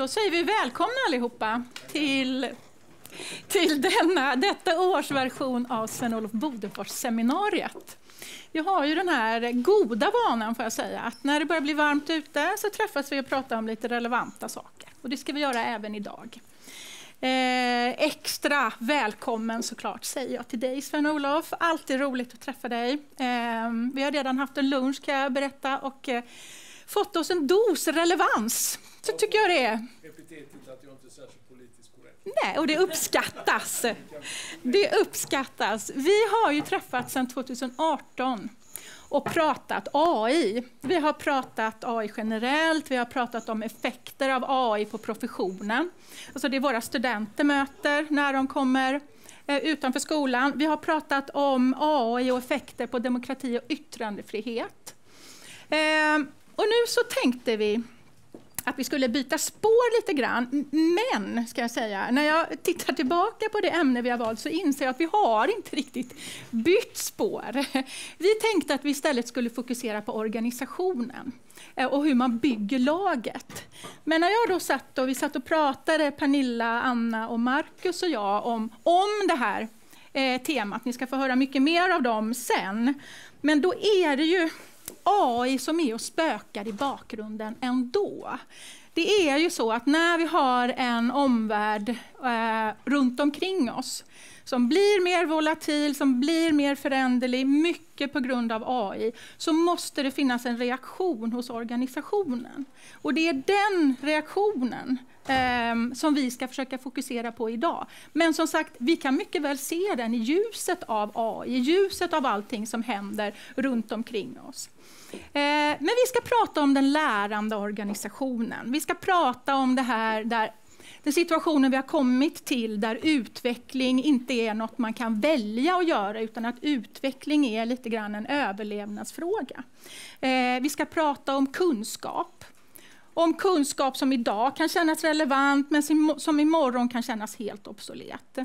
Då säger vi välkomna allihopa till detta års version av Sven-Olof Bodenfors-seminariet. Vi har ju den här goda vanan, får jag säga, att när det börjar bli varmt ute så träffas vi och pratar om lite relevanta saker. Och det ska vi göra även idag. Extra välkommen såklart säger jag till dig, Sven-Olof. Alltid roligt att träffa dig. Vi har redan haft en lunch, kan jag berätta, och fått oss en dos relevans. Så tycker jag det är. Epitetet att jag inte är särskilt politiskt korrekt. Nej, och det uppskattas. Det uppskattas. Vi har ju träffats sedan 2018 och pratat AI. Vi har pratat AI generellt, vi har pratat om effekter av AI på professionen. Alltså det är våra studenter möter när de kommer utanför skolan. Vi har pratat om AI och effekter på demokrati och yttrandefrihet. Och nu så tänkte vi att vi skulle byta spår lite grann, men ska jag säga, när jag tittar tillbaka på det ämne vi har valt så inser jag att vi har inte riktigt bytt spår. Vi tänkte att vi istället skulle fokusera på organisationen och hur man bygger laget. Men när jag då vi satt och pratade, Pernilla, Anna och Marcus och jag om det här temat, ni ska få höra mycket mer av dem sen, men då är det ju AI som är och spökar i bakgrunden ändå. Det är ju så att när vi har en omvärld runt omkring oss som blir mer volatil, som blir mer föränderlig, mycket på grund av AI, så måste det finnas en reaktion hos organisationen. Och det är den reaktionen som vi ska försöka fokusera på idag. Men som sagt, vi kan mycket väl se den i ljuset av AI, i ljuset av allting som händer runt omkring oss. Men vi ska prata om den lärande organisationen. Vi ska prata om det här där den situationen vi har kommit till, där utveckling inte är något man kan välja att göra, utan att utveckling är lite grann en överlevnadsfråga. Vi ska prata om kunskap. Om kunskap som idag kan kännas relevant, men som imorgon kan kännas helt obsolet.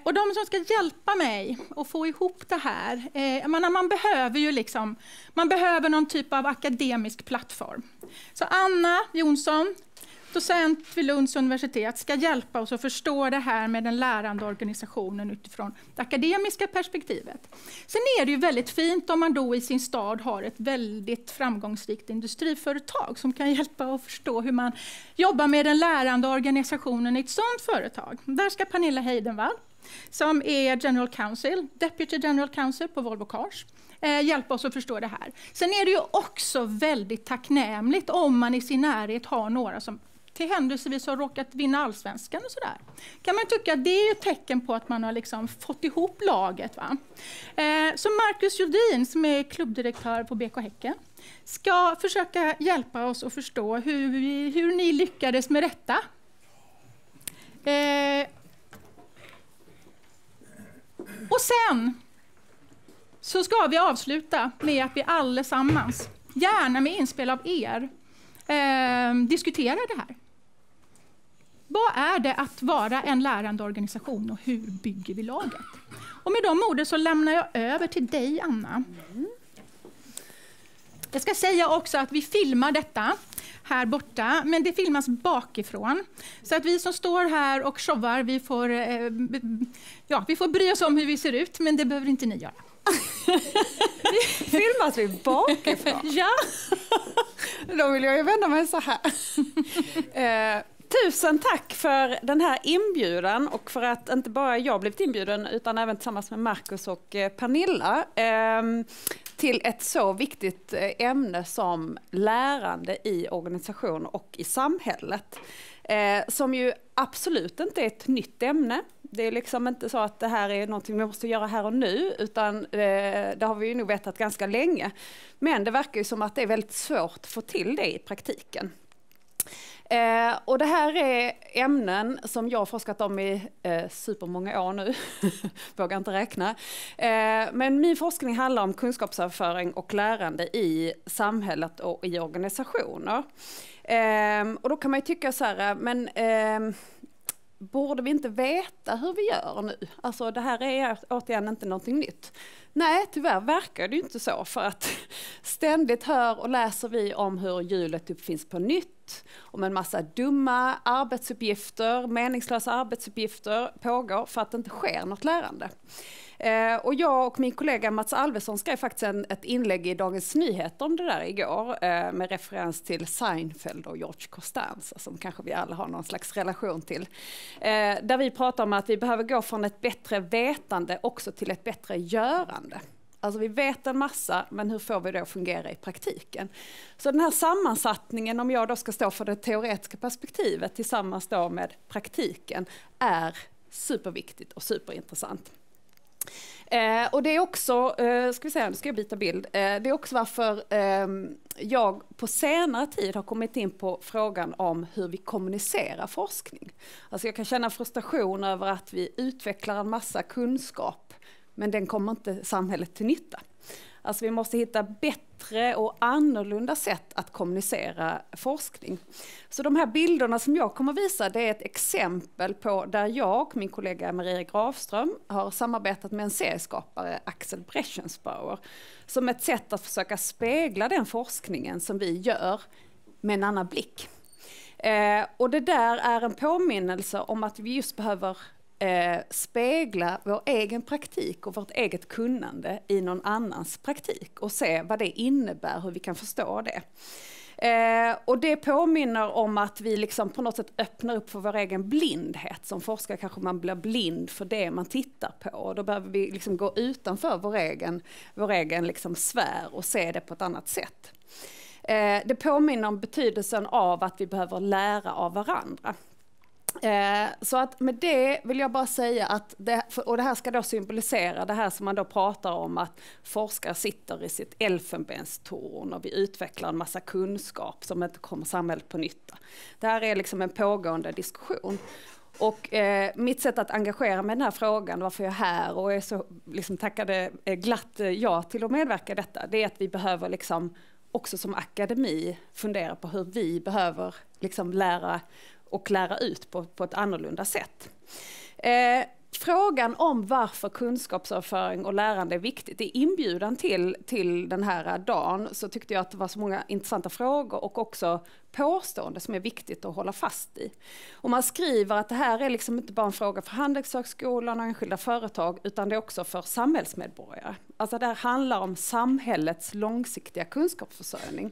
Och de som ska hjälpa mig att få ihop det här, man behöver någon typ av akademisk plattform. Så Anna Jonsson, docent vid Lunds universitet, ska hjälpa oss att förstå det här med den lärande organisationen utifrån det akademiska perspektivet. Sen är det ju väldigt fint om man då i sin stad har ett väldigt framgångsrikt industriföretag som kan hjälpa att förstå hur man jobbar med den lärande organisationen i ett sådant företag. Där ska Pernilla Heidenvall, som är Deputy General Counsel på Volvo Cars, hjälpa oss att förstå det här. Sen är det ju också väldigt tacknämligt om man i sin närhet har några som till händelsevis har råkat vinna allsvenskan och sådär. Kan man tycka att det är ett tecken på att man har liksom fått ihop laget. Va? Så Marcus Jodin, som är klubbdirektör på BK Häcken, ska försöka hjälpa oss att förstå hur ni lyckades med detta. Och sen så ska vi avsluta med att vi allesammans, gärna med inspel av er, diskuterar det här. Vad är det att vara en lärande organisation och hur bygger vi laget? Och med de orden så lämnar jag över till dig, Anna. Jag ska säga också att vi filmar detta här borta, men det filmas bakifrån. Så att vi som står här och showar, vi får bry oss om hur vi ser ut, men det behöver inte ni göra. Filmas vi bakifrån? Ja. Då vill jag ju vända mig så här. Tusen tack för den här inbjudan och för att inte bara jag blivit inbjuden utan även tillsammans med Marcus och Pernilla till ett så viktigt ämne som lärande i organisation och i samhället. Som ju absolut inte är ett nytt ämne. Det är liksom inte så att det här är någonting vi måste göra här och nu, utan det har vi ju nog vetat ganska länge. Men det verkar ju som att det är väldigt svårt att få till det i praktiken. Och det här är ämnen som jag har forskat om i supermånga år nu, vågar inte räkna. Men min forskning handlar om kunskapsöverföring och lärande i samhället och i organisationer. Och då kan man ju tycka så här, men borde vi inte veta hur vi gör nu? Alltså det här är återigen inte någonting nytt. Nej, tyvärr verkar det ju inte så, för att ständigt hör och läser vi om hur hjulet uppfinns på nytt, om en massa dumma arbetsuppgifter, meningslösa arbetsuppgifter pågår för att det inte sker något lärande. Och jag och min kollega Mats Alvesson skrev faktiskt ett inlägg i Dagens Nyheter om det där igår med referens till Seinfeld och George Costanza, som kanske vi alla har någon slags relation till. Där vi pratar om att vi behöver gå från ett bättre vetande också till ett bättre görande. Alltså vi vet en massa, men hur får vi det att fungera i praktiken? Så den här sammansättningen, om jag då ska stå för det teoretiska perspektivet tillsammans då med praktiken, är superviktigt och superintressant. Och det är också, nu ska jag byta bild. Det är också varför jag på senare tid har kommit in på frågan om hur vi kommunicerar forskning. Alltså jag kan känna frustration över att vi utvecklar en massa kunskap, men den kommer inte samhället till nytta. Alltså vi måste hitta bättre och annorlunda sätt att kommunicera forskning. Så de här bilderna som jag kommer visa, det är ett exempel på där jag och min kollega Maria Grafström har samarbetat med en serieskapare, Axel Breschensbauer, som ett sätt att försöka spegla den forskningen som vi gör med en annan blick. Och det där är en påminnelse om att vi just behöver spegla vår egen praktik och vårt eget kunnande i någon annans praktik och se vad det innebär, hur vi kan förstå det. Och det påminner om att vi liksom på något sätt öppnar upp för vår egen blindhet. Som forskare kanske man blir blind för det man tittar på, och då behöver vi liksom gå utanför vår egen liksom sfär och se det på ett annat sätt. Det påminner om betydelsen av att vi behöver lära av varandra. Så att med det vill jag bara säga att och det här ska då symbolisera det här som man då pratar om, att forskare sitter i sitt elfenbenstorn och vi utvecklar en massa kunskap som inte kommer samhället på nytta. Det här är liksom en pågående diskussion. Och mitt sätt att engagera mig i den här frågan, varför jag är här och är så liksom tackade glatt ja till att medverka i detta, det är att vi behöver liksom också som akademi fundera på hur vi behöver liksom lära ut på ett annorlunda sätt. Frågan om varför kunskapsöverföring och lärande är viktigt, i inbjudan till den här dagen så tyckte jag att det var så många intressanta frågor och också påståenden som är viktigt att hålla fast i. Och man skriver att det här är liksom inte bara en fråga för Handelshögskolan och enskilda företag, utan det är också för samhällsmedborgare. Alltså det här handlar om samhällets långsiktiga kunskapsförsörjning.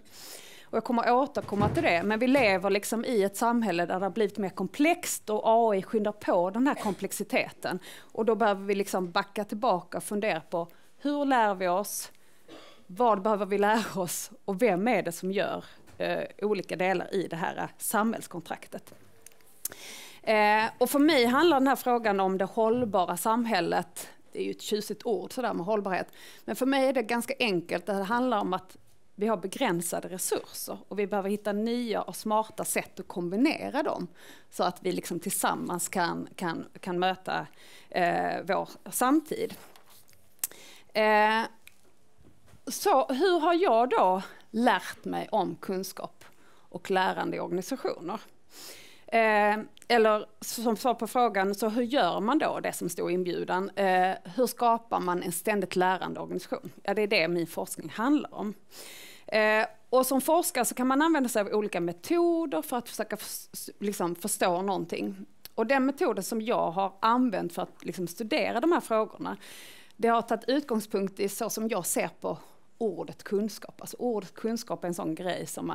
Och jag kommer återkomma till det, men vi lever liksom i ett samhälle där det har blivit mer komplext och AI skyndar på den här komplexiteten. Och då behöver vi liksom backa tillbaka och fundera på hur lär vi oss, vad behöver vi lära oss och vem är det som gör olika delar i det här samhällskontraktet. Och för mig handlar den här frågan om det hållbara samhället. Det är ju ett tjusigt ord sådär med hållbarhet, men för mig är det ganska enkelt. Det handlar om att vi har begränsade resurser och vi behöver hitta nya och smarta sätt att kombinera dem så att vi liksom tillsammans kan möta vår samtid. Så hur har jag då lärt mig om kunskap och lärande i organisationer? Eller som svar på frågan, så hur gör man då det som står i inbjudan? Hur skapar man en ständigt lärande organisation? Ja, det är det min forskning handlar om. Och som forskare så kan man använda sig av olika metoder för att försöka liksom förstå någonting. Och den metoden som jag har använt för att liksom studera de här frågorna, det har tagit utgångspunkt i så som jag ser på ordet kunskap. Alltså ordet kunskap är en sån grej som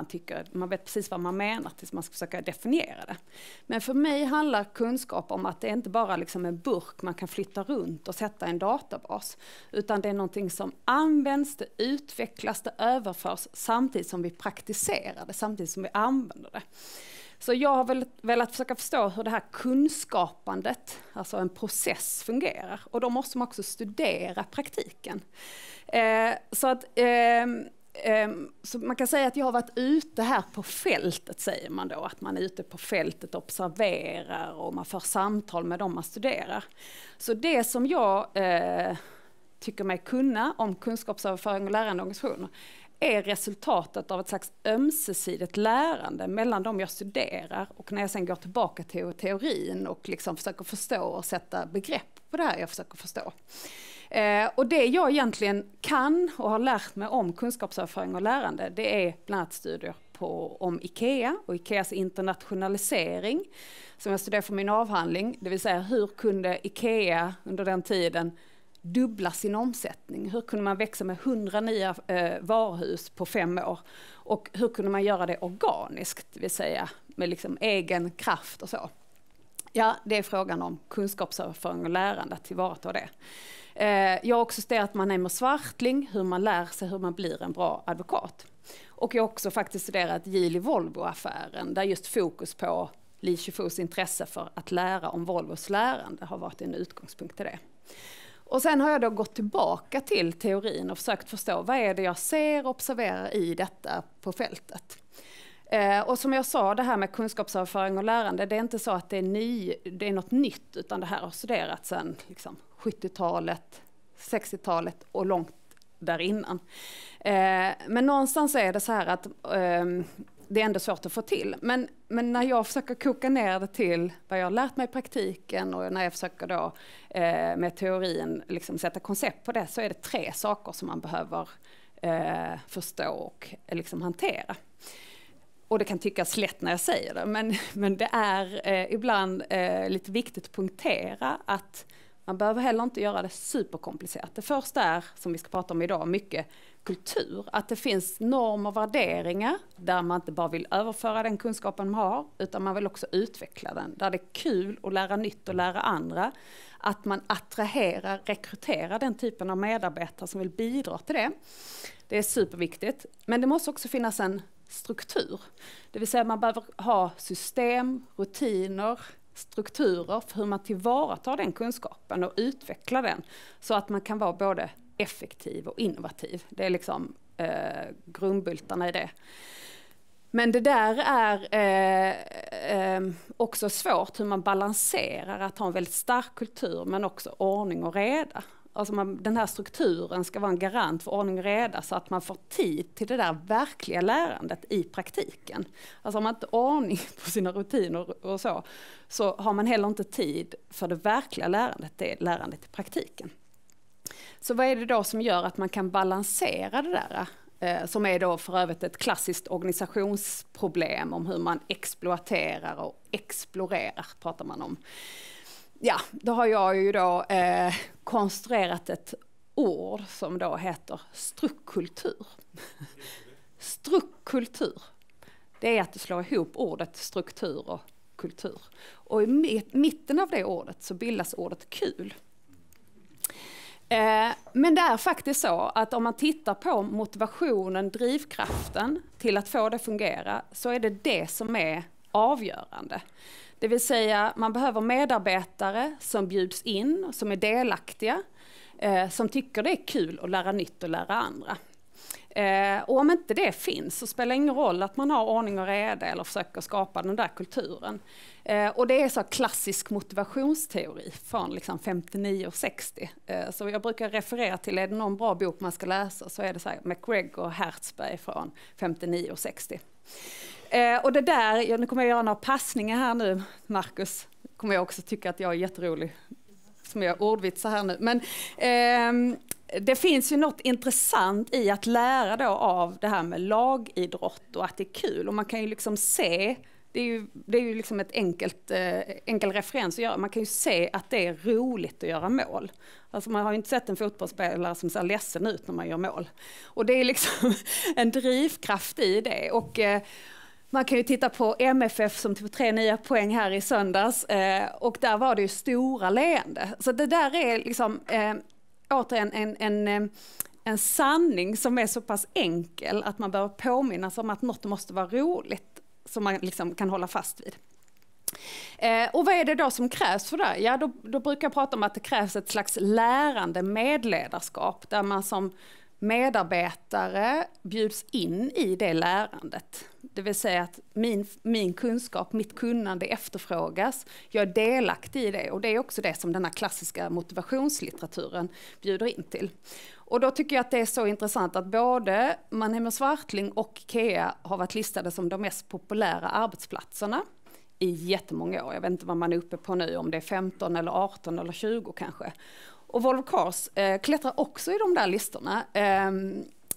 man vet precis vad man menar tills man ska försöka definiera det. Men för mig handlar kunskap om att det inte bara liksom en burk man kan flytta runt och sätta i en databas, utan det är någonting som används, det utvecklas, det överförs samtidigt som vi praktiserar det, samtidigt som vi använder det. Så jag har velat försöka förstå hur det här kunskapandet, alltså en process, fungerar. Och då måste man också studera praktiken. Så man kan säga att jag har varit ute här på fältet, säger man då. Att man är ute på fältet och observerar och man för samtal med dem man studerar. Så det som jag tycker mig kunna om kunskapsöverföring och lärande organisationer är resultatet av ett slags ömsesidigt lärande mellan de jag studerar och när jag sen går tillbaka till teorin och liksom försöker förstå och sätta begrepp på det här jag försöker förstå. Och det jag egentligen kan och har lärt mig om kunskapsöverföring och lärande, det är bland annat studier om IKEA och IKEAs internationalisering som jag studerar för min avhandling. Det vill säga, hur kunde IKEA under den tiden dubbla sin omsättning? Hur kunde man växa med 100 nya varuhus på 5 år? Och hur kunde man göra det organiskt, det vill säga med liksom egen kraft och så? Ja, det är frågan om kunskapsöverföring och lärande, att tillvarata det. Jag har också studerat Mannheimer Swartling, hur man lär sig hur man blir en bra advokat. Och jag har också faktiskt studerat Geely-Volvo-affären, där just fokus på Li Shifus intresse för att lära om Volvos lärande har varit en utgångspunkt till det. Och sen har jag då gått tillbaka till teorin och försökt förstå vad är det jag ser och observerar i detta på fältet. Och som jag sa, det här med kunskapsöverföring och lärande, det är inte så att det är något nytt, utan det här har studerats sedan liksom 70-talet, 60-talet och långt där innan. Men någonstans är det så här att det är ändå svårt att få till. Men när jag försöker koka ner det till vad jag har lärt mig i praktiken och när jag försöker då med teorin liksom sätta koncept på det, så är det 3 saker som man behöver förstå och liksom hantera. Och det kan tyckas lätt när jag säger det, men det är ibland lite viktigt att punktera att man behöver heller inte göra det superkomplicerat. Det första är, som vi ska prata om idag, mycket kultur. Att det finns normer och värderingar där man inte bara vill överföra den kunskapen man har, utan man vill också utveckla den. Där det är kul att lära nytt och lära andra. Att man attraherar, rekryterar den typen av medarbetare som vill bidra till det. Det är superviktigt. Men det måste också finnas en struktur. Det vill säga man behöver ha system, rutiner, strukturer för hur man tillvaratar den kunskapen och utvecklar den så att man kan vara både effektiv och innovativ. Det är liksom grundbultarna i det. Men det där är också svårt hur man balanserar att ha en väldigt stark kultur men också ordning och reda. Alltså den här strukturen ska vara en garant för ordning och reda så att man får tid till det där verkliga lärandet i praktiken. Alltså om man inte har ordning på sina rutiner och så har man heller inte tid för det verkliga lärandet, det är lärandet i praktiken. Så vad är det då som gör att man kan balansera det där? Som är då för övrigt ett klassiskt organisationsproblem om hur man exploaterar och explorerar, pratar man om. Ja, då har jag ju då konstruerat ett ord som då heter strukkultur. Strukkultur. Det är att du slår ihop ordet struktur och kultur. Och i mitten av det ordet så bildas ordet kul. Men det är faktiskt så att om man tittar på motivationen, drivkraften till att få det fungera, så är det som är avgörande. Det vill säga man behöver medarbetare som bjuds in, som är delaktiga, som tycker det är kul att lära nytt och lära andra. Och om inte det finns så spelar det ingen roll att man har ordning och reda eller försöker skapa den där kulturen. Och det är så klassisk motivationsteori från liksom 59 och 60. Så jag brukar referera till, är det någon bra bok man ska läsa så är det så här McGregor och Herzberg från 59 och 60. Och det där, nu kommer jag göra några passningar här nu, Marcus. Kommer jag också tycka att jag är jätterolig som jag ordvitsar här nu. Men det finns ju något intressant i att lära då av det här med lagidrott och att det är kul. Och man kan ju liksom se, det är ju liksom ett enkel referens att göra. Man kan ju se att det är roligt att göra mål. Alltså man har ju inte sett en fotbollsspelare som ser ledsen ut när man gör mål. Och det är liksom en drivkraft i det. Och man kan ju titta på MFF som tog 3 nya poäng här i söndags. Och där var det ju stora leende. Så det där är liksom återigen en sanning som är så pass enkel att man behöver påminnas om att något måste vara roligt som man liksom kan hålla fast vid. Och vad är det då som krävs för det? Ja, då brukar jag prata om att det krävs ett slags lärande medledarskap där man som medarbetare bjuds in i det lärandet. Det vill säga att min kunskap, mitt kunnande efterfrågas. Jag är delaktig i det och det är också det som den här klassiska motivationslitteraturen bjuder in till. Och då tycker jag att det är så intressant att både Mannheimer Swartling och IKEA har varit listade som de mest populära arbetsplatserna i jättemånga år. Jag vet inte vad man är uppe på nu, om det är 15 eller 18 eller 20 kanske. Och Volvo Cars klättrar också i de där listorna.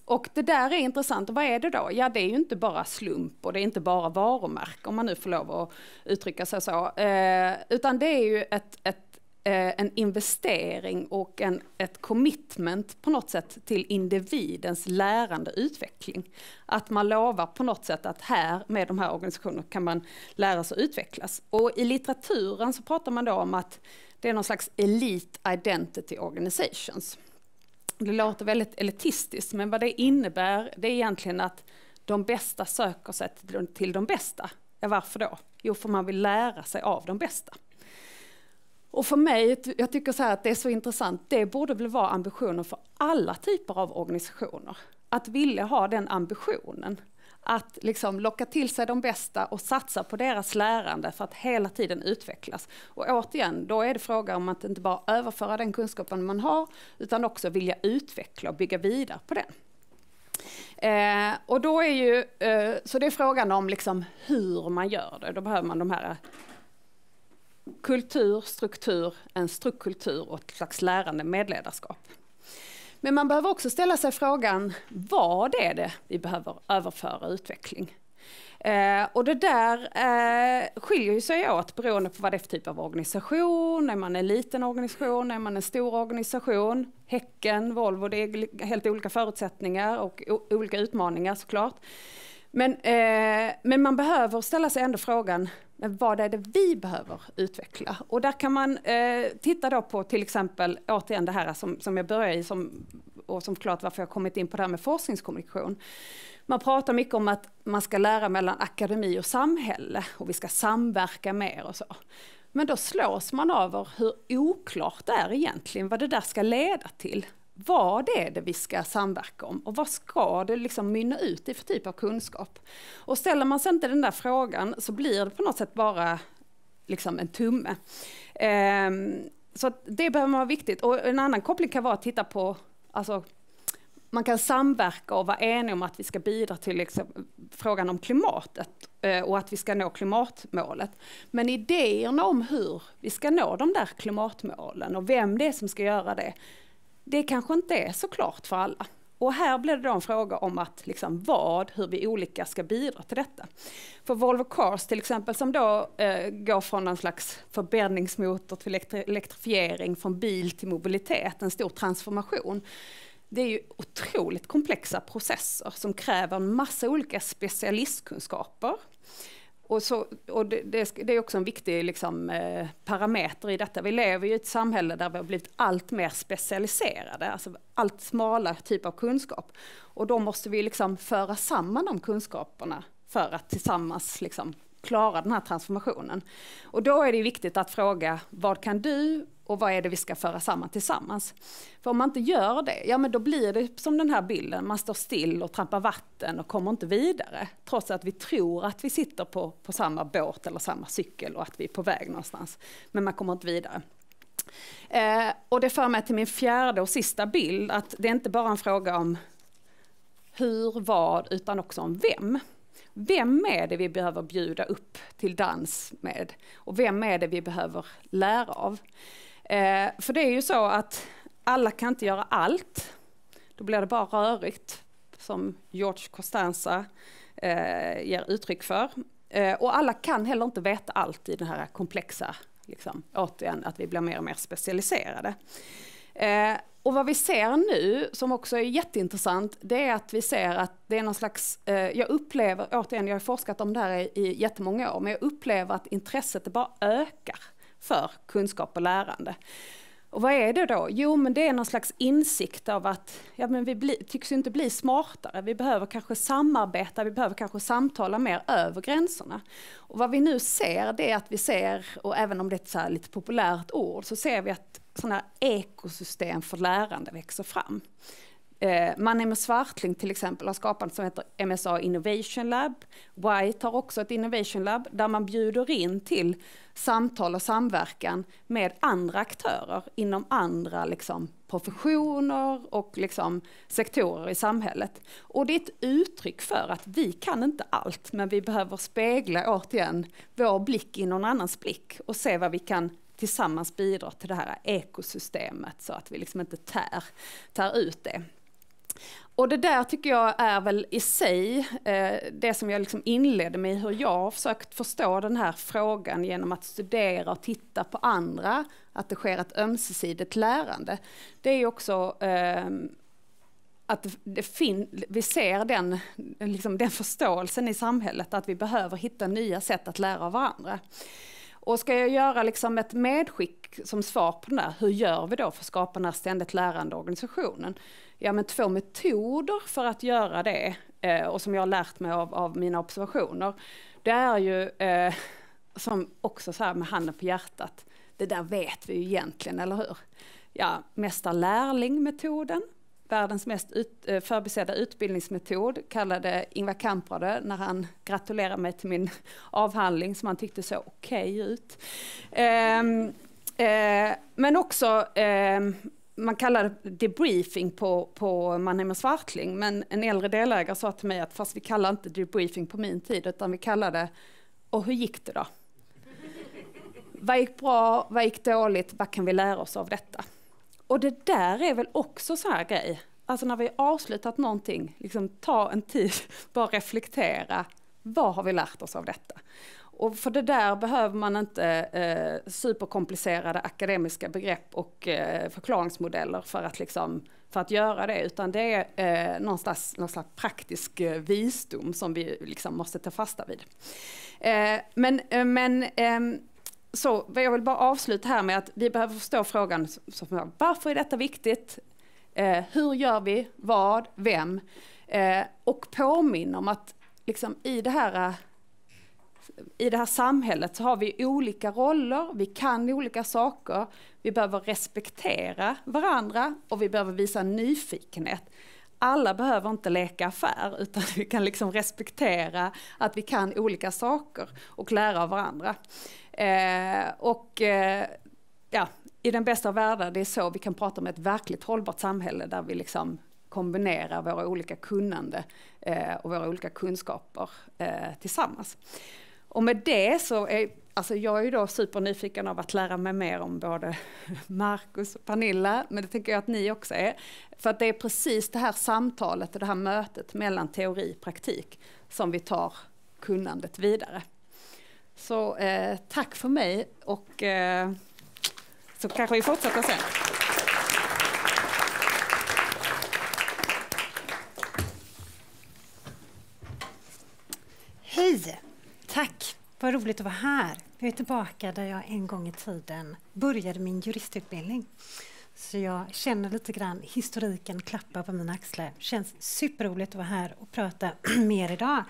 Och det där är intressant. Och vad är det då? Ja, det är ju inte bara slump och det är inte bara varumärke, om man nu får lov att uttrycka sig så. Utan det är ju en investering och ett commitment på något sätt till individens lärande utveckling. Att man lovar på något sätt att här med de här organisationerna kan man lära sig utvecklas. Och i litteraturen så pratar man då om att det är någon slags elite identity organizations. Det låter väldigt elitistiskt, men vad det innebär det är egentligen att de bästa söker sig till de bästa. Ja, varför då? Jo, för man vill lära sig av de bästa. Och för mig, jag tycker så här att det är så intressant, det borde väl vara ambitionen för alla typer av organisationer. Att vilja ha den ambitionen. Att liksom locka till sig de bästa och satsa på deras lärande för att hela tiden utvecklas. Och återigen, då är det fråga om att inte bara överföra den kunskapen man har, utan också vilja utveckla och bygga vidare på den. Och då är ju, så det är frågan om liksom hur man gör det. Då behöver man de här kultur, struktur, en strukturkultur och ett slags lärande medledarskap. Men man behöver också ställa sig frågan, vad är det vi behöver överföra utveckling? Och det där skiljer ju sig åt beroende på vad det är för typ av organisation. Är man en liten organisation, är man en stor organisation? Häcken, Volvo, det är helt olika förutsättningar och olika utmaningar såklart. Men man behöver ställa sig ändå frågan, vad är det vi behöver utveckla? Och där kan man titta då på till exempel, återigen det här som jag började i, och som förklarat varför jag kommit in på det här med forskningskommunikation. Man pratar mycket om att man ska lära mellan akademi och samhälle och vi ska samverka mer och så. Men då slås man över hur oklart det är egentligen vad det där ska leda till. Vad är det vi ska samverka om och vad ska det liksom mynna ut i för typ av kunskap? Och ställer man sig inte den där frågan så blir det på något sätt bara liksom en tumme. Så det behöver vara viktigt. Och en annan koppling kan vara att titta på, alltså, man kan samverka och vara enig om att vi ska bidra till liksom, frågan om klimatet och att vi ska nå klimatmålet. Men idéerna om hur vi ska nå de där klimatmålen och vem det är som ska göra det kanske inte är så klart för alla. Och här blir det då en fråga om att liksom hur vi olika ska bidra till detta. För Volvo Cars till exempel som då går från en slags förbränningsmotor till elektrifiering, från bil till mobilitet, en stor transformation. Det är ju otroligt komplexa processer som kräver en massa olika specialistkunskaper. Och det är också en viktig liksom, parameter i detta. Vi lever ju i ett samhälle där vi har blivit allt mer specialiserade, alltså allt smalare typ av kunskap. Och då måste vi liksom föra samman de kunskaperna för att tillsammans liksom klara den här transformationen. Och då är det viktigt att fråga, vad kan du och vad är det vi ska föra samman tillsammans? För om man inte gör det, ja men då blir det som den här bilden, man står still och trampar vatten och kommer inte vidare. Trots att vi tror att vi sitter på samma båt eller samma cykel och att vi är på väg någonstans. Men man kommer inte vidare. Och det för mig till min fjärde och sista bild, att det är inte bara en fråga om hur, vad, utan också om vem. Vem är det vi behöver bjuda upp till dans med? Och vem är det vi behöver lära av? För det är ju så att alla kan inte göra allt. Då blir det bara rörigt, som George Costanza ger uttryck för. Och alla kan heller inte veta allt i det här komplexa, liksom, återigen att vi blir mer och mer specialiserade. Och vad vi ser nu, som också är jätteintressant, det är att vi ser att det är någon slags, jag upplever, återigen jag har forskat om det här i jättemånga år, men jag upplever att intresset bara ökar för kunskap och lärande. Och vad är det då? Jo, men det är någon slags insikt av att ja, men vi tycks inte bli smartare. Vi behöver kanske samarbeta, vi behöver kanske samtala mer över gränserna. Och vad vi nu ser, det är att vi ser, och även om det är ett så här lite populärt ord, så ser vi att sådana här ekosystem för lärande växer fram. Mannheim och Swartling till exempel har skapat som heter MSA Innovation Lab. White har också ett Innovation Lab där man bjuder in till samtal och samverkan med andra aktörer inom andra liksom, professioner och liksom, sektorer i samhället. Och det är ett uttryck för att vi kan inte allt, men vi behöver spegla återigen vår blick i någon annans blick och se vad vi kan tillsammans bidrar till det här ekosystemet så att vi liksom inte tär ut det. Och det där tycker jag är väl i sig det som jag liksom inledde med, hur jag har försökt förstå den här frågan genom att studera och titta på andra, att det sker ett ömsesidigt lärande. Det är ju också att vi ser den förståelsen i samhället, att vi behöver hitta nya sätt att lära av varandra. Och ska jag göra liksom ett medskick som svar på den där, hur gör vi då för att skapa den här ständigt lärande organisationen? Ja, men 2 metoder för att göra det, och som jag har lärt mig av mina observationer, det är ju som också så här med handen på hjärtat, det där vet vi ju egentligen, eller hur? Ja, mästar-lärling-metoden, världens mest förbisedda utbildningsmetod, kallade Ingvar Kamprad när han gratulerade mig till min avhandling som han tyckte så okej ut. Men också man kallar det debriefing på Mannheim och Swartling, men en äldre delägare sa till mig att fast vi kallar inte debriefing på min tid, utan vi kallar det och hur gick det då? Vad gick bra, vad gick dåligt, vad kan vi lära oss av detta? Och det där är väl också så här grej, alltså när vi har avslutat någonting, liksom ta en tid, bara reflektera, vad har vi lärt oss av detta? Och för det där behöver man inte superkomplicerade akademiska begrepp och förklaringsmodeller för att göra det, utan det är någon slags praktisk visdom som vi liksom måste ta fasta vid. Så jag vill bara avsluta här med att vi behöver förstå frågan, varför är detta viktigt? Hur gör vi? Vad? Vem? Och påminna om att liksom i det här samhället så har vi olika roller, vi kan olika saker, vi behöver respektera varandra och vi behöver visa nyfikenhet. Alla behöver inte leka affär, utan vi kan liksom respektera att vi kan olika saker och lära av varandra. I den bästa av världar, det är så vi kan prata om ett verkligt hållbart samhälle där vi liksom kombinerar våra olika kunnande och våra olika kunskaper tillsammans. Och med det så är jag är ju då supernyfiken av att lära mig mer om både Marcus och Pernilla, men det tänker jag att ni också är. För att det är precis det här samtalet och det här mötet mellan teori och praktik som vi tar kunnandet vidare. Så tack för mig, och så kanske vi fortsätter sen. Hej! Tack! Vad roligt att vara här. Jag är tillbaka där jag en gång i tiden började min juristutbildning. Så jag känner lite grann historiken klappa på mina axlar. Känns superroligt att vara här och prata mer idag.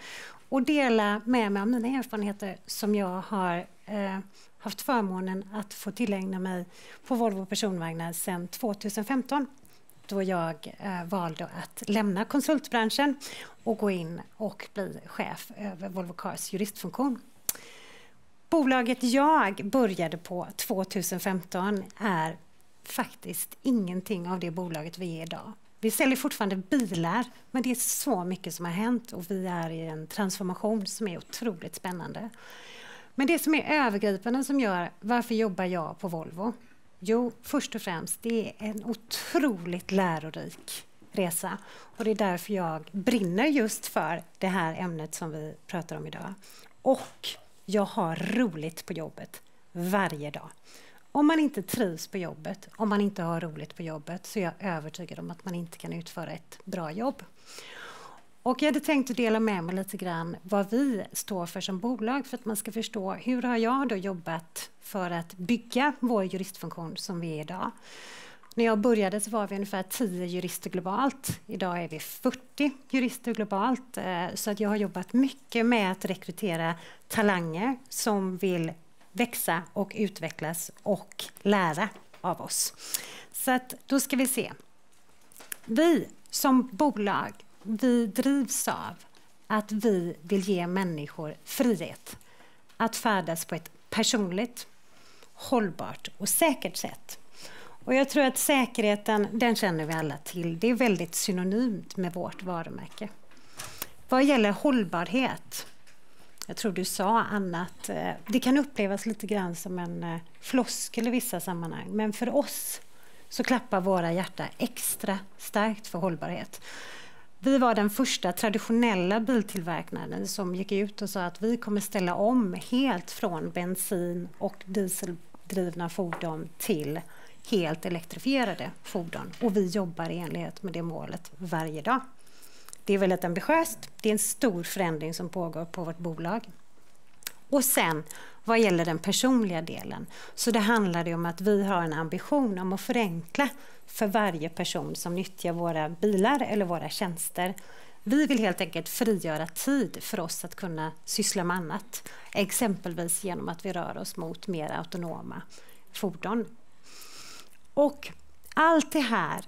Och dela med mig av mina erfarenheter som jag har haft förmånen att få tillägna mig på Volvo personvagnar sedan 2015. Då jag valde att lämna konsultbranschen och gå in och bli chef över Volvo Cars juristfunktion. Bolaget jag började på 2015 är faktiskt ingenting av det bolaget vi är idag. Vi säljer fortfarande bilar, men det är så mycket som har hänt och vi är i en transformation som är otroligt spännande. Men det som är övergripande som gör varför jobbar jag på Volvo? Jo, först och främst, det är en otroligt lärorik resa. Och det är därför jag brinner just för det här ämnet som vi pratar om idag. Och jag har roligt på jobbet varje dag. Om man inte trivs på jobbet, om man inte har roligt på jobbet, så är jag övertygad om att man inte kan utföra ett bra jobb. Och jag hade tänkt att dela med mig lite grann vad vi står för som bolag, för att man ska förstå hur har jag då jobbat för att bygga vår juristfunktion som vi är idag. När jag började så var vi ungefär 10 jurister globalt. Idag är vi 40 jurister globalt. Så att jag har jobbat mycket med att rekrytera talanger som vill växa och utvecklas och lära av oss. Så att då ska vi se. Vi som bolag, vi drivs av att vi vill ge människor frihet att färdas på ett personligt, hållbart och säkert sätt. Och jag tror att säkerheten, den känner vi alla till. Det är väldigt synonymt med vårt varumärke. Vad gäller hållbarhet, Jag tror du sa, Anna, att det kan upplevas lite grann som en floskel i vissa sammanhang. Men för oss så klappar våra hjärtan extra starkt för hållbarhet. Vi var den första traditionella biltillverkaren som gick ut och sa att vi kommer ställa om helt från bensin- och dieseldrivna fordon till helt elektrifierade fordon. Och vi jobbar i enlighet med det målet varje dag. Det är väldigt ambitiöst. Det är en stor förändring som pågår på vårt bolag. Och sen, vad gäller den personliga delen, så det handlar om att vi har en ambition om att förenkla för varje person som nyttjar våra bilar eller våra tjänster. Vi vill helt enkelt frigöra tid för oss att kunna syssla med annat. Exempelvis genom att vi rör oss mot mer autonoma fordon. Och allt det här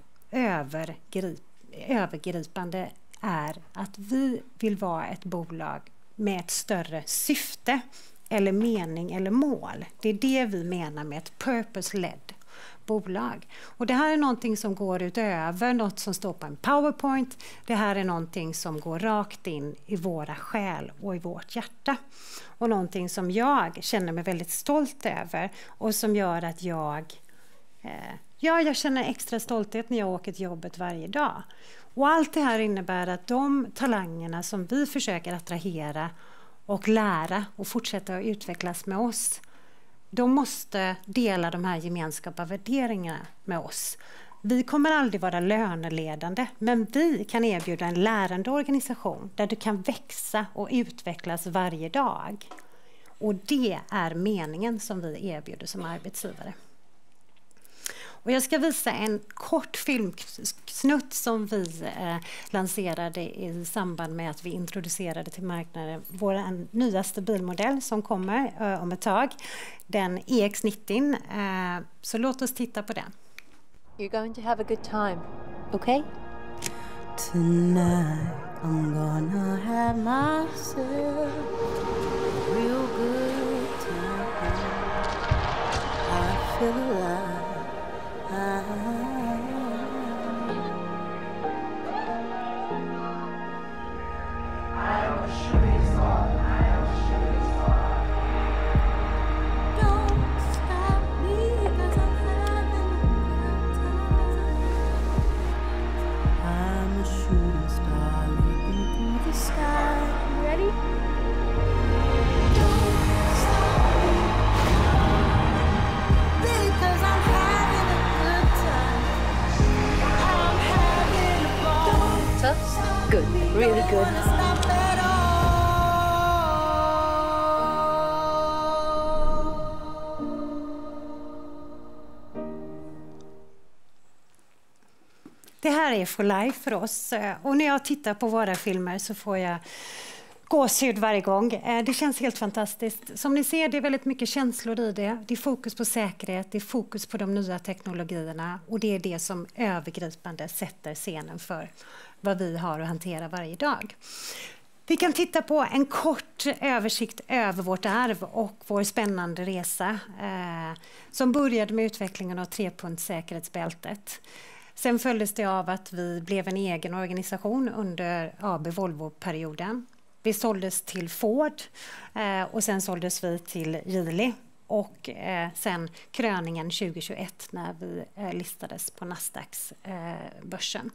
övergripande är att vi vill vara ett bolag med ett större syfte eller mening eller mål. Det är det vi menar med ett purpose-led bolag. Och det här är någonting som går utöver något som står på en PowerPoint. Det här är någonting som går rakt in i våra själ och i vårt hjärta. Och någonting som jag känner mig väldigt stolt över och som gör att jag känner extra stolthet när jag åker till jobbet varje dag. Och allt det här innebär att de talangerna som vi försöker attrahera och lära och fortsätta att utvecklas med oss, de måste dela de här gemensamma värderingarna med oss. Vi kommer aldrig vara löneledande, men vi kan erbjuda en lärande organisation där du kan växa och utvecklas varje dag. Och det är meningen som vi erbjuder som arbetsgivare. Och jag ska visa en kort filmsnutt som vi lanserade i samband med att vi introducerade till marknaden vår nyaste bilmodell som kommer om ett tag, den EX90. Så låt oss titta på den. You're going to have a good time, okay? Tonight I'm gonna have myself a real good time. I feel alive. Good, really good. Det här är For Life för oss. Och när jag tittar på våra filmer så får jag gåshud varje gång. Det känns helt fantastiskt. Som ni ser, det är väldigt mycket känslor i det. Det är fokus på säkerhet, det är fokus på de nya teknologierna. Och det är det som övergripande sätter scenen för vad vi har att hantera varje dag. Vi kan titta på en kort översikt över vårt arv och vår spännande resa som började med utvecklingen av 3-punktssäkerhetsbältet. Sen följdes det av att vi blev en egen organisation under AB Volvo-perioden. Vi såldes till Ford och sen såldes vi till Geely och sen kröningen 2021 när vi listades på Nasdaqs börsen.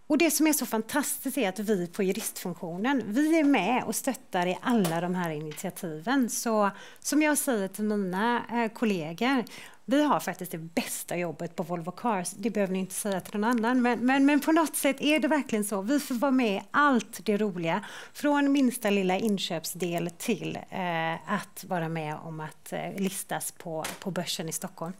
Och det som är så fantastiskt är att vi på juristfunktionen, vi är med och stöttar i alla de här initiativen. Så som jag säger till mina kollegor, vi har faktiskt det bästa jobbet på Volvo Cars. Det behöver ni inte säga till någon annan. Men på något sätt är det verkligen så. Vi får vara med i allt det roliga. Från minsta lilla inköpsdel till att vara med om att listas på börsen i Stockholm.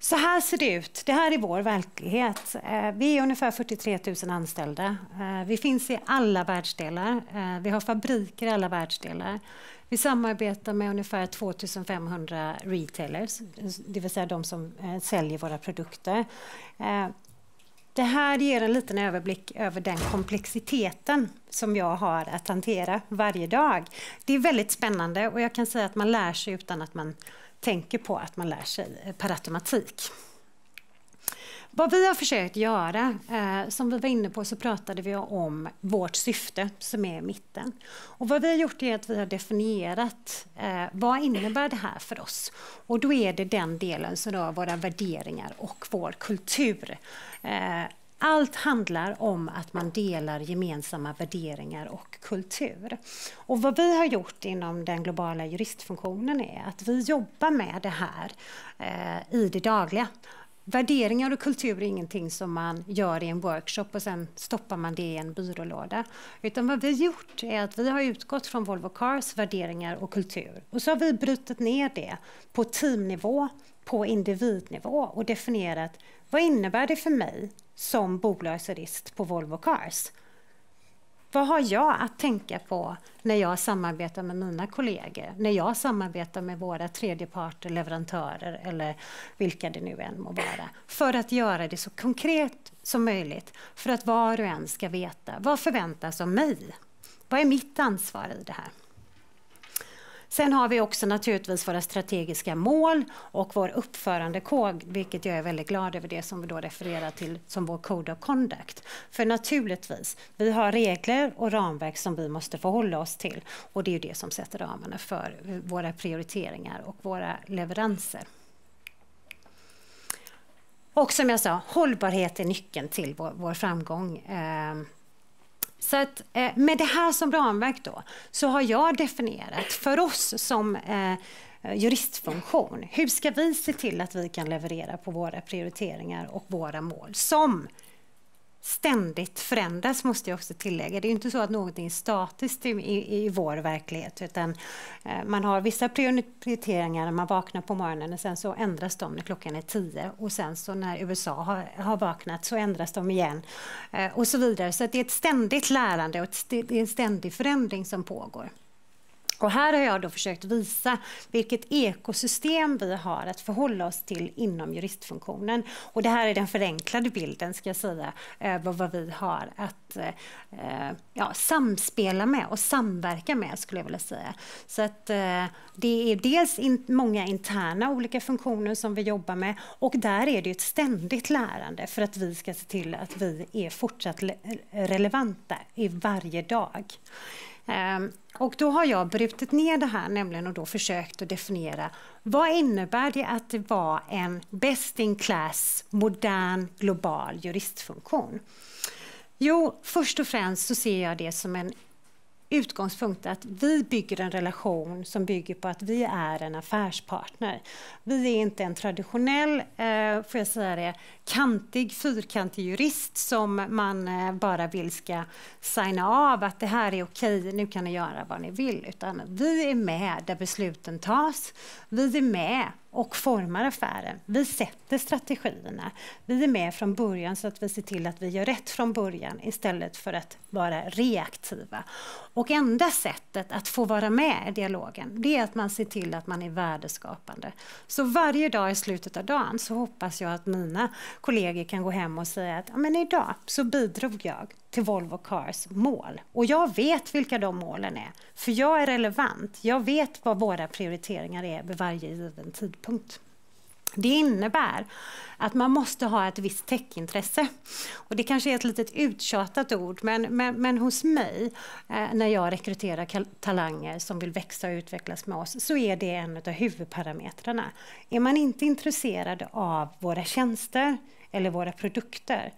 Så här ser det ut. Det här är vår verklighet. Vi är ungefär 43 000 anställda. Vi finns i alla världsdelar. Vi har fabriker i alla världsdelar. Vi samarbetar med ungefär 2500 retailers, det vill säga de som säljer våra produkter. Det här ger en liten överblick över den komplexiteten som jag har att hantera varje dag. Det är väldigt spännande och jag kan säga att man lär sig utan att man tänker på att man lär sig per automatik. Vad vi har försökt göra, som vi var inne på så pratade vi om vårt syfte som är i mitten. Och vad vi har gjort är att vi har definierat vad innebär det här för oss. Och då är det den delen som rör våra värderingar och vår kultur. Allt handlar om att man delar gemensamma värderingar och kultur. Och vad vi har gjort inom den globala juristfunktionen är att vi jobbar med det här i det dagliga. Värderingar och kultur är ingenting som man gör i en workshop och sen stoppar man det i en byrålåda. Utan vad vi har gjort är att vi har utgått från Volvo Cars värderingar och kultur. Och så har vi brutit ner det på teamnivå, på individnivå och definierat vad innebär det för mig som bolagsjurist på Volvo Cars? Vad har jag att tänka på när jag samarbetar med mina kollegor? När jag samarbetar med våra tredjeparter, leverantörer eller vilka det nu än må vara. För att göra det så konkret som möjligt. För att var och en ska veta vad förväntas av mig? Vad är mitt ansvar i det här? Sen har vi också naturligtvis våra strategiska mål och vår uppförandekod, vilket jag är väldigt glad över det som vi då refererar till som vår Code of Conduct. För naturligtvis, vi har regler och ramverk som vi måste förhålla oss till och det är ju det som sätter ramarna för våra prioriteringar och våra leveranser. Och som jag sa, hållbarhet är nyckeln till vår framgång. Så att med det här som ramverk då så har jag definierat för oss som juristfunktion, hur ska vi se till att vi kan leverera på våra prioriteringar och våra mål som ständigt förändras, måste jag också tillägga. Det är ju inte så att någonting är statiskt i vår verklighet, utan man har vissa prioriteringar när man vaknar på morgonen och sen så ändras de när klockan är 10 och sen så när USA har vaknat så ändras de igen och så vidare. Så att det är ett ständigt lärande och det är en ständig förändring som pågår. Och här har jag då försökt visa vilket ekosystem vi har att förhålla oss till inom juristfunktionen. Och det här är den förenklade bilden, ska jag säga, över vad vi har att samspela med och samverka med, skulle jag vilja säga. Så att det är dels många interna olika funktioner som vi jobbar med och där är det ett ständigt lärande för att vi ska se till att vi är fortsatt relevanta i varje dag. Och då har jag brutit ner det här nämligen och då försökt att definiera vad innebär det att det var en best in class, modern, global juristfunktion. Jo, först och främst så ser jag det som en utgångspunkt att vi bygger en relation som bygger på att vi är en affärspartner. Vi är inte en traditionell, får jag säga det, kantig, fyrkantig jurist som man bara vill ska signa av att det här är okej, nu kan ni göra vad ni vill. Utan vi är med där besluten tas, vi är med och formar affären. Vi sätter strategierna. Vi är med från början så att vi ser till att vi gör rätt från början istället för att vara reaktiva. Och enda sättet att få vara med i dialogen, det är att man ser till att man är värdeskapande. Så varje dag i slutet av dagen så hoppas jag att mina kollegor kan gå hem och säga att men idag så bidrog jag till Volvo Cars mål. Och jag vet vilka de målen är. För jag är relevant. Jag vet vad våra prioriteringar är vid varje given tidpunkt. Det innebär att man måste ha ett visst techintresse. Och det kanske är ett litet uttjatat ord, men hos mig, när jag rekryterar talanger som vill växa och utvecklas med oss, så är det en av huvudparametrarna. Är man inte intresserad av våra tjänster eller våra produkter,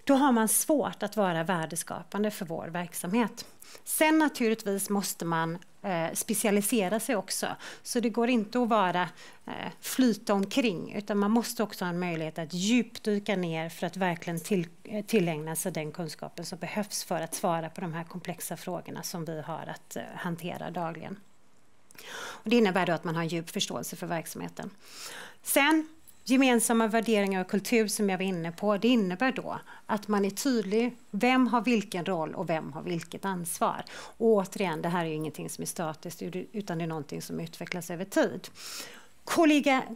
då har man svårt att vara värdeskapande för vår verksamhet. Sen naturligtvis måste man specialisera sig också. Så det går inte att vara flyta omkring, utan man måste också ha en möjlighet att djupdyka ner för att verkligen tillägna sig den kunskapen som behövs för att svara på de här komplexa frågorna som vi har att hantera dagligen. Och det innebär då att man har en djup förståelse för verksamheten. Sen gemensamma värderingar och kultur som jag var inne på, det innebär då att man är tydlig, vem har vilken roll och vem har vilket ansvar. Och återigen, det här är ju ingenting som är statiskt utan det är någonting som utvecklas över tid.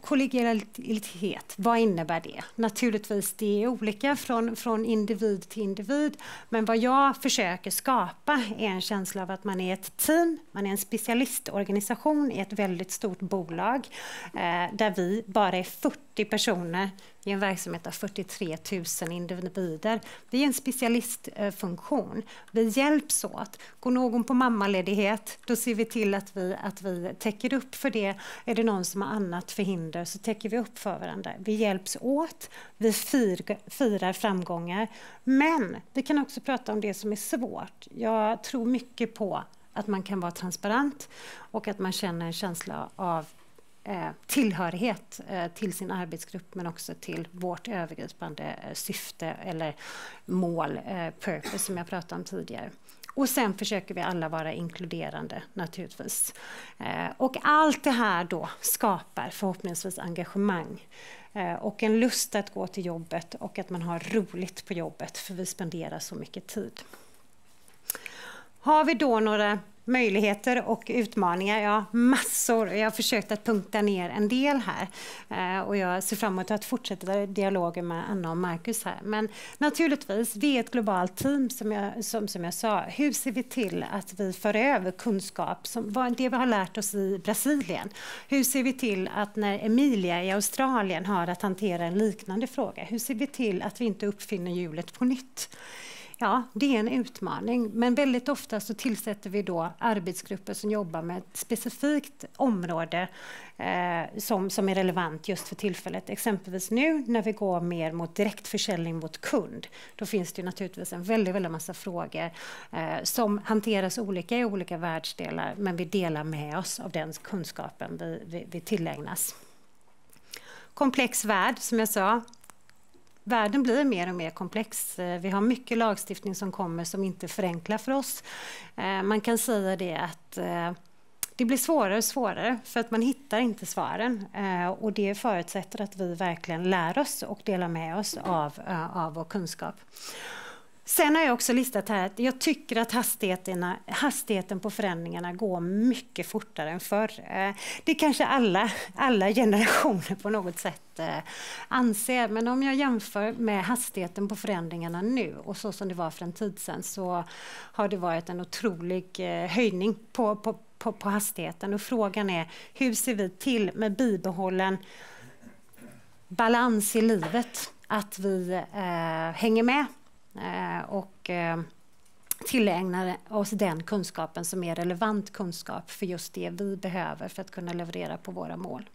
Kollegialitet, vad innebär det? Naturligtvis det är olika från individ till individ, men vad jag försöker skapa är en känsla av att man är ett team, man är en specialistorganisation i ett väldigt stort bolag där vi bara är 40 personer i en verksamhet av 43 000 individer. Vi är en specialistfunktion. Vi hjälps åt. Går någon på mammaledighet, då ser vi till att vi täcker upp för det. Är det någon som har annat förhinder så täcker vi upp för varandra. Vi hjälps åt, vi firar framgångar. Men vi kan också prata om det som är svårt. Jag tror mycket på att man kan vara transparent och att man känner en känsla av tillhörighet till sin arbetsgrupp, men också till vårt övergripande syfte eller mål, purpose, som jag pratade om tidigare. Och sen försöker vi alla vara inkluderande naturligtvis. Och allt det här då skapar förhoppningsvis engagemang och en lust att gå till jobbet och att man har roligt på jobbet, för vi spenderar så mycket tid. Har vi då några möjligheter och utmaningar? Ja, massor. Jag har försökt att punkta ner en del här och jag ser fram emot att fortsätta dialogen med Anna och Marcus här. Men naturligtvis, vi är ett globalt team som jag sa. Hur ser vi till att vi för över kunskap, som det vi har lärt oss i Brasilien? Hur ser vi till att när Emilia i Australien har att hantera en liknande fråga, hur ser vi till att vi inte uppfinner hjulet på nytt? Ja, det är en utmaning, men väldigt ofta så tillsätter vi då arbetsgrupper som jobbar med ett specifikt område som är relevant just för tillfället. Exempelvis nu när vi går mer mot direktförsäljning mot kund, då finns det ju naturligtvis en väldigt massa frågor som hanteras olika i olika världsdelar, men vi delar med oss av den kunskapen vi tillägnas. Komplex värld, som jag sa. Världen blir mer och mer komplex. Vi har mycket lagstiftning som kommer som inte förenklar för oss. Man kan säga det att det blir svårare och svårare för att man hittar inte svaren. Och det förutsätter att vi verkligen lär oss och delar med oss av vår kunskap. Sen har jag också listat här att jag tycker att hastigheten på förändringarna går mycket fortare än förr. Det kanske alla generationer på något sätt anser. Men om jag jämför med hastigheten på förändringarna nu och så som det var för en tid sedan, så har det varit en otrolig höjning på hastigheten. Och frågan är, hur ser vi till med bibehållen balans i livet? Att vi hänger med och tillägnar oss den kunskapen som är relevant kunskap för just det vi behöver för att kunna leverera på våra mål.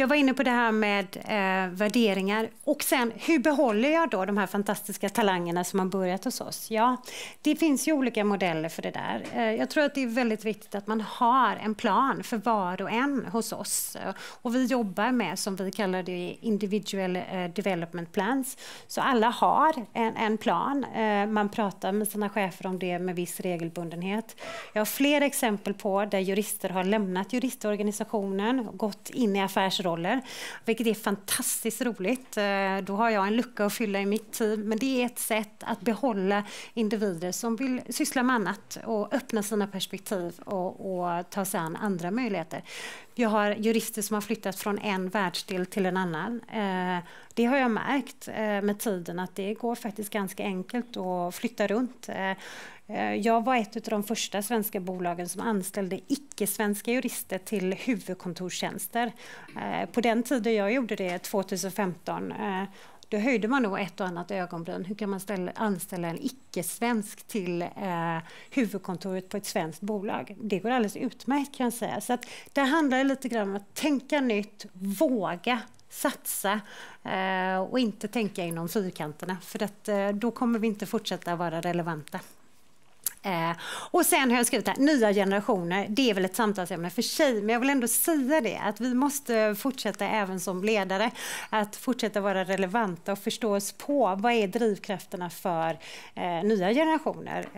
Jag var inne på det här med värderingar. Och sen, hur behåller jag då de här fantastiska talangerna som har börjat hos oss? Ja, det finns ju olika modeller för det där. Jag tror att det är väldigt viktigt att man har en plan för var och en hos oss. Och vi jobbar med, som vi kallar det, individual development plans. Så alla har en plan. Man pratar med sina chefer om det med viss regelbundenhet. Jag har fler exempel på där jurister har lämnat juristorganisationen och gått in i affärsroller, vilket är fantastiskt roligt. Då har jag en lucka att fylla i mitt team, men det är ett sätt att behålla individer som vill syssla med annat och öppna sina perspektiv och ta sig an andra möjligheter. Jag har jurister som har flyttat från en världsdel till en annan. Det har jag märkt med tiden att det går faktiskt ganska enkelt att flytta runt. Jag var ett av de första svenska bolagen som anställde icke-svenska jurister till huvudkontorstjänster. På den tiden jag gjorde det, 2015, då höjde man nog ett och annat ögonbryn. Hur kan man anställa en icke-svensk till huvudkontoret på ett svenskt bolag? Det går alldeles utmärkt, kan jag säga. Så att det handlar lite grann om att tänka nytt, våga satsa och inte tänka inom fyrkanterna, för att då kommer vi inte fortsätta vara relevanta. Och sen har jag skrivit här, nya generationer, det är väl ett samtalsämne för sig, men jag vill ändå säga det, att vi måste fortsätta även som ledare, att fortsätta vara relevanta och förstå oss på vad är drivkrafterna för nya generationer.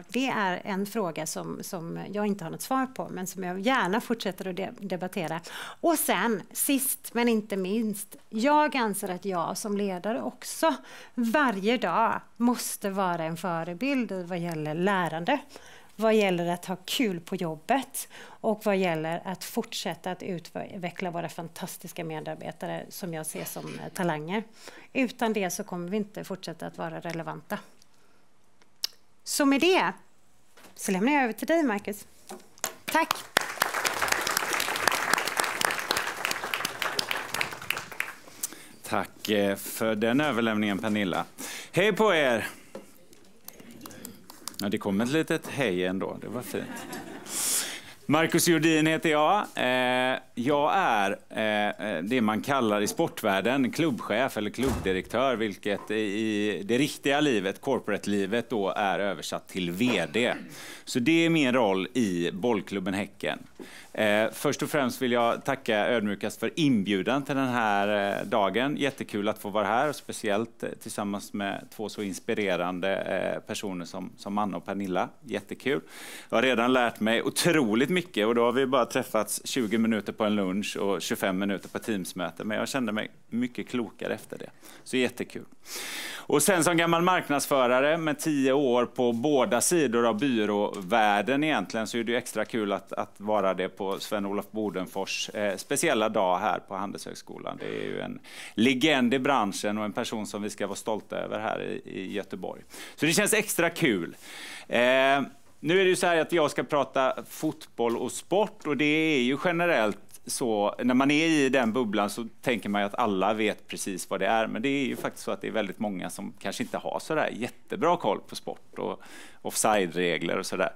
Det är en fråga som jag inte har något svar på, men som jag gärna fortsätter att debattera. Och sen, sist men inte minst, jag anser att jag som ledare också varje dag måste vara en förebild vad gäller lärande, vad gäller att ha kul på jobbet och vad gäller att fortsätta att utveckla våra fantastiska medarbetare som jag ser som talanger. Utan det så kommer vi inte fortsätta att vara relevanta. Så med det så lämnar jag över till dig, Marcus. Tack! Tack för den överlämningen, Pernilla. Hej på er! Ja, det kom ett litet hej ändå, det var fint. Marcus Jordin heter jag. Jag är det man kallar i sportvärlden klubbchef eller klubbdirektör, vilket i det riktiga livet, corporate-livet, då är översatt till vd. Så det är min roll i bollklubben Häcken. Först och främst vill jag tacka ödmjukast för inbjudan till den här dagen. Jättekul att få vara här, och speciellt tillsammans med två så inspirerande personer som Anna och Pernilla. Jättekul. Jag har redan lärt mig otroligt mycket, och då har vi bara träffats 20 minuter på en lunch och 25 minuter på Teamsmöte. Men jag kände mig mycket klokare efter det. Så jättekul. Och sen som gammal marknadsförare med 10 år på båda sidor av byråvärlden egentligen, så är det extra kul att vara det på Sven-Olof Bodenfors speciella dag här på Handelshögskolan. Det är ju en legend i branschen och en person som vi ska vara stolta över här i Göteborg. Så det känns extra kul. Nu är det ju så här att jag ska prata fotboll och sport, och det är ju generellt så, när man är i den bubblan så tänker man ju att alla vet precis vad det är, men det är ju faktiskt så att det är väldigt många som kanske inte har så där jättebra koll på sport och offside-regler och sådär.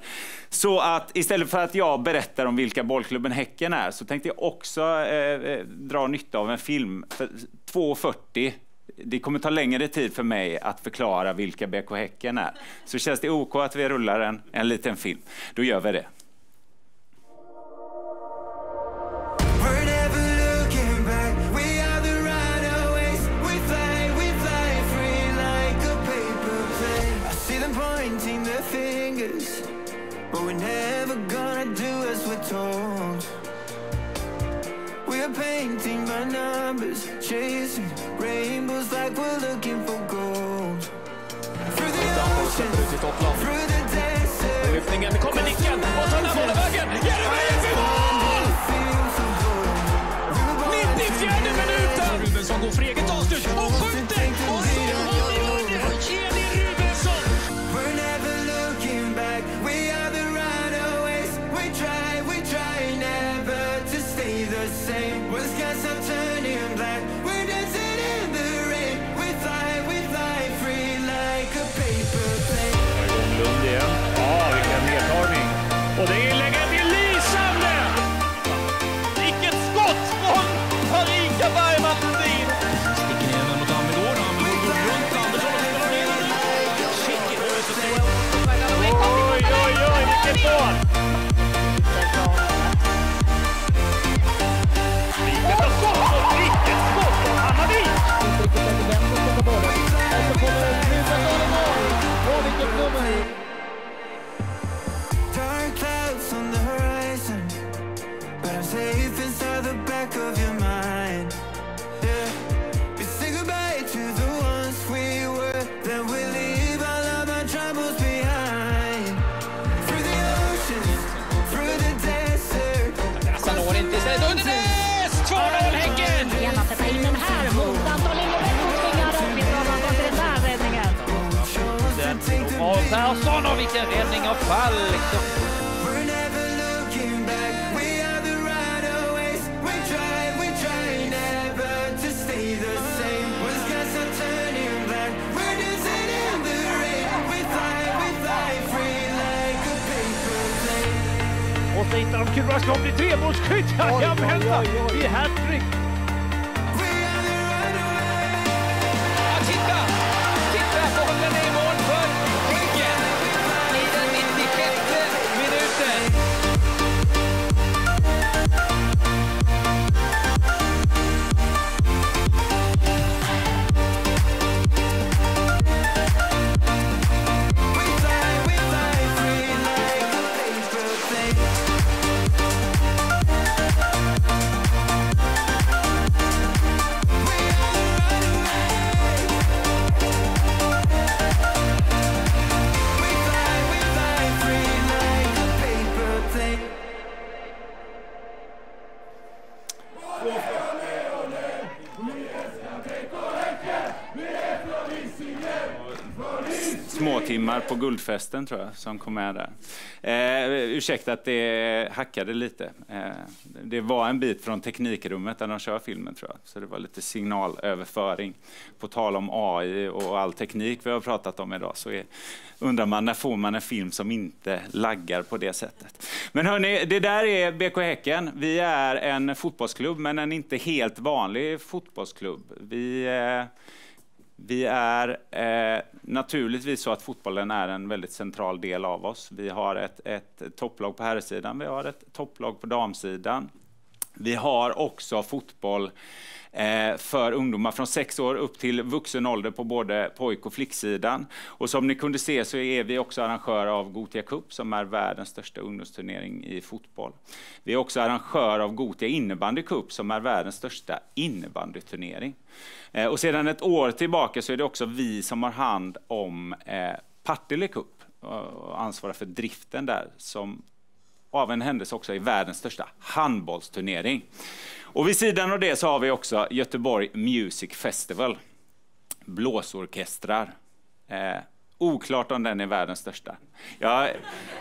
Så att istället för att jag berättar om vilka bollklubben Häcken är, så tänkte jag också dra nytta av en film. För 2:40, det kommer ta längre tid för mig att förklara vilka BK Häcken är. Så känns det OK att vi rullar en liten film. Då gör vi det. But we're never gonna do as we're told. We're painting by numbers, chasing rainbows like we're looking for gold. Through the ocean, through the desert. Lyftningen kommer nicken, och så den här vägen. Jeremejeff i mål! 94 minuten! Rubensson går för eget avslut och skjuter! Och så har vi vunnit! Edin Rubensson! We're never looking back. We are the runaways. We try never to stay the same. When the skies are turning black, we're dancing in the rain. We fly free like a paper plane. Lund igen. Ja, vilken nedtagning. Och det är läget till lysande! Vilket skott från Marika Bergman Lundin! Sticker ner mot Amegård. Amegård går runt Andersson och spelar ner den. Skickar ut och ser. Oj, vilket mål! Vilket skott av Hammarby! Dark clouds on the horizon, but I'm safe inside the back of your mind. Yeah, we say goodbye to the ones we were, then we leave all of our troubles behind. Through the ocean, through the desert. Nästan når inte istället under Näs! 2-0 Häcken! Gärna sätta in den här mot Anton Lindberg och springar upp i frågan för den där räddningen. Och Persson, och vilken räddning av Falk! We're never looking back. We are the runaways. We try never to stay the same. When the skies are turning black, we're dancing in the rain. We fly free like a paper plane. Och så hittar de Kuras kom bli tremålsskytt. Jag väntar i hattrick. We are the runaways. Ja, titta! Bollen är i mål för Häcken i den 96:e minuten. We fly free like a paper plane. på guldfesten tror jag som kom med där. Ursäkta att det hackade lite. Det var en bit från teknikrummet där de kör filmen tror jag. Så det var lite signalöverföring. På tal om AI och all teknik vi har pratat om idag så undrar man när får man en film som inte laggar på det sättet. Men hörni, det där är BK Häcken. Vi är en fotbollsklubb men en inte helt vanlig fotbollsklubb. Vi är naturligtvis så att fotbollen är en väldigt central del av oss. Vi har ett topplag på herrsidan, vi har ett topplag på damsidan. Vi har också fotboll för ungdomar från 6 år upp till vuxen ålder på både pojk- och flicksidan. Och som ni kunde se så är vi också arrangör av Gothia Cup som är världens största ungdomsturnering i fotboll. Vi är också arrangör av Gothia Innebandy Cup som är världens största innebandyturnering. Och sedan ett år tillbaka så är det också vi som har hand om Partille Cup och ansvarar för driften där som av en händelse också är världens största handbollsturnering. Och vid sidan av det så har vi också Göteborg Music Festival. Blåsorkestrar. Oklart om den är världens största. Jag har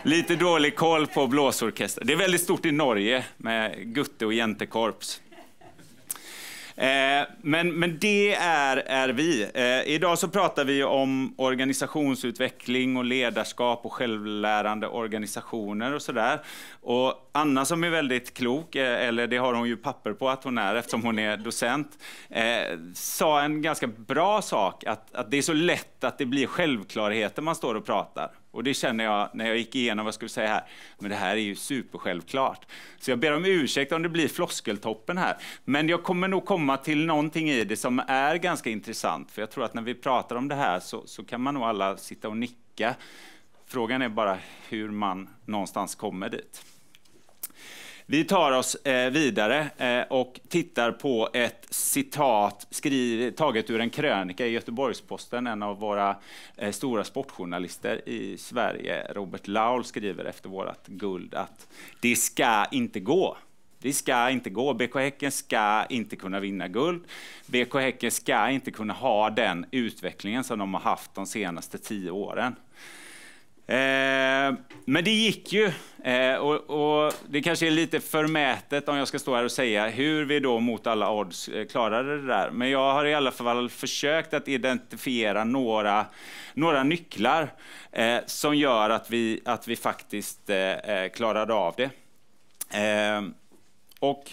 lite dålig koll på blåsorkestrar. Det är väldigt stort i Norge med Gutte och Jentekorps. Men det är vi. Idag så pratar vi om organisationsutveckling och ledarskap och självlärande organisationer och sådär. Och Anna som är väldigt klok, eller det har hon ju papper på att hon är eftersom hon är docent, sa en ganska bra sak att det är så lätt att det blir självklarheter man står och pratar. Och det känner jag när jag gick igenom vad jag skulle säga här. Men det här är ju supersjälvklart. Så jag ber om ursäkt om det blir floskeltoppen här. Men jag kommer nog komma till någonting i det som är ganska intressant. För jag tror att när vi pratar om det här så kan man nog alla sitta och nicka. Frågan är bara hur man någonstans kommer dit. Vi tar oss vidare och tittar på ett citat taget ur en krönika i Göteborgs-Posten. En av våra stora sportjournalister i Sverige, Robert Laul, skriver efter vårat guld att det ska inte gå. Det ska inte gå. BK Häcken ska inte kunna vinna guld. BK Häcken ska inte kunna ha den utvecklingen som de har haft de senaste 10 åren. Men det gick ju och det kanske är lite förmätet om jag ska stå här och säga hur vi då mot alla odds klarade det där. Men jag har i alla fall försökt att identifiera några nycklar som gör att vi faktiskt klarade av det. Och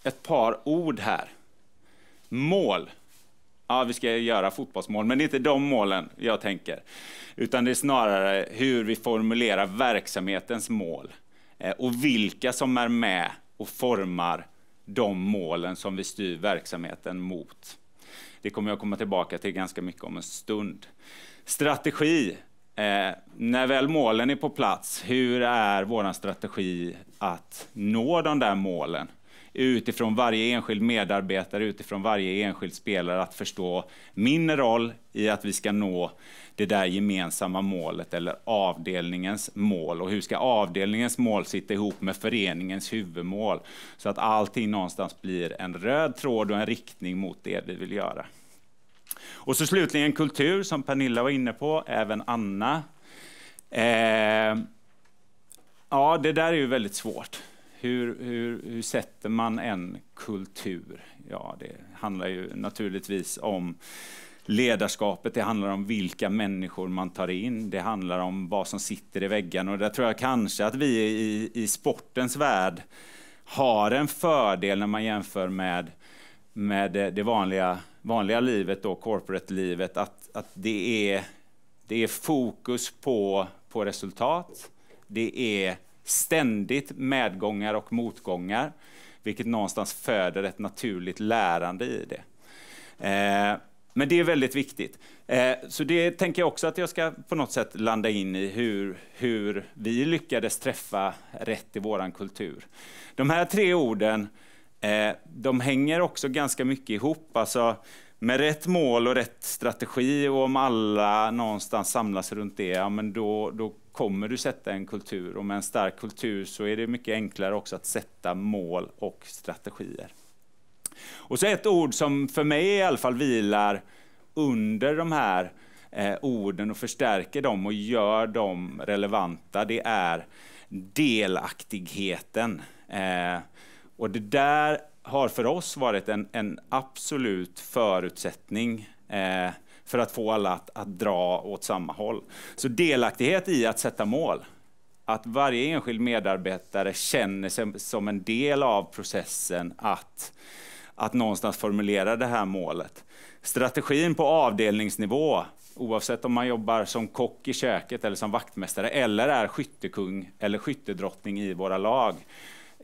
ett par ord här. Mål. Ja, vi ska göra fotbollsmål, men det är inte de målen jag tänker. Utan det är snarare hur vi formulerar verksamhetens mål. Och vilka som är med och formar de målen som vi styr verksamheten mot. Det kommer jag komma tillbaka till ganska mycket om en stund. Strategi. När väl målen är på plats, hur är vår strategi att nå de där målen? Utifrån varje enskild medarbetare, utifrån varje enskild spelare att förstå min roll i att vi ska nå det där gemensamma målet eller avdelningens mål. Och hur ska avdelningens mål sitta ihop med föreningens huvudmål så att allting någonstans blir en röd tråd och en riktning mot det vi vill göra. Och så slutligen kultur som Pernilla var inne på, även Anna. Ja, det där är ju väldigt svårt. Hur sätter man en kultur? Ja, det handlar ju naturligtvis om ledarskapet. Det handlar om vilka människor man tar in. Det handlar om vad som sitter i väggarna. Och där tror jag kanske att vi i sportens värld har en fördel när man jämför med det vanliga livet och corporate-livet. Att det är fokus på resultat. Det är ständigt medgångar och motgångar, vilket någonstans föder ett naturligt lärande i det. Men det är väldigt viktigt. Så det tänker jag också att jag ska på något sätt landa in i hur vi lyckades träffa rätt i våran kultur. De här 3 orden, de hänger också ganska mycket ihop. Alltså med rätt mål och rätt strategi, och om alla någonstans samlas runt det, ja, men då kommer du sätta en kultur. Och med en stark kultur så är det mycket enklare också att sätta mål och strategier. Och så ett ord som för mig i alla fall vilar under de här orden och förstärker dem och gör dem relevanta, det är delaktigheten. Och det där har för oss varit en absolut förutsättning för att få alla att dra åt samma håll. Så delaktighet i att sätta mål. Att varje enskild medarbetare känner sig som en del av processen att någonstans formulera det här målet. Strategin på avdelningsnivå, oavsett om man jobbar som kock i köket eller som vaktmästare eller är skyttekung eller skyttedrottning i våra lag,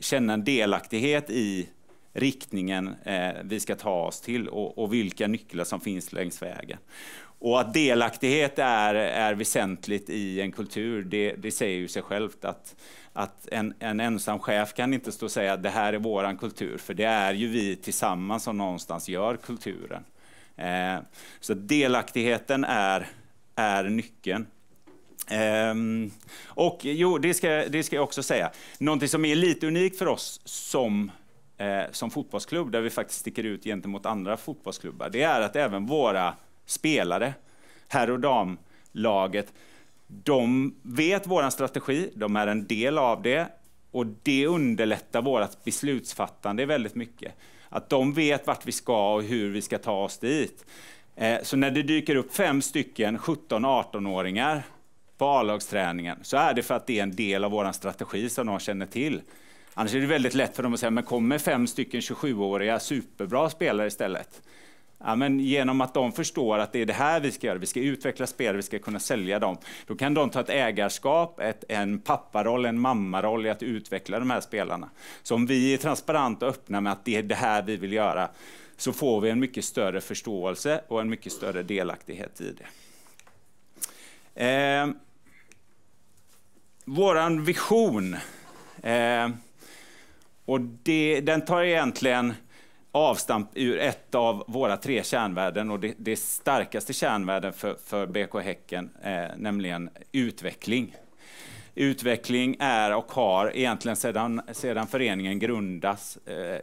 känna en delaktighet i riktningen vi ska ta oss till och vilka nycklar som finns längs vägen. Och att delaktighet är väsentligt i en kultur, det säger ju sig självt att en ensam chef kan inte stå och säga att det här är våran kultur, för det är ju vi tillsammans som någonstans gör kulturen. Så delaktigheten är nyckeln. Och jo, det ska jag också säga. Någonting som är lite unikt för oss som fotbollsklubb, där vi faktiskt sticker ut gentemot andra fotbollsklubbar, det är att även våra spelare, herr- och damlaget, de vet våran strategi, de är en del av det, och det underlättar vårat beslutsfattande väldigt mycket. Att de vet vart vi ska och hur vi ska ta oss dit. Så när det dyker upp 5 stycken 17-18-åringar på A-lagsträningen, så är det för att det är en del av våran strategi som de känner till. Annars är det väldigt lätt för dem att säga, men kommer 5 stycken 27-åriga superbra spelare istället? Ja, men genom att de förstår att det är det här vi ska göra, vi ska utveckla spelare, vi ska kunna sälja dem, då kan de ta ett ägarskap, en papparoll, en mammaroll i att utveckla de här spelarna. Så om vi är transparenta och öppna med att det är det här vi vill göra, så får vi en mycket större förståelse och en mycket större delaktighet i det. Våran vision, och den tar egentligen avstamp ur ett av våra 3 kärnvärden, och det starkaste kärnvärden för BK Häcken, nämligen utveckling. Utveckling är och har egentligen sedan föreningen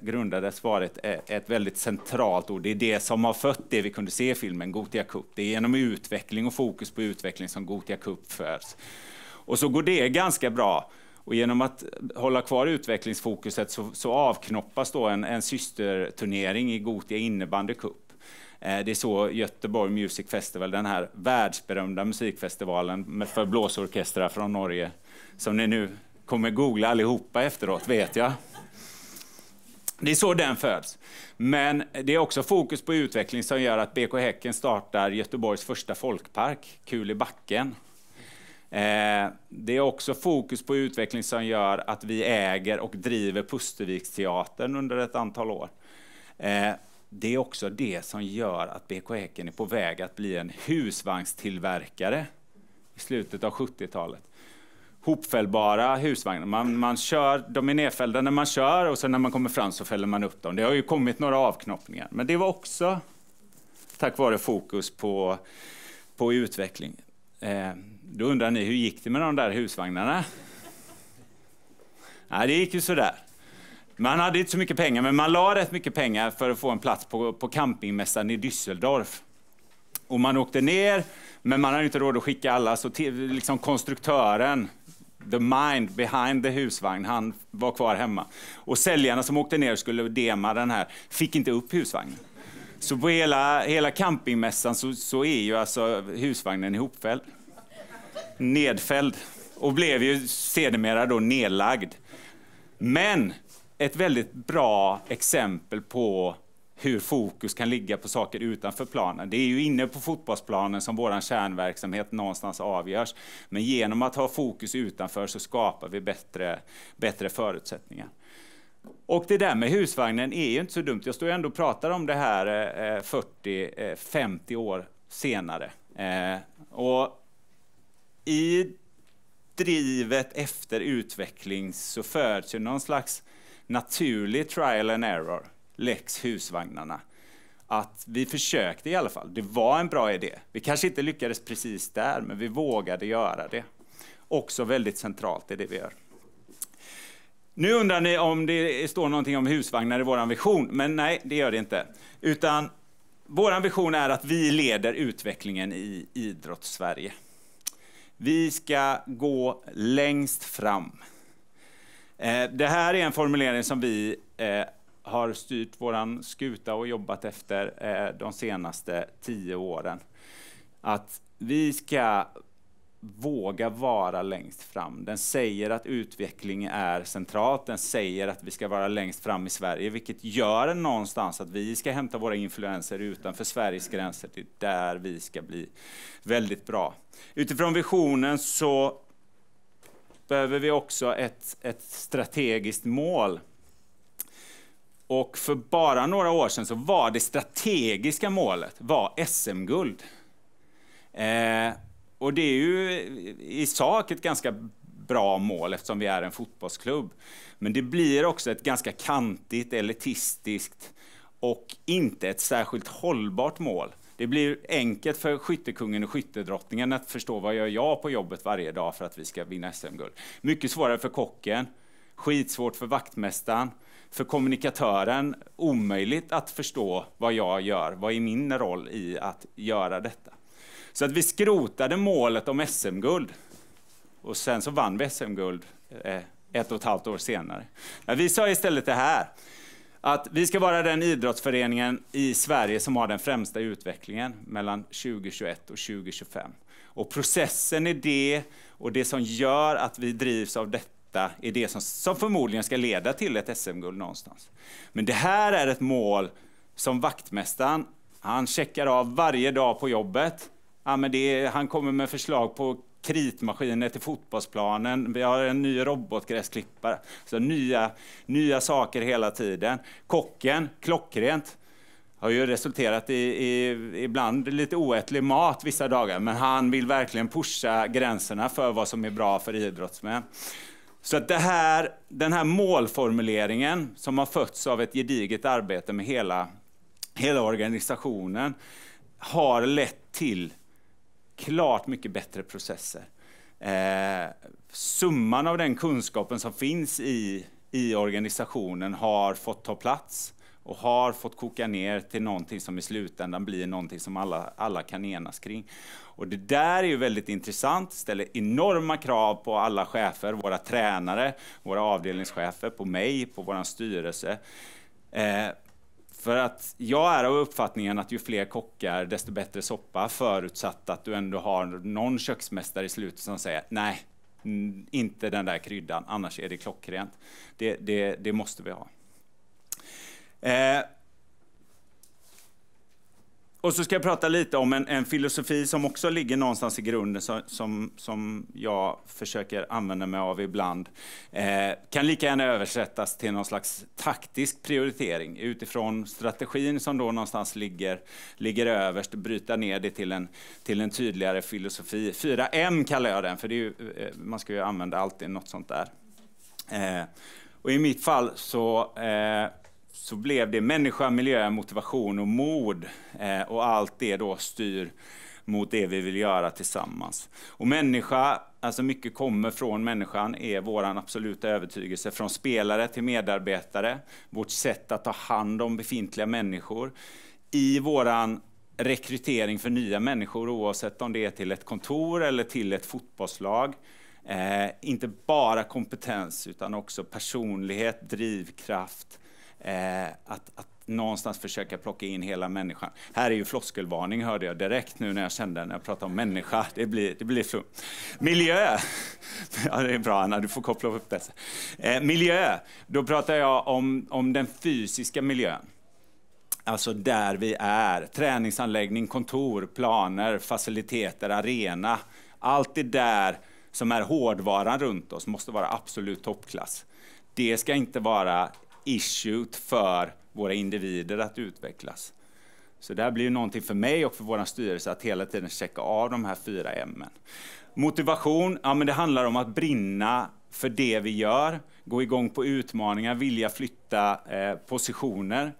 grundades varit ett väldigt centralt ord. Det är det som har fött det vi kunde se i filmen Gothia Cup. Det är genom utveckling och fokus på utveckling som Gothia Cup föds. Och så går det ganska bra. Och genom att hålla kvar utvecklingsfokuset så avknoppas då en systerturnering i Gothia Innebandy Cup. Det är så Göteborg Music Festival, den här världsberömda musikfestivalen för blåsorkestrar från Norge, som ni nu kommer googla allihopa efteråt, vet jag. Det är så den föds. Men det är också fokus på utveckling som gör att BK Häcken startar Göteborgs första folkpark, Kul i backen. Det är också fokus på utveckling som gör att vi äger och driver Pusterviksteatern under ett antal år. Det är också det som gör att BK Häcken är på väg att bli en husvagnstillverkare i slutet av 70-talet. Hopfällbara husvagnar. Man kör, de är nedfällda när man kör, och sen när man kommer fram så fäller man upp dem. Det har ju kommit några avknoppningar, men det var också tack vare fokus på utveckling. Då undrar ni, hur gick det med de där husvagnarna? Nej, det gick ju sådär. Man hade inte så mycket pengar, men man la rätt mycket pengar för att få en plats på campingmässan i Düsseldorf. Och man åkte ner, men man hade inte råd att skicka alla, så liksom konstruktören, the mind behind the husvagn, han var kvar hemma. Och säljarna som åkte ner och skulle dema den här fick inte upp husvagnen. Så på hela campingmässan så är ju alltså husvagnen ihopfälld. Nedfälld. Och blev ju sedermera då nedlagd. Men ett väldigt bra exempel på hur fokus kan ligga på saker utanför planen. Det är ju inne på fotbollsplanen som våran kärnverksamhet någonstans avgörs. Men genom att ha fokus utanför så skapar vi bättre förutsättningar. Och det där med husvagnen är ju inte så dumt. Jag står ju ändå och pratar om det här 40-50 år senare. Och i drivet efter utveckling så föds ju någon slags naturlig trial and error, lex husvagnarna. Att vi försökte i alla fall. Det var en bra idé. Vi kanske inte lyckades precis där, men vi vågade göra det. Också väldigt centralt i det vi gör. Nu undrar ni om det står någonting om husvagnar i våran vision, men nej, det gör det inte. Utan vår vision är att vi leder utvecklingen i idrottssverige. Vi ska gå längst fram. Det här är en formulering som vi har styrt våran skuta och jobbat efter de senaste 10 åren. Att vi ska våga vara längst fram. Den säger att utveckling är centralt. Den säger att vi ska vara längst fram i Sverige, vilket gör någonstans att vi ska hämta våra influenser utanför Sveriges gränser. Det är där vi ska bli väldigt bra. Utifrån visionen så behöver vi också ett strategiskt mål. Och för bara några år sedan så var det strategiska målet SM-guld. Och det är ju i sak ett ganska bra mål eftersom vi är en fotbollsklubb. Men det blir också ett ganska kantigt, elitistiskt och inte ett särskilt hållbart mål. Det blir enkelt för skyttekungen och skyttedrottningen att förstå vad gör jag på jobbet varje dag för att vi ska vinna SM-guld. Mycket svårare för kocken, skitsvårt för vaktmästaren, för kommunikatören omöjligt att förstå vad jag gör, vad är min roll i att göra detta. Så att vi skrotade målet om SM-guld och sen så vann vi SM-guld 1,5 år senare. Vi sa istället det här, att vi ska vara den idrottsföreningen i Sverige som har den främsta utvecklingen mellan 2021 och 2025. Och processen är det, och det som gör att vi drivs av detta är det som förmodligen ska leda till ett SM-guld någonstans. Men det här är ett mål som vaktmästaren, han checkar av varje dag på jobbet. Ja, men han kommer med förslag på kritmaskiner till fotbollsplanen. Vi har en ny robotgräsklippare. Så nya saker hela tiden. Kocken, klockrent, har ju resulterat i ibland lite oätlig mat vissa dagar. Men han vill verkligen pusha gränserna för vad som är bra för idrottsmän. Så att den här målformuleringen som har fötts av ett gediget arbete med hela organisationen har lett till klart mycket bättre processer. Summan av den kunskapen som finns i organisationen har fått ta plats och har fått koka ner till någonting som i slutändan blir någonting som alla kan enas kring. Och det där är ju väldigt intressant, ställer enorma krav på alla chefer, våra tränare, våra avdelningschefer, på mig, på vår styrelse. För att jag är av uppfattningen att ju fler kockar, desto bättre soppa, förutsatt att du ändå har någon köksmästare i slutet som säger nej, inte den där kryddan, annars är det klockrent. Det måste vi ha. Och så ska jag prata lite om en filosofi som också ligger någonstans i grunden som jag försöker använda mig av ibland. Kan lika gärna översättas till någon slags taktisk prioritering utifrån strategin som då någonstans ligger överst, bryta ner det till en tydligare filosofi. 4M kallar jag den, för det är ju, man ska ju använda alltid något sånt där. Och i mitt fall så blev det människa, miljö, motivation och mod. Och allt det då styr mot det vi vill göra tillsammans. Och människa, alltså mycket kommer från människan, är våran absoluta övertygelse. Från spelare till medarbetare. Vårt sätt att ta hand om befintliga människor. I våran rekrytering för nya människor, oavsett om det är till ett kontor eller till ett fotbollslag. Inte bara kompetens utan också personlighet, drivkraft. Att någonstans försöka plocka in hela människan. Här är ju floskelvarning, hörde jag direkt nu när jag kände när jag pratade om människa. Det blir flum. Miljö. Ja, det är bra Anna, du får koppla upp det. Miljö. Då pratar jag om den fysiska miljön. Alltså där vi är. Träningsanläggning, kontor, planer, faciliteter, arena. Allt det där som är hårdvaran runt oss måste vara absolut toppklass. Det ska inte vara issue för våra individer att utvecklas. Så det här blir ju någonting för mig och för vår styrelse att hela tiden checka av de här 4 M:en. Motivation, ja men det handlar om att brinna för det vi gör, gå igång på utmaningar, vilja flytta positioner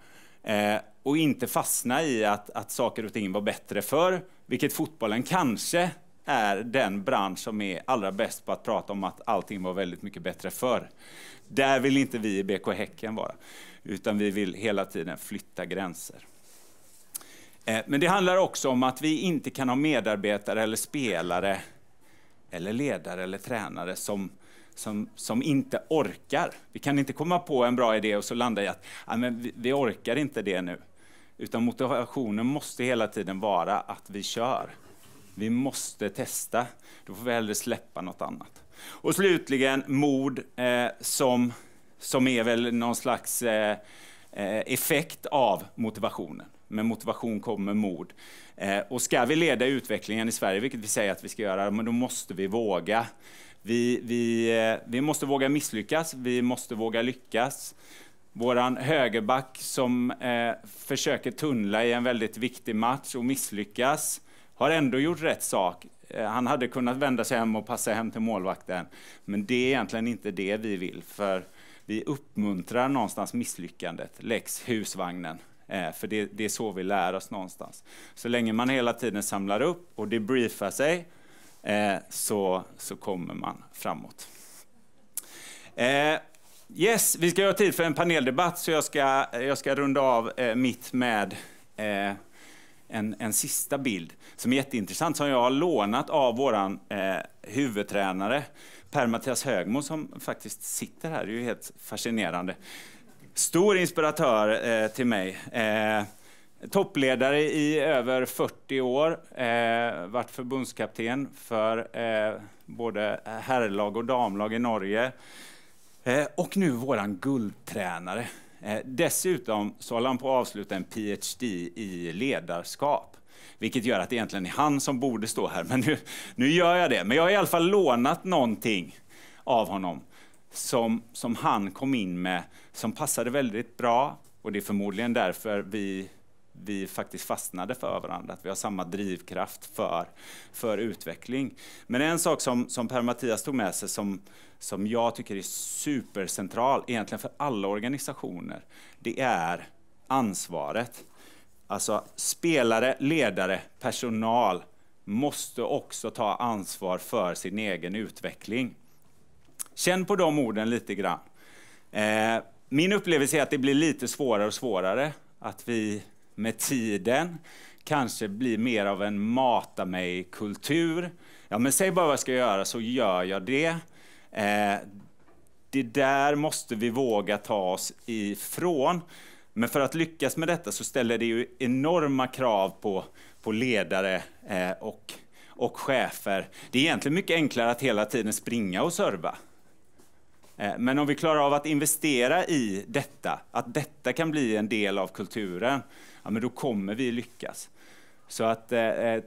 och inte fastna i att saker och ting var bättre förr, vilket fotbollen kanske är den bransch som är allra bäst på att prata om att allting var väldigt mycket bättre förr. Där vill inte vi i BK Häcken vara, utan vi vill hela tiden flytta gränser. Men det handlar också om att vi inte kan ha medarbetare eller spelare eller ledare eller tränare som inte orkar. Vi kan inte komma på en bra idé och så landa i att men vi orkar inte det nu. Utan motivationen måste hela tiden vara att vi kör. Vi måste testa. Då får vi hellre släppa något annat. Och slutligen mod som är väl någon slags effekt av motivationen. Med motivation kommer mod. Och ska vi leda utvecklingen i Sverige, vilket vi säger att vi ska göra, men då måste vi våga. Vi måste våga misslyckas, vi måste våga lyckas. Våran högerback som försöker tunnla i en väldigt viktig match och misslyckas har ändå gjort rätt sak. Han hade kunnat vända sig hem och passa hem till målvakten. Men det är egentligen inte det vi vill, för vi uppmuntrar någonstans misslyckandet, läx husvagnen. För det är så vi lär oss någonstans. Så länge man hela tiden samlar upp och debriefar sig så kommer man framåt. Yes, vi ska ha tid för en paneldebatt, så jag ska runda av mitt med en sista bild som är jätteintressant, som jag har lånat av våran huvudtränare Per-Mattias Högmo, som faktiskt sitter här. Det är ju helt fascinerande. Stor inspiratör till mig. Toppledare i över 40 år. Varit förbundskapten för både herrlag och damlag i Norge. Och nu våran guldtränare. Dessutom så håller han på att avsluta en PhD i ledarskap. Vilket gör att det egentligen är han som borde stå här. Men nu gör jag det. Men jag har i alla fall lånat någonting av honom som han kom in med, som passade väldigt bra. Och det är förmodligen därför vi faktiskt fastnade för varandra. Att vi har samma drivkraft för utveckling. Men en sak som Per-Mattias tog med sig som jag tycker är supercentral egentligen för alla organisationer, det är ansvaret. Alltså spelare, ledare, personal måste också ta ansvar för sin egen utveckling. Känn på de orden lite grann. Min upplevelse är att det blir lite svårare och svårare. Att vi med tiden kanske blir mer av en mata mig-kultur. Ja, men säg bara vad jag ska göra så gör jag det. Det där måste vi våga ta oss ifrån. Men för att lyckas med detta så ställer det ju enorma krav på ledare och chefer. Det är egentligen mycket enklare att hela tiden springa och serva. Men om vi klarar av att investera i detta, att detta kan bli en del av kulturen, ja, men då kommer vi lyckas. Så att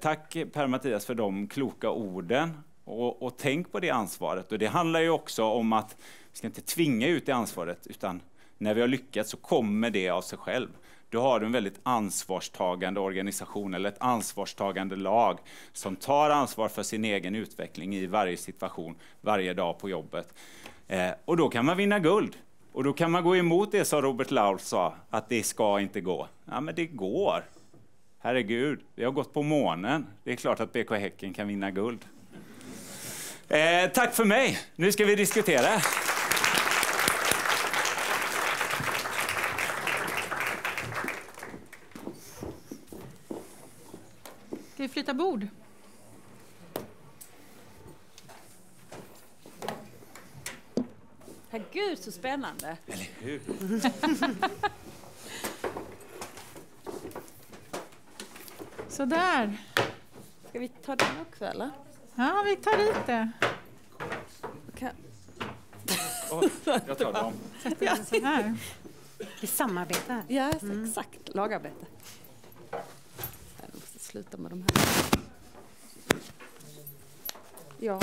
tack Per-Mattias för de kloka orden och tänk på det ansvaret. Och det handlar ju också om att vi ska inte tvinga ut det ansvaret, utan när vi har lyckats så kommer det av sig själv. Då har du en väldigt ansvarstagande organisation eller ett ansvarstagande lag som tar ansvar för sin egen utveckling i varje situation, varje dag på jobbet. Och då kan man vinna guld. Och då kan man gå emot det som Robert Laul sa, att det ska inte gå. Ja, men det går. Herregud, vi har gått på månen. Det är klart att BK Häcken kan vinna guld. Tack för mig. Nu ska vi diskutera. Ska vi flytta bord? Herregud, så spännande. Eller hur? Så där. Ska vi ta den också, eller? Ja, vi tar dit det. Okay. Jag tar dem. Sätter den så här. Vi samarbetar. Ja, exakt. Lagarbete. Jag måste sluta med de här. Ja.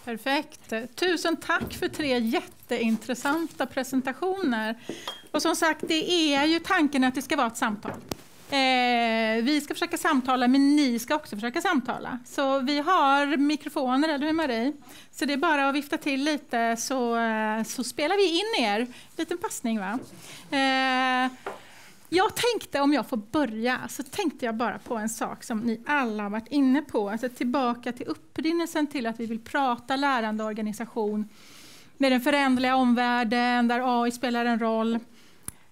Perfekt. Tusen tack för 3 jätteintressanta presentationer. Och som sagt, det är ju tanken att det ska vara ett samtal. Vi ska försöka samtala, men ni ska också försöka samtala. Så vi har mikrofoner, eller hur Marie? Så det är bara att vifta till lite så spelar vi in er. Liten passning, va? Jag tänkte, om jag får börja, så tänkte jag bara på en sak som ni alla har varit inne på. Alltså tillbaka till upprinnelsen till att vi vill prata lärande organisation med den föränderliga omvärlden där AI spelar en roll.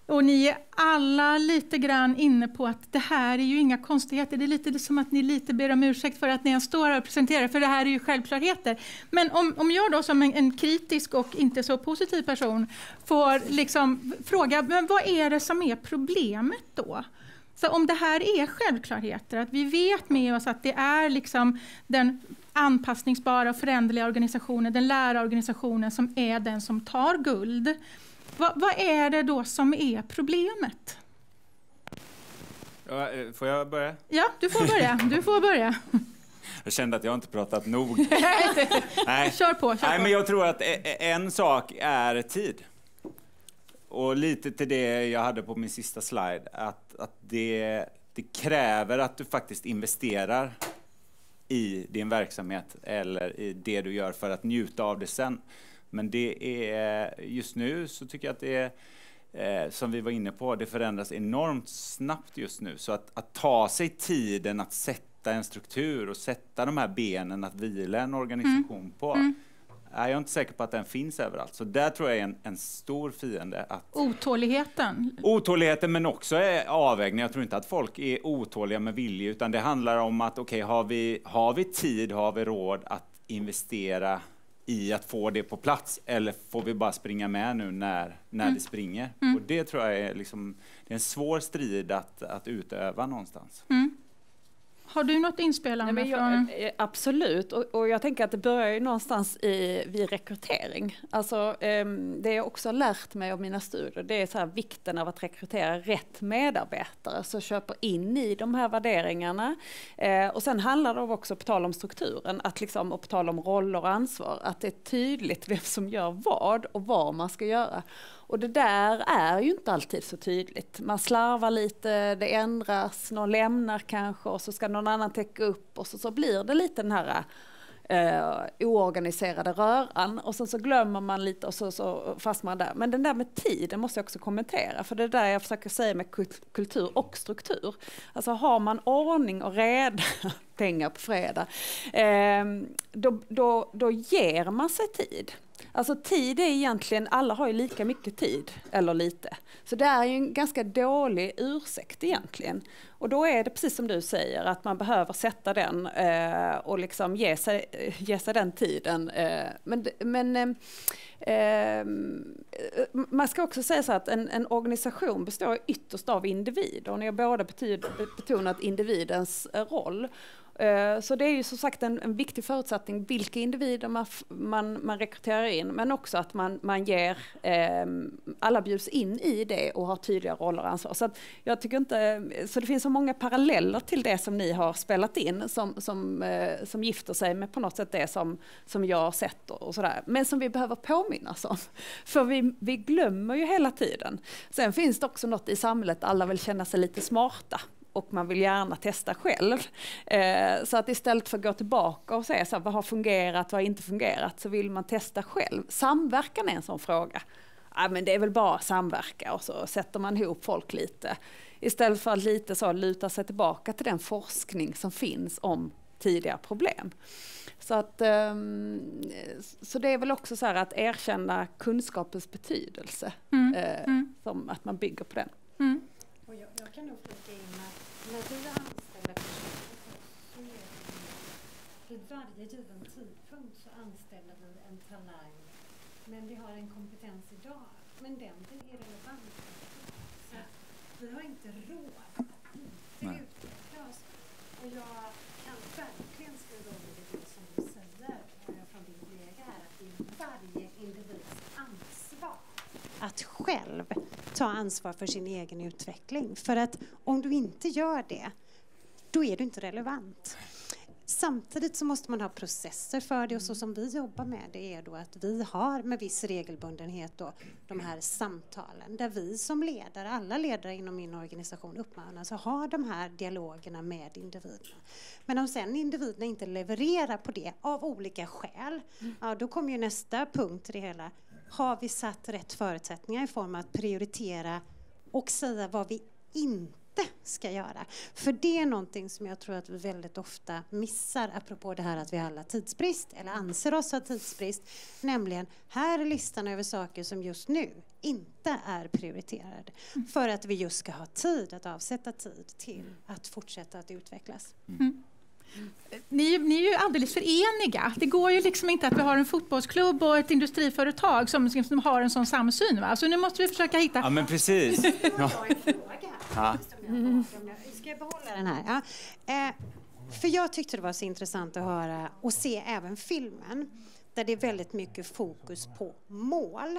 Och ni är alla lite grann inne på att det här är ju inga konstigheter. Det är lite som att ni lite ber om ursäkt för att ni står här och presenterar, för det här är ju självklarheter. Men om jag då som en kritisk och inte så positiv person får liksom fråga, men vad är det som är problemet då? Så om det här är självklarheter, att vi vet med oss att det är liksom den anpassningsbara och föränderliga organisationen, den lärarorganisationen som är den som tar guld. Vad är det då som är problemet? Ja, får jag börja? Ja, du får börja. Jag kände att jag inte pratat nog. Nej. Kör på. Nej, men jag tror att en sak är tid. Och lite till det jag hade på min sista slide. Att det kräver att du faktiskt investerar i din verksamhet eller i det du gör för att njuta av det sen. Men det är, just nu så tycker jag att det är, som vi var inne på, det förändras enormt snabbt just nu. Så att ta sig tiden att sätta en struktur och sätta de här benen att vila en organisation på. Jag är inte säker på att den finns överallt. Så där tror jag är en stor fiende. Otåligheten, men också avvägning. Jag tror inte att folk är otåliga med vilja, utan det handlar om att har vi tid, har vi råd att investera i att få det på plats, eller får vi bara springa med nu när det springer? Och det tror jag är, liksom, det är en svår strid att utöva någonstans. Har du något inspelande? Absolut, och jag tänker att det börjar ju någonstans vid rekrytering. Alltså, det jag också har lärt mig av mina studier, det är så här vikten av att rekrytera rätt medarbetare som köper in i de här värderingarna. Och sen handlar det också, på tal om strukturen, att liksom, och på tal om roller och ansvar, att det är tydligt vem som gör vad och vad man ska göra. Och det där är ju inte alltid så tydligt. Man slarvar lite, det ändras, någon lämnar kanske och så ska någon annan täcka upp och så blir det lite den här oorganiserade röran och så glömmer man lite och så fastnar man där. Men den där med tiden måste jag också kommentera, för det är där jag försöker säga med kultur och struktur. Alltså har man ordning och reda, pengar på fredag, då ger man sig tid. Alltså tid är egentligen, alla har ju lika mycket tid, eller lite. Så det är ju en ganska dålig ursäkt egentligen. Och då är det precis som du säger, att man behöver sätta den och liksom ge sig den tiden. Men man ska också säga så att en organisation består ytterst av individer. Och ni har båda betonat individens roll. Så det är ju som sagt en viktig förutsättning vilka individer man rekryterar in, men också att man ger alla bjuds in i det och har tydliga roller och ansvar. Så att jag tycker inte, så det finns så många paralleller till det som ni har spelat in som gifter sig med på något sätt det som jag har sett och sådär, men som vi behöver påminnas om. För vi glömmer ju hela tiden. Sen finns det också något i samhället, alla vill känna sig lite smarta. Och man vill gärna testa själv. Så att istället för att gå tillbaka och säga så här, vad har fungerat, vad har inte fungerat, så vill man testa själv. Samverkan är en sån fråga. Ja, men det är väl bara samverka, och så sätter man ihop folk lite. Istället för att lite så luta sig tillbaka till den forskning som finns om tidiga problem. Så det är väl också så här att erkänna kunskapens betydelse. Som att man bygger på den. Och jag kan nog flika in att när vi anställer personer så är det vid varje given tidpunkt så anställer vi en talang, men vi har en kompetens idag, men den är relevant. Så vi har inte råd att inte utveckla oss. Och jag kan verkligen skriva under det som du säger från din kollega här, att det är varje individs ansvar att själv ta ansvar för sin egen utveckling. För att om du inte gör det, då är du inte relevant. Samtidigt så måste man ha processer för det, och så som vi jobbar med det är då att vi har med viss regelbundenhet då de här samtalen där vi som ledare, alla ledare inom min organisation uppmanas att ha de här dialogerna med individerna. Men om sen individerna inte levererar på det av olika skäl, ja, då kommer ju nästa punkt i det hela. Har vi satt rätt förutsättningar i form av att prioritera och säga vad vi inte ska göra. För det är någonting som jag tror att vi väldigt ofta missar, apropå det här att vi alla har tidsbrist eller anser oss ha tidsbrist, nämligen här är listan över saker som just nu inte är prioriterade för att vi just ska ha tid att avsätta tid till att fortsätta att utvecklas. Ni är ju alldeles för eniga. Det går ju liksom inte att vi har en fotbollsklubb och ett industriföretag som har en sån samsyn. Va? Så nu måste vi försöka hitta... Ja, men precis. Ja. Ska jag behålla den här? Ja. För jag tyckte det var så intressant att höra och se även filmen där det är väldigt mycket fokus på mål.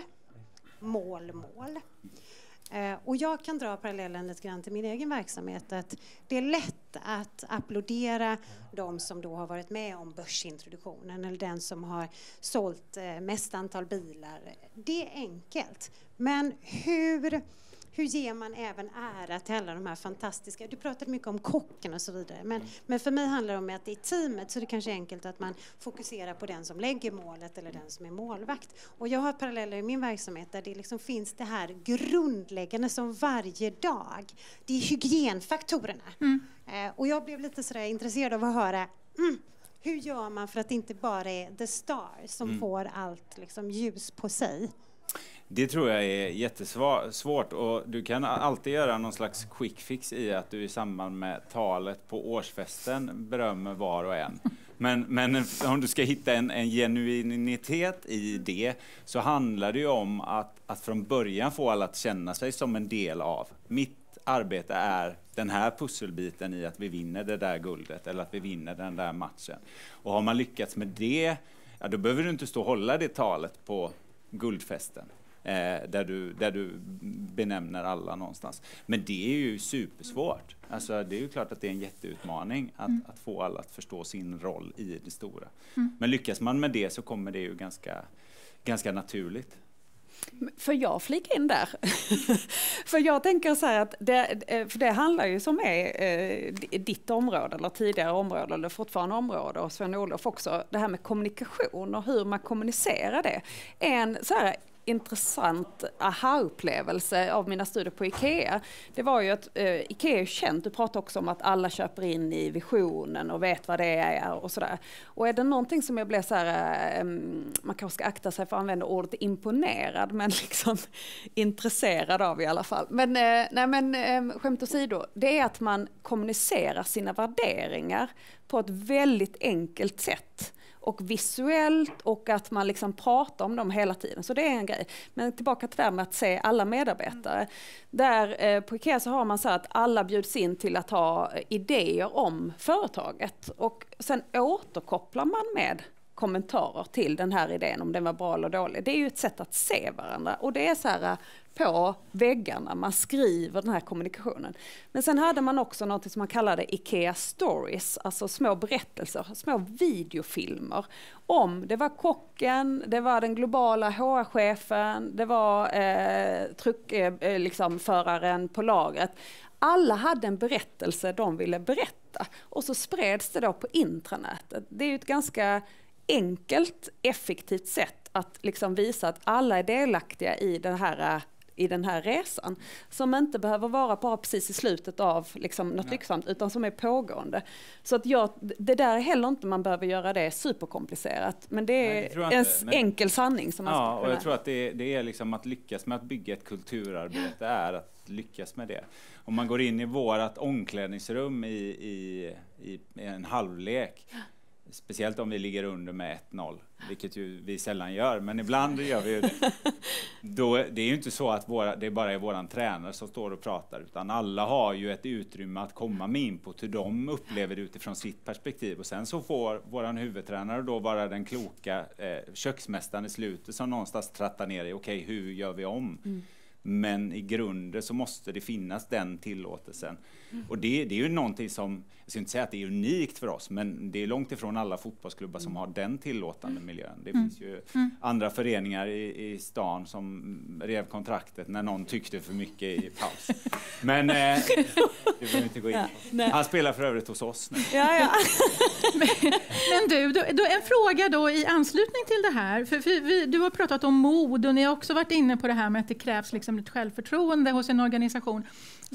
Mål. Och jag kan dra parallellen lite grann till min egen verksamhet, att det är lätt att applådera de som då har varit med om börsintroduktionen eller den som har sålt mest antal bilar. Det är enkelt. Men hur ger man även ära till alla de här fantastiska... Du pratade mycket om kocken och så vidare. Men för mig handlar det om att i teamet så är det kanske enkelt att man fokuserar på den som lägger målet eller den som är målvakt. Och jag har paralleller i min verksamhet där det liksom finns det här grundläggande som varje dag. Det är hygienfaktorerna. Och jag blev lite sådär intresserad av att höra... hur gör man för att det inte bara är the star som får allt liksom ljus på sig? Det tror jag är jättesvårt, och du kan alltid göra någon slags quick fix i att du i samband med talet på årsfesten berömmer var och en. Men om du ska hitta en genuinitet i det, så handlar det ju om att från början få alla att känna sig som en del av. Mitt arbete är den här pusselbiten i att vi vinner det där guldet eller att vi vinner den där matchen. Och har man lyckats med det, ja, då behöver du inte stå och hålla det talet på guldfesten. Där du benämner alla någonstans. Men det är ju supersvårt. Alltså, det är ju klart att det är en jätteutmaning att få alla att förstå sin roll i det stora. Men lyckas man med det så kommer det ju ganska naturligt. För jag flika in där. För jag tänker så här att det handlar ju som är ditt område eller tidigare område eller fortfarande område, och Sven-Olof också, det här med kommunikation och hur man kommunicerar det. En så här intressant aha-upplevelse av mina studier på IKEA. Det var ju att IKEA är känt. Du pratar också om att alla köper in i visionen och vet vad det är och sådär. Och är det någonting som jag blev så här, man kanske ska akta sig för att använda ordet imponerad, men liksom intresserad av i alla fall. Men skämt åsido, det är att man kommunicerar sina värderingar på ett väldigt enkelt sätt. Och visuellt, och att man liksom pratar om dem hela tiden. Så det är en grej. Men tillbaka till det här med att se alla medarbetare. Där på IKEA så har man så att alla bjuds in till att ha idéer om företaget. Och sen återkopplar man med kommentarer till den här idén, om den var bra eller dålig. Det är ju ett sätt att se varandra. Och det är så här på väggarna, man skriver den här kommunikationen. Men sen hade man också något som man kallade IKEA Stories, alltså små berättelser, små videofilmer om, det var kocken, det var den globala HR-chefen, det var föraren på lagret. Alla hade en berättelse de ville berätta, och så spreds det då på intranätet. Det är ju ett ganska enkelt, effektivt sätt att liksom visa att alla är delaktiga i den här resan, som inte behöver vara bara precis i slutet av liksom något lyxsamt, utan som är pågående. Så att det där är heller inte, man behöver göra det superkomplicerat, men det är en enkel sanning som man ska kunna. Och jag tror att det är liksom att lyckas med att bygga ett kulturarbete är att lyckas med det. Om man går in i vårat omklädningsrum i en halvlek, speciellt om vi ligger under med 1-0, vilket ju vi sällan gör, men ibland gör vi ju det. Det är ju inte så att det bara är våran tränare som står och pratar, utan alla har ju ett utrymme att komma med input hur de upplever det utifrån sitt perspektiv. Och sen så får våran huvudtränare då vara den kloka köksmästaren i slutet som någonstans trattar ner i, okej, hur gör vi om? Men i grunden så måste det finnas den tillåtelsen. Och det är ju någonting som, jag ska inte säga att det är unikt för oss, men det är långt ifrån alla fotbollsklubbar som har den tillåtande miljön. Det finns ju andra föreningar i stan som rev kontraktet när någon tyckte för mycket i paus. Men det behöver inte gå in på. Han spelar för övrigt hos oss nu. Ja. Men du, en fråga då i anslutning till det här. För du har pratat om mod, och ni har också varit inne på det här med att det krävs liksom ojämnt självförtroende hos en organisation.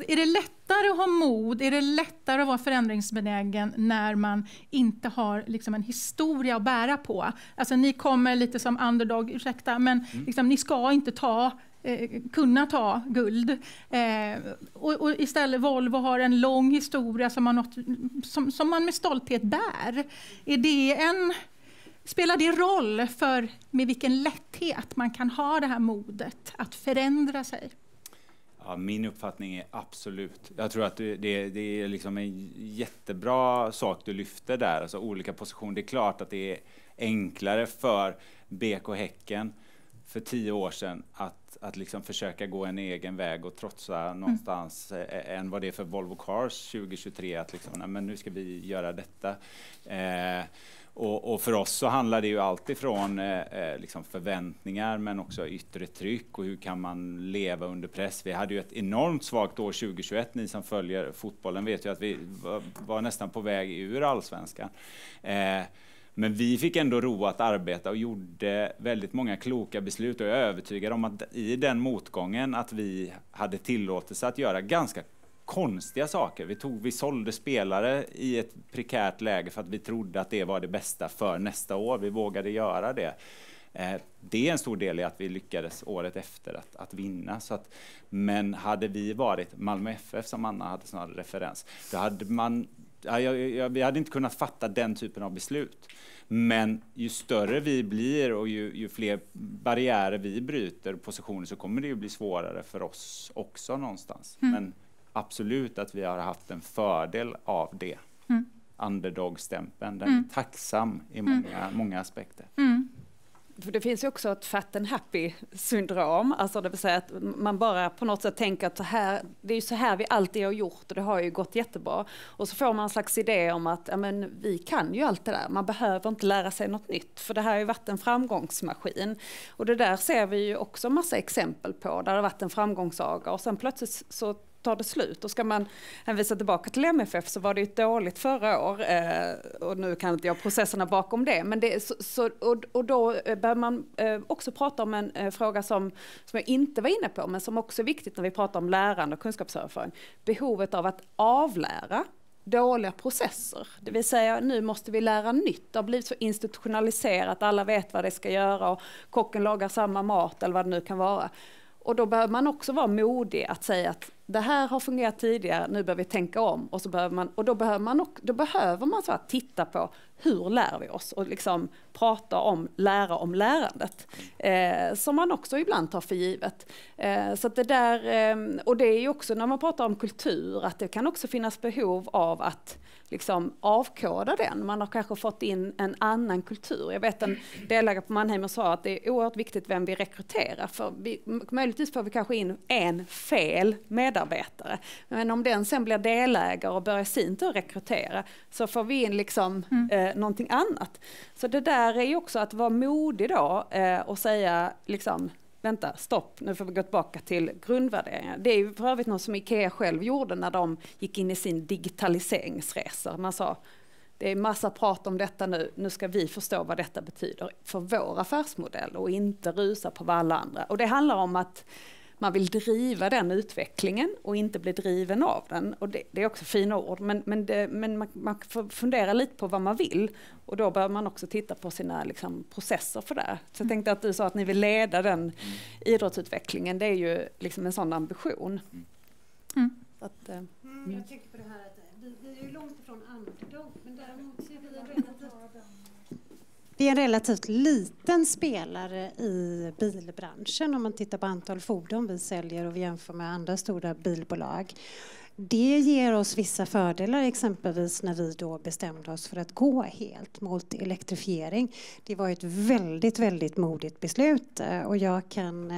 Är det lättare att ha mod, är det lättare att vara förändringsbenägen när man inte har liksom en historia att bära på? Alltså ni kommer lite som underdog, ursäkta, men liksom, ni ska inte kunna ta guld. Och istället Volvo har en lång historia som man med stolthet bär. Spelar det roll för med vilken lätthet man kan ha det här modet att förändra sig? Ja, min uppfattning är absolut. Jag tror att det är liksom en jättebra sak du lyfter där. Alltså olika positioner. Det är klart att det är enklare för BK Häcken för 10 år sedan att liksom försöka gå en egen väg och trotsa någonstans än vad det är för Volvo Cars 2023 att liksom, nej, men nu ska vi göra detta. Och för oss så handlar det ju alltid från liksom förväntningar men också yttre tryck och hur kan man leva under press. Vi hade ju ett enormt svagt år 2021, ni som följer fotbollen vet ju att vi var nästan på väg ur allsvenskan. Men vi fick ändå ro att arbeta och gjorde väldigt många kloka beslut och jag är övertygad om att i den motgången att vi hade tillåtelse att göra ganska konstiga saker. Vi sålde spelare i ett prekärt läge för att vi trodde att det var det bästa för nästa år. Vi vågade göra det. Det är en stor del i att vi lyckades året efter att vinna. Men hade vi varit Malmö FF som Anna hade snarare referens, då hade vi hade inte kunnat fatta den typen av beslut. Men ju större vi blir och ju fler barriärer vi bryter positioner så kommer det ju bli svårare för oss också någonstans. Men absolut att vi har haft en fördel av det. Underdog-stämpeln, den är tacksam i många aspekter. För det finns ju också ett fat and happy syndrom, alltså det vill säga att man bara på något sätt tänker att det är ju så här vi alltid har gjort och det har ju gått jättebra. Och så får man en slags idé om att vi kan ju allt det där, man behöver inte lära sig något nytt för det här har ju varit en framgångsmaskin. Och det där ser vi ju också massa exempel på där det har varit en framgångssaga och sen plötsligt så tar det slut. Och ska man hänvisa tillbaka till MFF så var det ju ett dåligt förra år och nu kan inte jag processerna bakom det. Men och då bör man också prata om en fråga som jag inte var inne på men som också är viktigt när vi pratar om lärande och kunskapsöverföring. Behovet av att avlära dåliga processer. Det vill säga nu måste vi lära nytt. Det har blivit så institutionaliserat, alla vet vad det ska göra och kocken lagar samma mat eller vad det nu kan vara. Och då behöver man också vara modig att säga att det här har fungerat tidigare, nu behöver vi tänka om. Och då behöver man så att titta på hur lär vi oss och liksom prata om lärandet. Som man också ibland tar för givet. Så att det där, och det är ju också när man pratar om kultur att det kan också finnas behov av att liksom avkoda den. Man har kanske fått in en annan kultur. Jag vet en delägare på Mannheim sa att det är oerhört viktigt vem vi rekryterar. För möjligtvis får vi kanske in en fel medarbetare. Men om den sen blir delägare och börjar sin tur rekrytera så får vi in liksom någonting annat. Så det där är ju också att vara modig då och säga liksom vänta, stopp, nu får vi gå tillbaka till grundvärderingar. Det är ju för övrigt något som IKEA själv gjorde när de gick in i sin digitaliseringsresa. Man sa, det är massa prat om detta nu ska vi förstå vad detta betyder för vår affärsmodell och inte rusa på vad alla andra. Och det handlar om att man vill driva den utvecklingen och inte bli driven av den. Och det är också fina ord, men man får fundera lite på vad man vill. Och då bör man också titta på sina liksom, processer för det. Så jag tänkte att du sa att ni vill leda den idrottsutvecklingen. Det är ju liksom en sån ambition. Så att, jag tänker på det här att vi är ju långt ifrån underdog, men däremot ser vi är en relativt liten spelare i bilbranschen om man tittar på antal fordon vi säljer och vi jämför med andra stora bilbolag. Det ger oss vissa fördelar, exempelvis när vi då bestämde oss för att gå helt mot elektrifiering. Det var ett väldigt, väldigt modigt beslut och jag kan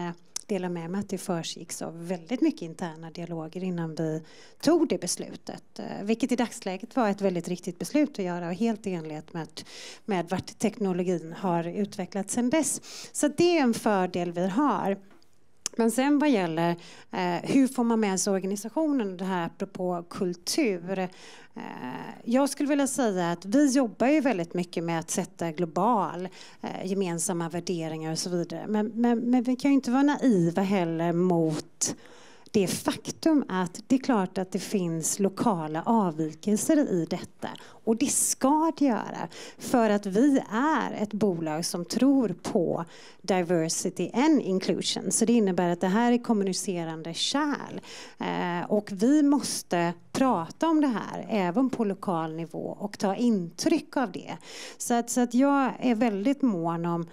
dela med mig att det försiggick så väldigt mycket interna dialoger innan vi tog det beslutet. Vilket i dagsläget var ett väldigt riktigt beslut att göra och helt i enlighet med vart teknologin har utvecklats sedan dess. Så det är en fördel vi har. Men sen vad gäller hur får man med sig organisationen, det här apropå kultur. Jag skulle vilja säga att vi jobbar ju väldigt mycket med att sätta global gemensamma värderingar och så vidare. Men vi kan ju inte vara naiva heller mot det faktum att det är klart att det finns lokala avvikelser i detta. Och det ska det göra. För att vi är ett bolag som tror på diversity and inclusion. Så det innebär att det här är kommunicerande kärl. Och vi måste prata om det här även på lokal nivå och ta intryck av det. Så att jag är väldigt mån om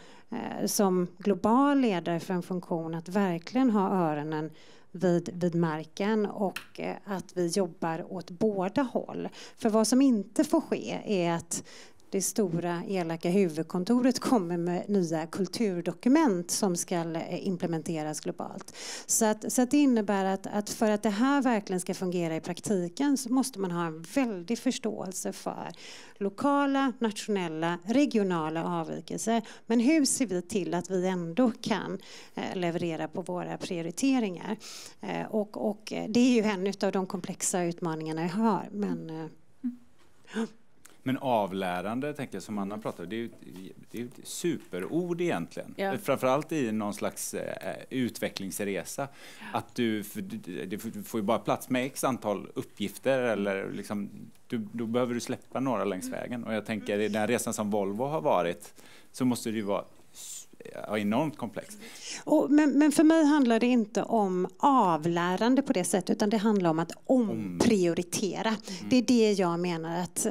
som global ledare för en funktion att verkligen ha öronen vid marken och att vi jobbar åt båda håll. För vad som inte får ske är att det stora elaka huvudkontoret kommer med nya kulturdokument som ska implementeras globalt. Så att det innebär att för att det här verkligen ska fungera i praktiken så måste man ha en väldig förståelse för lokala, nationella, regionala avvikelser. Men hur ser vi till att vi ändå kan leverera på våra prioriteringar? Och det är ju en av de komplexa utmaningarna jag har. Men avlärande, tänker jag, som Anna pratade, det är ett superord egentligen. Ja. Framförallt i någon slags utvecklingsresa. Att du får ju bara plats med x antal uppgifter eller liksom, då behöver du släppa några längs vägen. Och jag tänker, i den resan som Volvo har varit så måste det ju vara enormt komplext. Men för mig handlar det inte om avlärande på det sättet, utan det handlar om att omprioritera. Det är det jag menar, att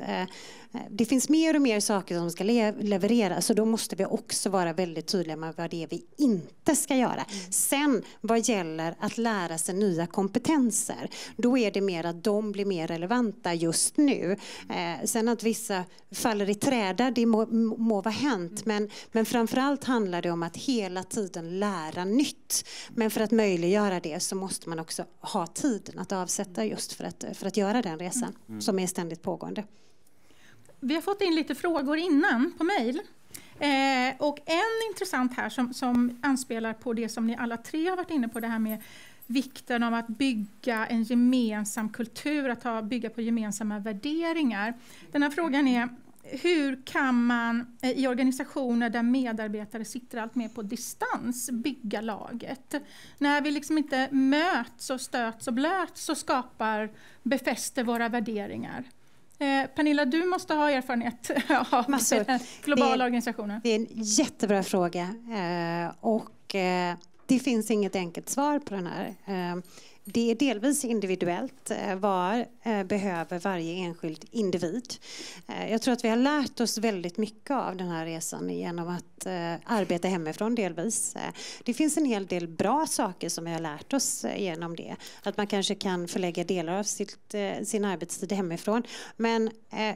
det finns mer och mer saker som ska levereras, så då måste vi också vara väldigt tydliga med vad det är vi inte ska göra. Sen vad gäller att lära sig nya kompetenser, då är det mer att de blir mer relevanta just nu. Sen att vissa faller i träda, det må vara hänt, men framförallt handlar det om att hela tiden lära nytt. Men för att möjliggöra det så måste man också ha tiden att avsätta just för att göra den resan som är ständigt pågående. Vi har fått in lite frågor innan på mejl. Och en intressant här som anspelar på det som ni alla tre har varit inne på, det här med vikten av att bygga en gemensam kultur, att bygga på gemensamma värderingar. Den här frågan är: hur kan man i organisationer där medarbetare sitter allt mer på distans bygga laget? När vi liksom inte möts och stöts och blöts så befäster våra värderingar. Pernilla, du måste ha erfarenhet av globala organisationer. Det är en jättebra fråga och det finns inget enkelt svar på den här. Det är delvis individuellt. Vad behöver varje enskild individ? Jag tror att vi har lärt oss väldigt mycket av den här resan genom att arbeta hemifrån delvis. Det finns en hel del bra saker som vi har lärt oss genom det. Att man kanske kan förlägga delar av sin arbetstid hemifrån. Men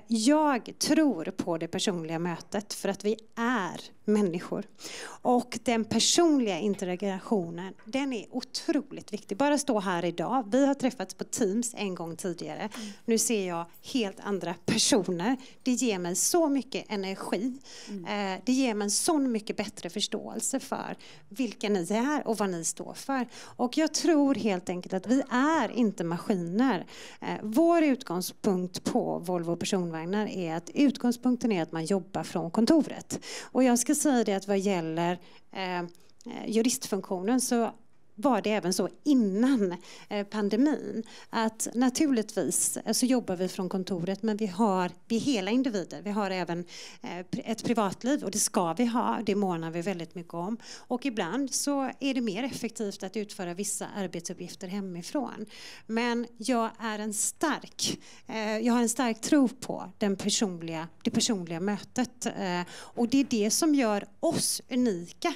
jag tror på det personliga mötet för att vi är människor. Och den personliga integrationen, den är otroligt viktig. Bara stå här idag. Vi har träffats på Teams en gång tidigare. Nu ser jag helt andra personer. Det ger mig så mycket energi. Det ger mig så mycket bättre förståelse för vilka ni är och vad ni står för. Och jag tror helt enkelt att vi är inte maskiner. Vår utgångspunkt på Volvo personvagnar är att utgångspunkten är att man jobbar från kontoret. Och jag ska säga det att vad gäller juristfunktionen så var det även så innan pandemin att naturligtvis så jobbar vi från kontoret, men vi är hela individer. Vi har även ett privatliv och det ska vi ha. Det månar vi väldigt mycket om. Och ibland så är det mer effektivt att utföra vissa arbetsuppgifter hemifrån. Men jag har en stark tro på det personliga mötet. Och det är det som gör oss unika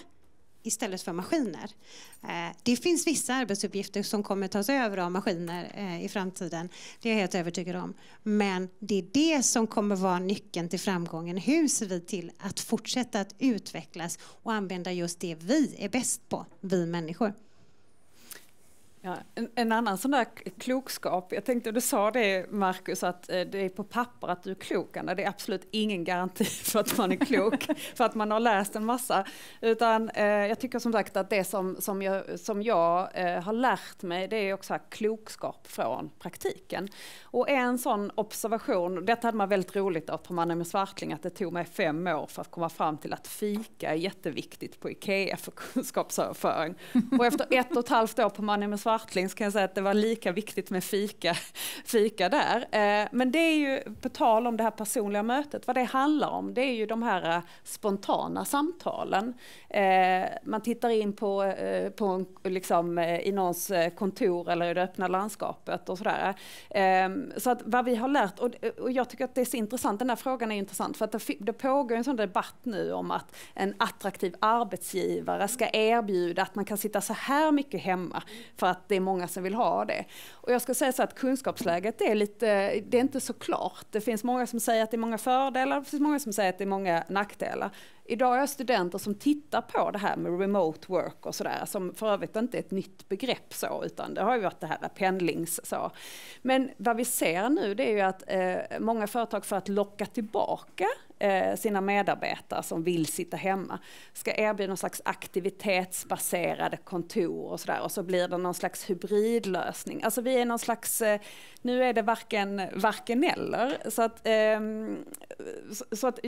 istället för maskiner. Det finns vissa arbetsuppgifter som kommer tas över av maskiner i framtiden. Det är jag helt övertygad om. Men det är det som kommer vara nyckeln till framgången. Hur ser vi till att fortsätta att utvecklas och använda just det vi är bäst på, vi människor? Ja, en annan sån där klokskap, jag tänkte du sa det Marcus, att det är på papper att du är klok, Anna. Det är absolut ingen garanti för att man är klok, för att man har läst en massa. Utan jag tycker som sagt att det som jag har lärt mig, det är också här klokskap från praktiken. Och en sån observation, detta hade man väldigt roligt av på Mannheim & Swartling, att det tog mig 5 år för att komma fram till att fika är jätteviktigt på IKEA för kunskapsöverföring. Och efter 1,5 år på Mannheim & Swartling kan jag säga att det var lika viktigt med fika där. Men det är ju, på tal om det här personliga mötet, vad det handlar om, det är ju de här spontana samtalen. Man tittar in på liksom, i någons kontor eller i det öppna landskapet och sådär. Så att vad vi har lärt, och jag tycker att det är så intressant, den här frågan är intressant, för att det pågår en sån debatt nu om att en attraktiv arbetsgivare ska erbjuda att man kan sitta så här mycket hemma för att det är många som vill ha det. Och jag ska säga så att kunskapsläget det är inte så klart. Det finns många som säger att det är många fördelar, det finns många som säger att det är många nackdelar. Idag är jag studenter som tittar på det här med remote work och sådär, som för övrigt inte är ett nytt begrepp så, utan det har ju varit det här pendlings så. Men vad vi ser nu, det är ju att många företag, för att locka tillbaka sina medarbetare som vill sitta hemma, ska erbjuda någon slags aktivitetsbaserade kontor och sådär, och så blir det någon slags hybridlösning. Alltså vi är någon slags, nu är det varken eller, så att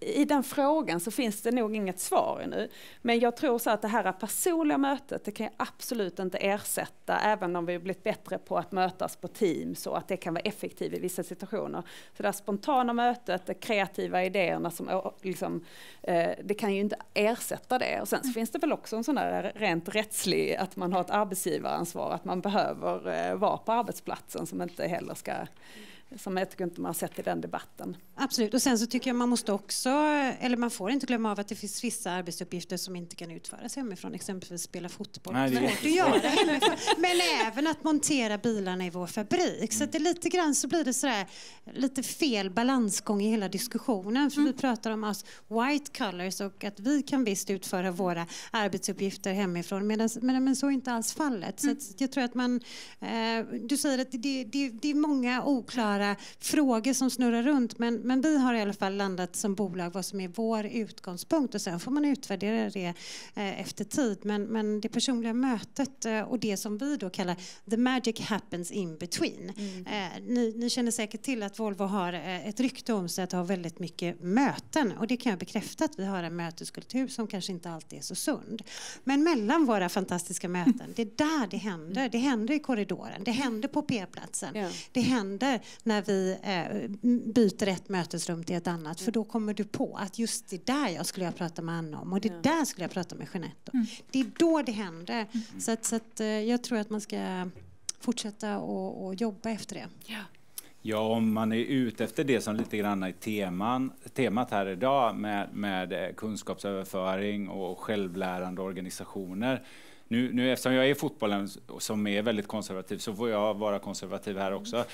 i den frågan så finns det nog inget svar ännu. Men jag tror så att det här personliga mötet, det kan jag absolut inte ersätta, även om vi har blivit bättre på att mötas på Teams, så att det kan vara effektivt i vissa situationer. Så det här spontana mötet, det kreativa idéerna, som liksom, det kan ju inte ersätta det. Och sen så finns det väl också en sån där rent rättslig, att man har ett arbetsgivaransvar, att man behöver vara på arbetsplatsen, som inte heller ska, som jag tycker inte man har sett i den debatten. Absolut, och sen så tycker jag man måste också, eller man får inte glömma av att det finns vissa arbetsuppgifter som inte kan utföras hemifrån, exempelvis spela fotboll. Nej, det är svårt att göra hemifrån. Men även att montera bilarna i vår fabrik. Så att det lite grann så blir det sådär lite fel balansgång i hela diskussionen. För vi pratar om oss white collars och att vi kan visst utföra våra arbetsuppgifter hemifrån, men så är inte alls fallet. Så att jag tror att du säger att det är många oklara frågor som snurrar runt, men vi har i alla fall landat som bolag vad som är vår utgångspunkt, och sen får man utvärdera det efter tid. Men det personliga mötet och det som vi då kallar the magic happens in between. Ni känner säkert till att Volvo har ett rykte om sig att ha väldigt mycket möten, och det kan jag bekräfta att vi har en möteskultur som kanske inte alltid är så sund. Men mellan våra fantastiska möten, det är där det händer. Det händer i korridoren, det händer på P-platsen. Ja. Det händer när vi byter ett mötesrum till ett annat. För då kommer du på att just det där jag skulle prata med Anna om. Och det där skulle jag prata med Jeanette om. Det är då det händer. Så att jag tror att man ska fortsätta och jobba efter det. Ja, om man är ute efter det som lite grann är temat här idag med kunskapsöverföring och självlärande organisationer. Nu eftersom jag är i fotbollen som är väldigt konservativ, så får jag vara konservativ här också.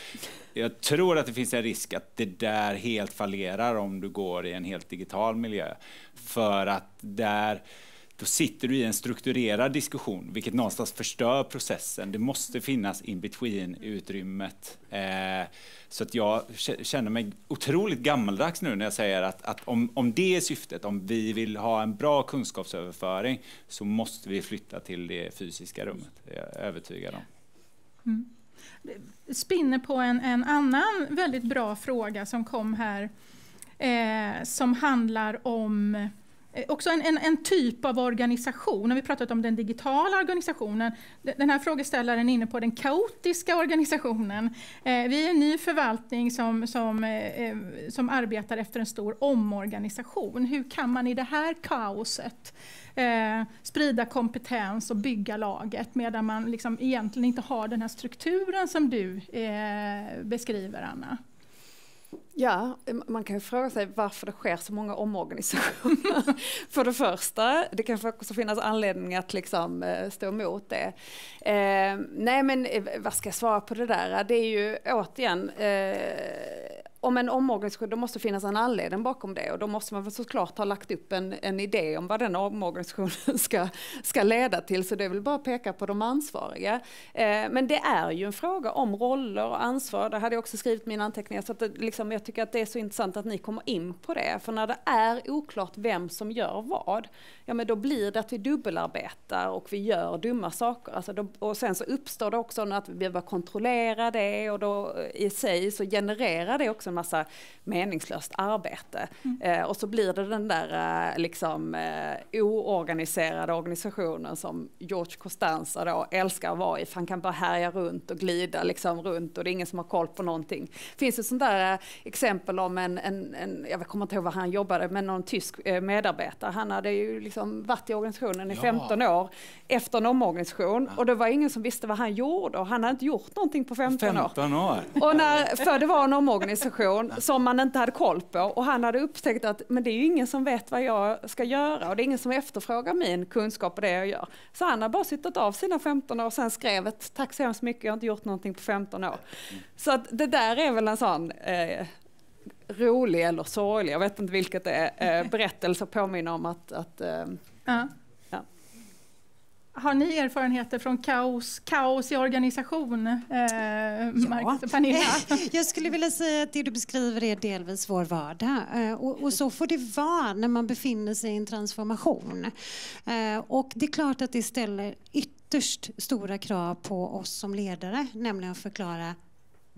Jag tror att det finns en risk att det där helt fallerar om du går i en helt digital miljö. För att då sitter du i en strukturerad diskussion, vilket någonstans förstör processen. Det måste finnas in-between-utrymmet. Så att jag känner mig otroligt gammaldags nu när jag säger att om det är syftet, om vi vill ha en bra kunskapsöverföring, så måste vi flytta till det fysiska rummet. Det är jag övertygad om. Spinner på en annan väldigt bra fråga som kom här, som handlar om också en typ av organisation. När vi pratat om den digitala organisationen, den här frågeställaren är inne på den kaotiska organisationen. Vi är en ny förvaltning som arbetar efter en stor omorganisation. Hur kan man i det här kaoset sprida kompetens och bygga laget, medan man liksom egentligen inte har den här strukturen som du beskriver, Anna? Ja, man kan ju fråga sig varför det sker så många omorganisationer. För det första, det kan också finnas anledning att liksom stå emot det. Nej, men vad ska jag svara på det där? Det är ju återigen om en omorganisation, då måste finnas en anledning bakom det, och då måste man väl såklart ha lagt upp en idé om vad den omorganisationen ska leda till, så det är väl bara att peka på de ansvariga. Men det är ju en fråga om roller och ansvar. Det hade jag också skrivit mina anteckningar, så att jag tycker att det är så intressant att ni kommer in på det, för när det är oklart vem som gör vad, ja men då blir det att vi dubbelarbetar och vi gör dumma saker. Alltså och sen så uppstår det också att vi behöver kontrollera det, och då i sig så genererar det också en massa meningslöst arbete. Och så blir det den där oorganiserade organisationen som George Costanza då älskar att vara i, för han kan bara härja runt och glida runt, och det är ingen som har koll på någonting. Det finns ett sånt där exempel om jag kommer inte ihåg vad han jobbade, men någon tysk medarbetare. Han hade ju varit i organisationen i 15 år efter en omorganisation, och det var ingen som visste vad han gjorde, och han hade inte gjort någonting på 15 år. Och för det var en omorganisation som man inte hade koll på, och han hade upptäckt att men det är ju ingen som vet vad jag ska göra, och det är ingen som efterfrågar min kunskap på det jag gör. Så han har bara suttit av sina 15 år och sen skrev ett tack så hemskt mycket, jag har inte gjort någonting på 15 år. Så att det där är väl en sån rolig eller sorglig, jag vet inte vilket det är, berättelse påminner om att ja. Har ni erfarenheter från kaos i organisation, Marcus och Pernilla? Jag skulle vilja säga att det du beskriver är delvis vår vardag. Och så får det vara när man befinner sig i en transformation. Och det är klart att det ställer ytterst stora krav på oss som ledare, nämligen att förklara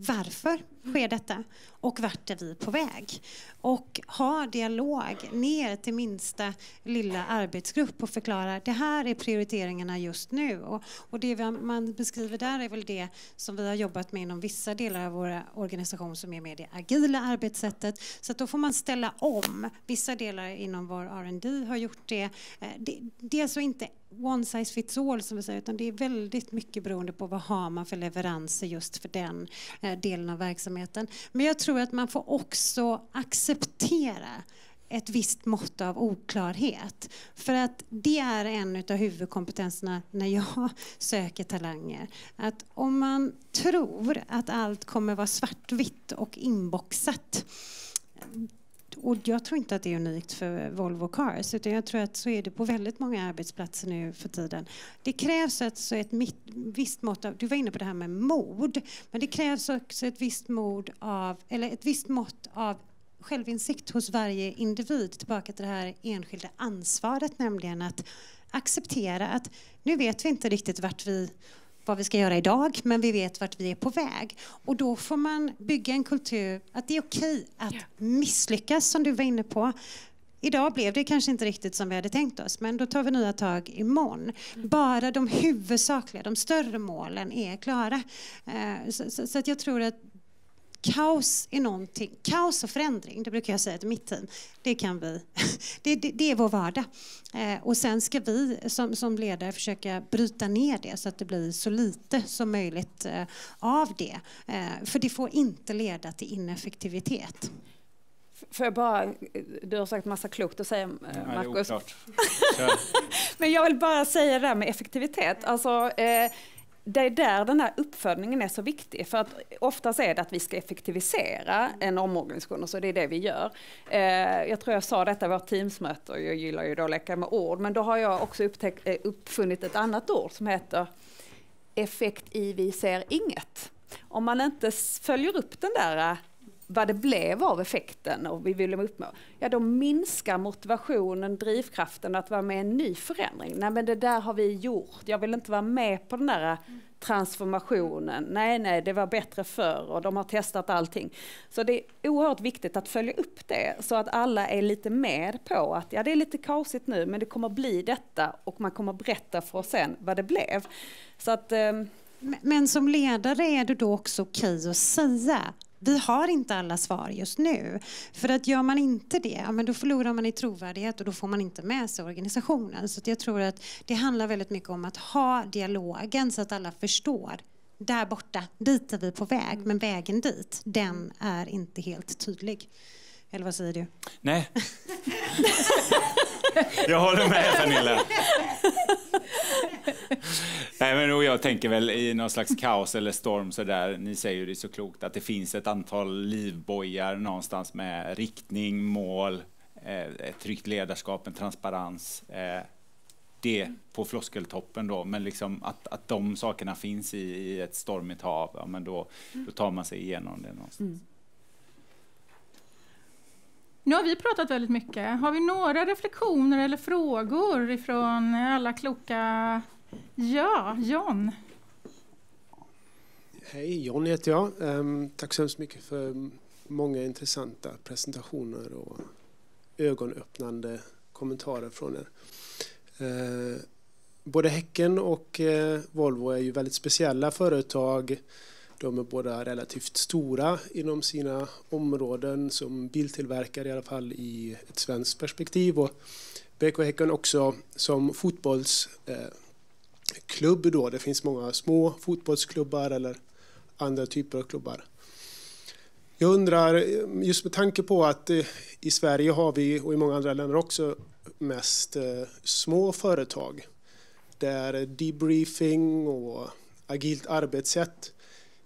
varför sker detta och vart är vi på väg. Och ha dialog ner till minsta lilla arbetsgrupp och förklara det här är prioriteringarna just nu. Och det man beskriver där är väl det som vi har jobbat med inom vissa delar av våra organisation som är med det agila arbetssättet. Så att då får man ställa om. Vissa delar inom vår R&D har gjort det. Det är alltså inte one size fits all som vi säger, utan det är väldigt mycket beroende på vad har man för leveranser just för den delen av verksamheten. Men jag tror att man får också acceptera ett visst mått av oklarhet. För att det är en av huvudkompetenserna när jag söker talanger. Att om man tror att allt kommer vara svartvitt och inboxat, och jag tror inte att det är unikt för Volvo Cars, utan jag tror att så är det på väldigt många arbetsplatser nu för tiden. Det krävs alltså ett visst mått av, du var inne på det här med mod, men det krävs också ett visst mått av självinsikt hos varje individ, tillbaka till det här enskilda ansvaret, nämligen att acceptera att nu vet vi inte riktigt vad vi ska göra idag, men vi vet vart vi är på väg. Och då får man bygga en kultur att det är okej att misslyckas, som du var inne på. Idag blev det kanske inte riktigt som vi hade tänkt oss, men då tar vi nya tag imorgon. Bara de huvudsakliga, de större målen är klara. Så att jag tror att kaos är någonting. Kaos och förändring, det brukar jag säga till mitt team. Det kan vi. Det är vår vardag. Och sen ska vi som ledare försöka bryta ner det så att det blir så lite som möjligt av det. För det får inte leda till ineffektivitet. För jag bara, du har sagt massa klokt att säga, Marcus. Ja, men jag vill bara säga det där med effektivitet. Alltså, det är där den här uppföljningen är så viktig. För att oftast är det att vi ska effektivisera en omorganisation, och så det är det vi gör. Jag tror jag sa detta i vårt teamsmöte, och jag gillar ju då att leka med ord. Men då har jag också uppfunnit ett annat ord som heter effektiviser inget. Om man inte följer upp den där vad det blev av effekten och vi ville uppnå, ja då minskar motivationen, drivkraften att vara med i en ny förändring. Nej, men det där har vi gjort. Jag vill inte vara med på den där transformationen. Nej, det var bättre förr och de har testat allting. Så det är oerhört viktigt att följa upp det så att alla är lite med på att ja, det är lite kaosigt nu, men det kommer bli detta och man kommer berätta för oss sen vad det blev. Så att, men som ledare är det då också okej att säga vi har inte alla svar just nu. För att gör man inte det, ja, men då förlorar man i trovärdighet och då får man inte med sig organisationen. Så att jag tror att det handlar väldigt mycket om att ha dialogen så att alla förstår. Där borta, dit är vi på väg. Men vägen dit, den är inte helt tydlig. Eller vad säger du? Nej. Jag håller med, Pernilla. Nej, men jag tänker väl i någon slags kaos eller storm så där. Ni säger ju det så klokt att det finns ett antal livbojar någonstans med riktning, mål, ett tryggt ledarskap, en transparens. Det på floskeltoppen då, men liksom att de sakerna finns i ett stormigt hav, ja, men då tar man sig igenom det någonstans. Nu har vi pratat väldigt mycket. Har vi några reflektioner eller frågor ifrån alla kloka? Ja, John. Hej, John heter jag. Tack så hemskt mycket för många intressanta presentationer och ögonöppnande kommentarer från er. Både Häcken och Volvo är ju väldigt speciella företag. De är båda relativt stora inom sina områden som biltillverkare, i alla fall i ett svenskt perspektiv. Och BK Häcken också som fotbollsklubb då. Det finns många små fotbollsklubbar eller andra typer av klubbar. Jag undrar, just med tanke på att i Sverige har vi, och i många andra länder också, mest små företag där debriefing och agilt arbetssätt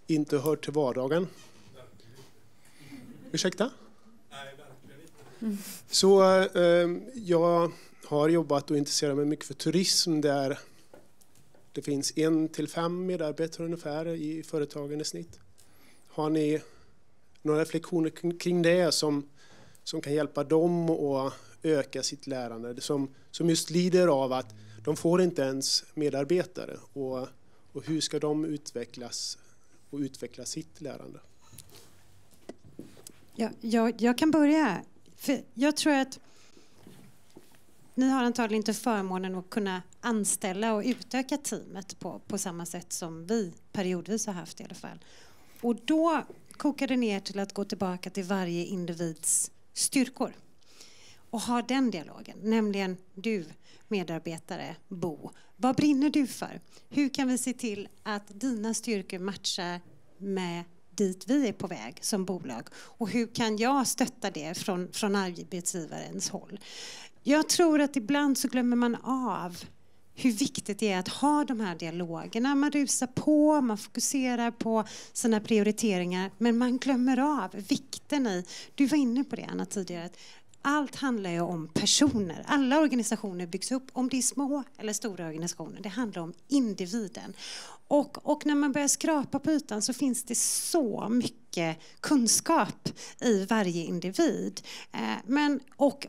inte hör till vardagen. Ursäkta? Nej, verkligen inte. Så jag har jobbat och intresserat mig mycket för turism där det finns 1 till 5 medarbetare ungefär i företagen i snitt. Har ni några reflektioner kring det som kan hjälpa dem att öka sitt lärande, som just lider av att de får inte ens medarbetare, och hur ska de utvecklas och utveckla sitt lärande? Ja, jag kan börja. För jag tror att ni har antagligen inte förmånen att kunna anställa och utöka teamet på samma sätt som vi periodvis har haft i alla fall. Och då kokar det ner till att gå tillbaka till varje individs styrkor. Och ha den dialogen, nämligen du medarbetare, Bo. Vad brinner du för? Hur kan vi se till att dina styrkor matchar med dit vi är på väg som bolag? Och hur kan jag stötta det från arbetsgivarens håll? Jag tror att ibland så glömmer man av hur viktigt det är att ha de här dialogerna. Man rusar på, man fokuserar på sina prioriteringar, men man glömmer av vikten i, du var inne på det Anna tidigare, att allt handlar ju om personer. Alla organisationer byggs upp, om det är små eller stora organisationer. Det handlar om individen. Och när man börjar skrapa på ytan så finns det så mycket kunskap i varje individ.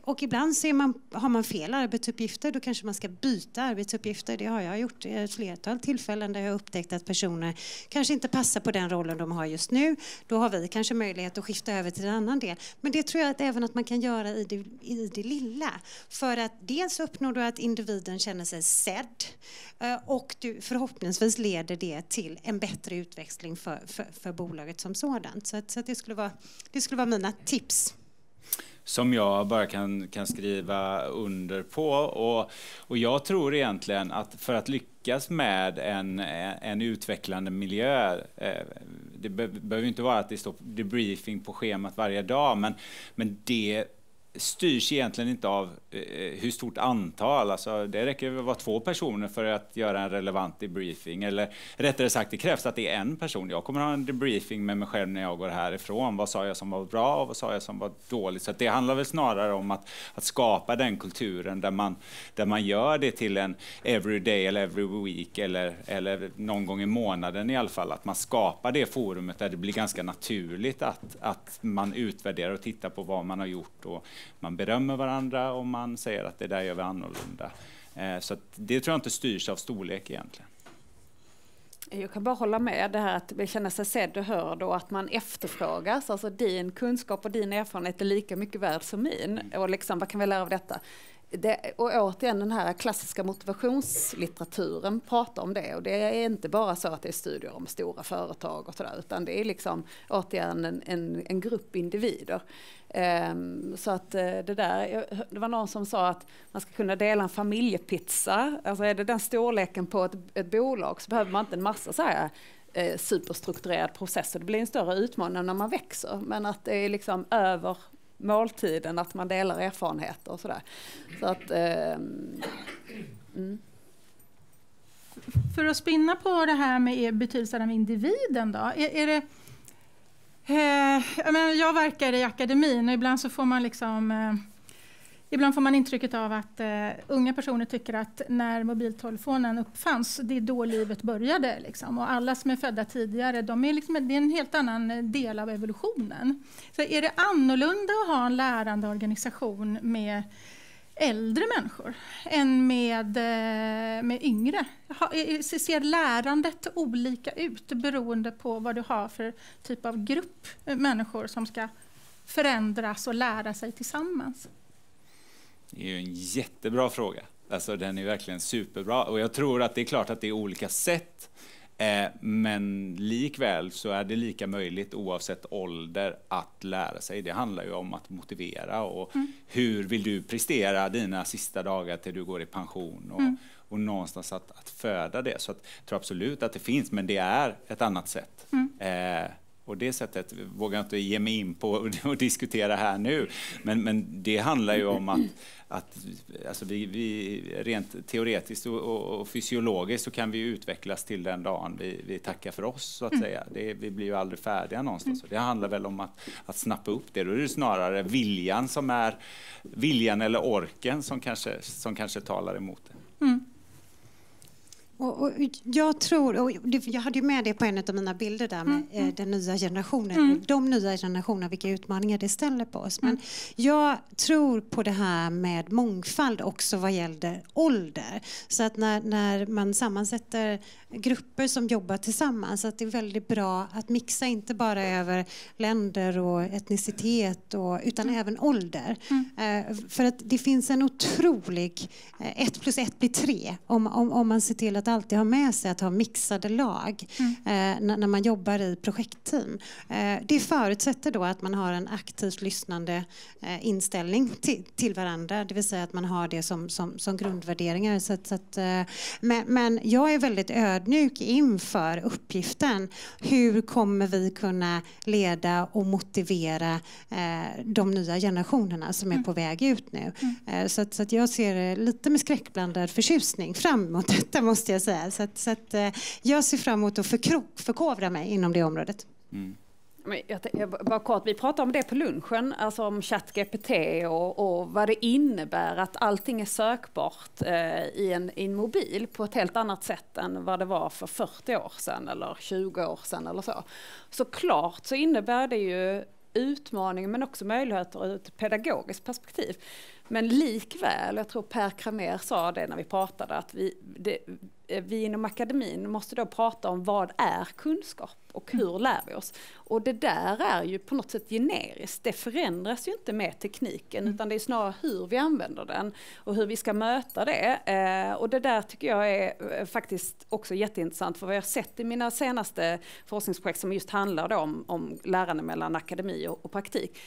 Och ibland har man fel arbetsuppgifter. Då kanske man ska byta arbetsuppgifter. Det har jag gjort i ett flertal tillfällen där jag har upptäckt att personer kanske inte passar på den rollen de har just nu. Då har vi kanske möjlighet att skifta över till en annan del. Men det tror jag även att man kan göra i det lilla. För att dels uppnår du att individen känner sig sedd. Och du förhoppningsvis leder det till en bättre utväxling för bolaget som sådant. Så att det skulle vara mina tips. Som jag bara kan skriva under på. Och jag tror egentligen att för att lyckas med en utvecklande miljö, det behöver inte vara att det står debriefing på schemat varje dag, men det styrs egentligen inte av hur stort antal. Alltså, det räcker att vara 2 personer för att göra en relevant debriefing. Eller rättare sagt, det krävs att det är en person. Jag kommer att ha en debriefing med mig själv när jag går härifrån. Vad sa jag som var bra och vad sa jag som var dåligt? Så att det handlar väl snarare om att skapa den kulturen där man gör det till en every day eller every week eller någon gång i månaden i alla fall. Att man skapar det forumet där det blir ganska naturligt att man utvärderar och tittar på vad man har gjort, och man berömmer varandra och man säger att det där gör vi annorlunda. Så att det tror jag inte styrs av storlek egentligen. Jag kan bara hålla med det här att känna sig sedd och hörd och att man efterfrågas. Alltså din kunskap och din erfarenhet är lika mycket värd som min. Och liksom, vad kan vi lära av detta? Och återigen den här klassiska motivationslitteraturen pratar om det, och det är inte bara så att det är studier om stora företag och sådär, utan det är liksom återigen en grupp individer. Så att det var någon som sa att man ska kunna dela en familjepizza. Alltså är det den storleken på ett bolag så behöver man inte en massa så här superstrukturerad process. Det blir en större utmaning när man växer, men att det är liksom över måltiden, att man delar erfarenheter och sådär. Så att, För att spinna på det här med betydelsen av individen då, är det... jag verkar i akademin och ibland så får man ibland får man intrycket av att unga personer tycker att när mobiltelefonen uppfanns, det är då livet började. Liksom. Och alla som är födda tidigare, det är en helt annan del av evolutionen. Så är det annorlunda att ha en lärande organisation med äldre människor än med yngre? Ser lärandet olika ut beroende på vad du har för typ av grupp människor som ska förändras och lära sig tillsammans? Det är ju en jättebra fråga. Alltså, den är verkligen superbra. Och jag tror att det är klart att det är olika sätt. Men likväl så är det lika möjligt oavsett ålder att lära sig. Det handlar ju om att motivera och hur vill du prestera dina sista dagar till du går i pension och någonstans att föda det. Så att, jag tror absolut att det finns, men det är ett annat sätt. Och det sättet vågar jag inte ge mig in på och diskutera här nu. Men det handlar ju om att alltså vi rent teoretiskt och fysiologiskt så kan vi utvecklas till den dagen vi tackar för oss, så att säga. Vi blir ju aldrig färdiga någonstans. Så det handlar väl om att snappa upp det. Då är det snarare viljan eller orken som kanske talar emot det. Och jag tror, och jag hade ju med det på en av mina bilder där med den nya generationen, de nya generationerna, vilka utmaningar det ställer på oss. Men jag tror på det här med mångfald också vad gäller ålder. Så att när man sammansätter grupper som jobbar tillsammans, att det är väldigt bra att mixa inte bara över länder och etnicitet utan även ålder. För att det finns en otrolig 1 + 1 blir 3 om man ser till att alltid ha med sig att ha mixade lag när man jobbar i projektteam. Det förutsätter då att man har en aktivt lyssnande inställning till varandra, det vill säga att man har det som grundvärderingar. Men jag är väldigt ödmjuk inför uppgiften. Hur kommer vi kunna leda och motivera de nya generationerna som är på väg ut nu? Så att jag ser lite med skräckblandad förtjusning fram emot detta, måste jag säga. Så att jag ser fram emot att förkovra mig inom det området. Bara kort, vi pratade om det på lunchen, alltså om ChatGPT och vad det innebär att allting är sökbart i en mobil på ett helt annat sätt än vad det var för 40 år sedan eller 20 år sedan eller så. Såklart så innebär det ju utmaningar men också möjligheter ur ett pedagogiskt perspektiv. Men likväl, jag tror Per Kramer sa det när vi pratade, att vi inom akademin måste då prata om vad är kunskap och hur lär vi oss. Och det där är ju på något sätt generiskt. Det förändras ju inte med tekniken utan det är snarare hur vi använder den och hur vi ska möta det. Och det där tycker jag är faktiskt också jätteintressant, för vad jag har sett i mina senaste forskningsprojekt som just handlar då om lärande mellan akademi och praktik.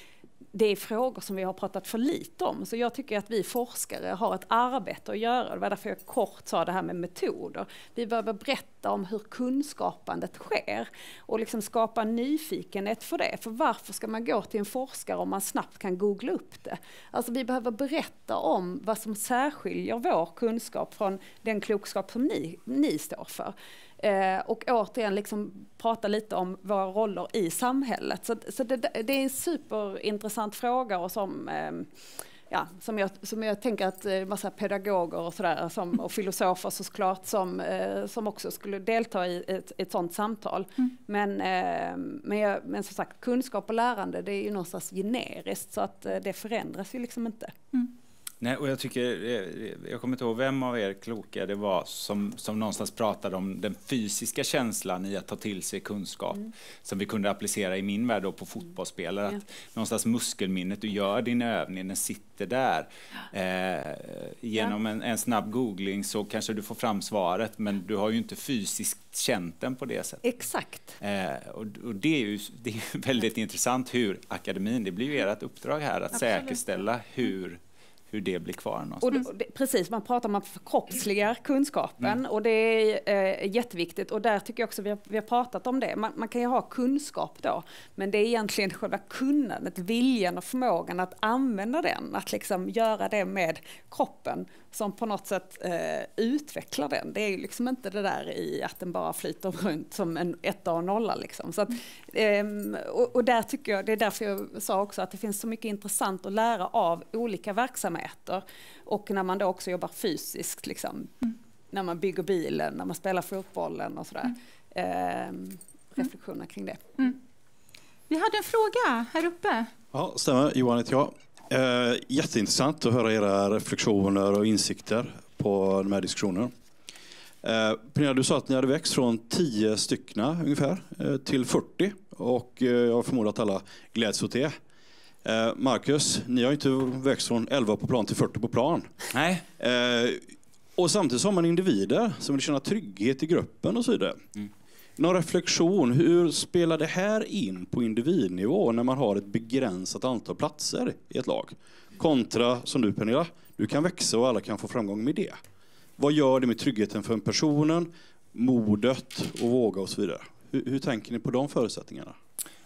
Det är frågor som vi har pratat för lite om. Så jag tycker att vi forskare har ett arbete att göra. Det var därför jag kort sa det här med metoder. Vi behöver berätta om hur kunskapandet sker. Och liksom skapa nyfikenhet för det. För varför ska man gå till en forskare om man snabbt kan googla upp det? Alltså vi behöver berätta om vad som särskiljer vår kunskap från den klokskap som ni står för. Och återigen liksom prata lite om våra roller i samhället. Så det är en superintressant fråga och som jag tänker att massa pedagoger och sådär och filosofer såklart som också skulle delta i ett sådant samtal. Men som sagt, kunskap och lärande, det är ju någonstans generiskt, så att det förändras ju liksom inte. Nej, och jag kommer inte ihåg vem av er kloka det var som någonstans pratade om den fysiska känslan i att ta till sig kunskap som vi kunde applicera i min värld då på fotbollsspelare. Att någonstans muskelminnet, du gör din övning, den sitter där. Genom en snabb googling så kanske du får fram svaret, men du har ju inte fysiskt känt den på det sättet. Exakt. Och det är ju väldigt intressant hur akademin, det blir ju ert uppdrag här att säkerställa hur hur det blir kvar någonstans. Och precis, man pratar om att förkroppsliga kunskapen och det är jätteviktigt. Och där tycker jag också vi har pratat om det. Man kan ju ha kunskap då, men det är egentligen själva kunnandet, viljan och förmågan att använda den, att liksom göra det med kroppen som på något sätt utvecklar den. Det är ju liksom inte det där i att den bara flyter runt som en 1 och 0 liksom. Så att, och där tycker jag, det är därför jag sa också att det finns så mycket intressant att lära av olika verksamheter. Och när man då också jobbar fysiskt, liksom, när man bygger bilen, när man spelar fotbollen och sådär. Reflektioner kring det. Vi hade en fråga här uppe. Ja, stämmer. Johan heter jag. Jätteintressant att höra era reflektioner och insikter på de här diskussionerna. Pernilla, du sa att ni hade växt från 10 styckna ungefär till 40 och jag förmodar att alla gläds åt det. Marcus, ni har inte växt från 11 på plan till 40 på plan. Nej. Och samtidigt har man individer som vill känna trygghet i gruppen och så vidare. Någon reflektion, hur spelar det här in på individnivå när man har ett begränsat antal platser i ett lag? Kontra, som du Pernilla, du kan växa och alla kan få framgång med det. Vad gör det med tryggheten för en personen, modet och våga och så vidare? Hur tänker ni på de förutsättningarna?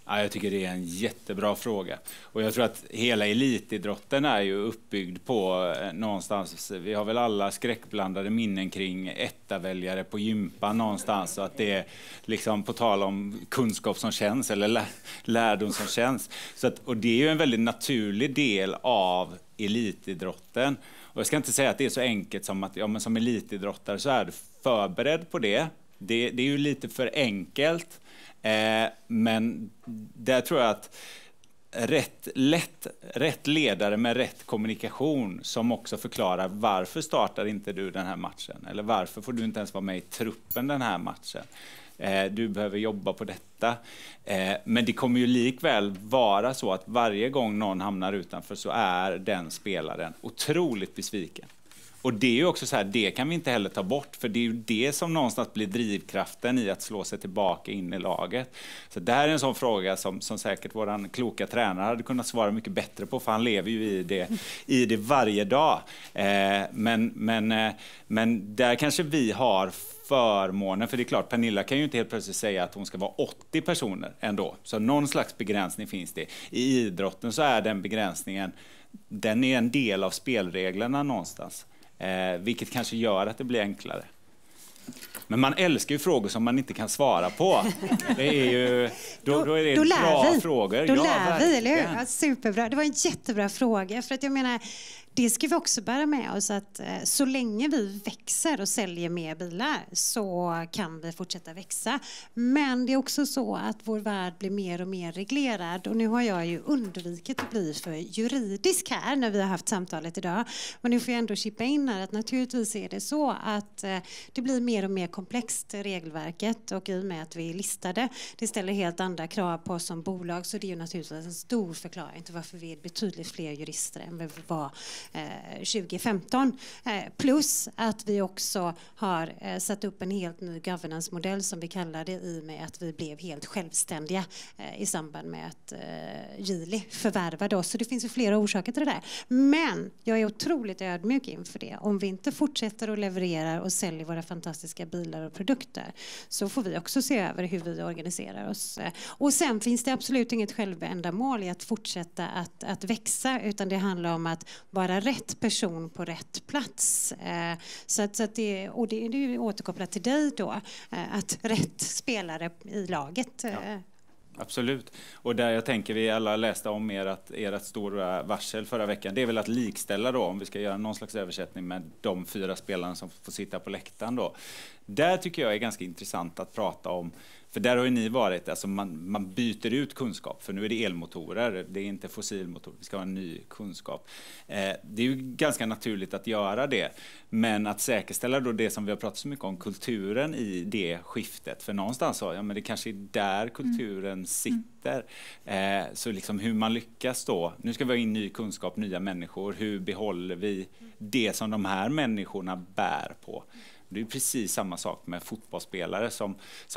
Ja, jag tycker det är en jättebra fråga. Och jag tror att hela elitidrotten är ju uppbyggd på någonstans. Vi har väl alla skräckblandade minnen kring ettaväljare på gympa någonstans. Så att det är liksom på tal om kunskap som känns eller lärdom som känns. Så att, och det är ju en väldigt naturlig del av elitidrotten. Och jag ska inte säga att det är så enkelt som att men som elitidrottare så är du förberedd på det. Det är ju lite för enkelt. Men där tror jag att rätt ledare med rätt kommunikation som också förklarar varför startar inte du den här matchen eller varför får du inte ens vara med i truppen den här matchen. Du behöver jobba på detta. Men det kommer ju likväl vara så att varje gång någon hamnar utanför så är den spelaren otroligt besviken. Och det är ju också så här, det kan vi inte heller ta bort, för det är ju det som någonstans blir drivkraften i att slå sig tillbaka in i laget. Så det här är en sån fråga som säkert våran kloka tränare hade kunnat svara mycket bättre på, för han lever ju i det varje dag. Men där kanske vi har förmånen, för det är klart, Pernilla kan ju inte helt plötsligt säga att hon ska vara 80 personer ändå. Så någon slags begränsning finns det. I idrotten så är den begränsningen, den är en del av spelreglerna någonstans. Vilket kanske gör att det blir enklare. Men man älskar ju frågor som man inte kan svara på. Det är ju, då är det bra frågor. Då lär vi, eller hur? Ja, superbra. Det var en jättebra fråga. För att jag menar, det ska vi också bära med oss, att så länge vi växer och säljer mer bilar så kan vi fortsätta växa. Men det är också så att vår värld blir mer och mer reglerad. Och nu har jag ju undvikit att bli för juridisk här när vi har haft samtalet idag. Men nu får jag ändå chippa in här att naturligtvis är det så att det blir mer och mer komplext, regelverket. Och i och med att vi är listade, det ställer helt andra krav på oss som bolag. Så det är ju naturligtvis en stor förklaring till varför vi är betydligt fler jurister än vi var 2015. Plus att vi också har satt upp en helt ny governance-modell som vi kallar det, i och med att vi blev helt självständiga i samband med att Geely förvärvade oss. Så det finns ju flera orsaker till det där. Men jag är otroligt ödmjuk inför det. Om vi inte fortsätter att leverera och sälja våra fantastiska bilar och produkter så får vi också se över hur vi organiserar oss. Och sen finns det absolut inget självändamål i att fortsätta att växa, utan det handlar om att vara rätt person på rätt plats. Så att det är ju återkopplat till dig då, att rätt spelare i laget. Ja. Absolut. Och där jag tänker vi alla läste om ert stora varsel förra veckan. Det är väl att likställa då, om vi ska göra någon slags översättning, med de 4 spelarna som får sitta på läktaren då. Där tycker jag är ganska intressant att prata om. För där har ju ni varit, alltså man byter ut kunskap, för nu är det elmotorer, det är inte fossilmotorer, vi ska ha en ny kunskap. Det är ju ganska naturligt att göra det, men att säkerställa då det som vi har pratat så mycket om, kulturen i det skiftet, för någonstans så, ja men det kanske är där kulturen sitter. Så liksom hur man lyckas då, nu ska vi ha in ny kunskap, nya människor, hur behåller vi det som de här människorna bär på? Det är precis samma sak med fotbollsspelare som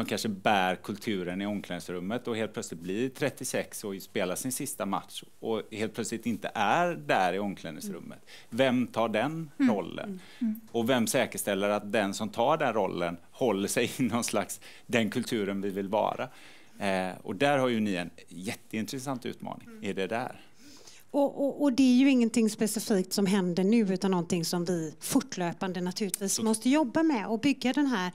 kanske bär kulturen i omklädningsrummet och helt plötsligt blir 36 och spelar sin sista match och helt plötsligt inte är där i omklädningsrummet. Vem tar den rollen? Och vem säkerställer att den som tar den rollen håller sig i någon slags den kulturen vi vill vara? Och där har ju ni en jätteintressant utmaning i det där. Och det är ju ingenting specifikt som händer nu utan någonting som vi fortlöpande naturligtvis måste jobba med och bygga den här.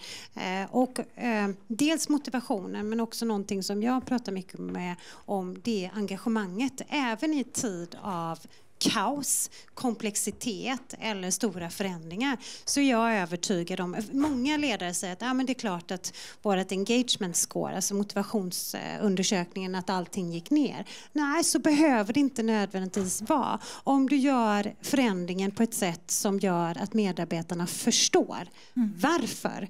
Dels motivationen men också någonting som jag pratar mycket med om det engagemanget. Även i tid av kaos, komplexitet eller stora förändringar så är jag övertygad om, många ledare säger att men det är klart att vårt engagement score, alltså motivationsundersökningen, att allting gick ner. Nej, så behöver det inte nödvändigtvis vara. Om du gör förändringen på ett sätt som gör att medarbetarna förstår varför,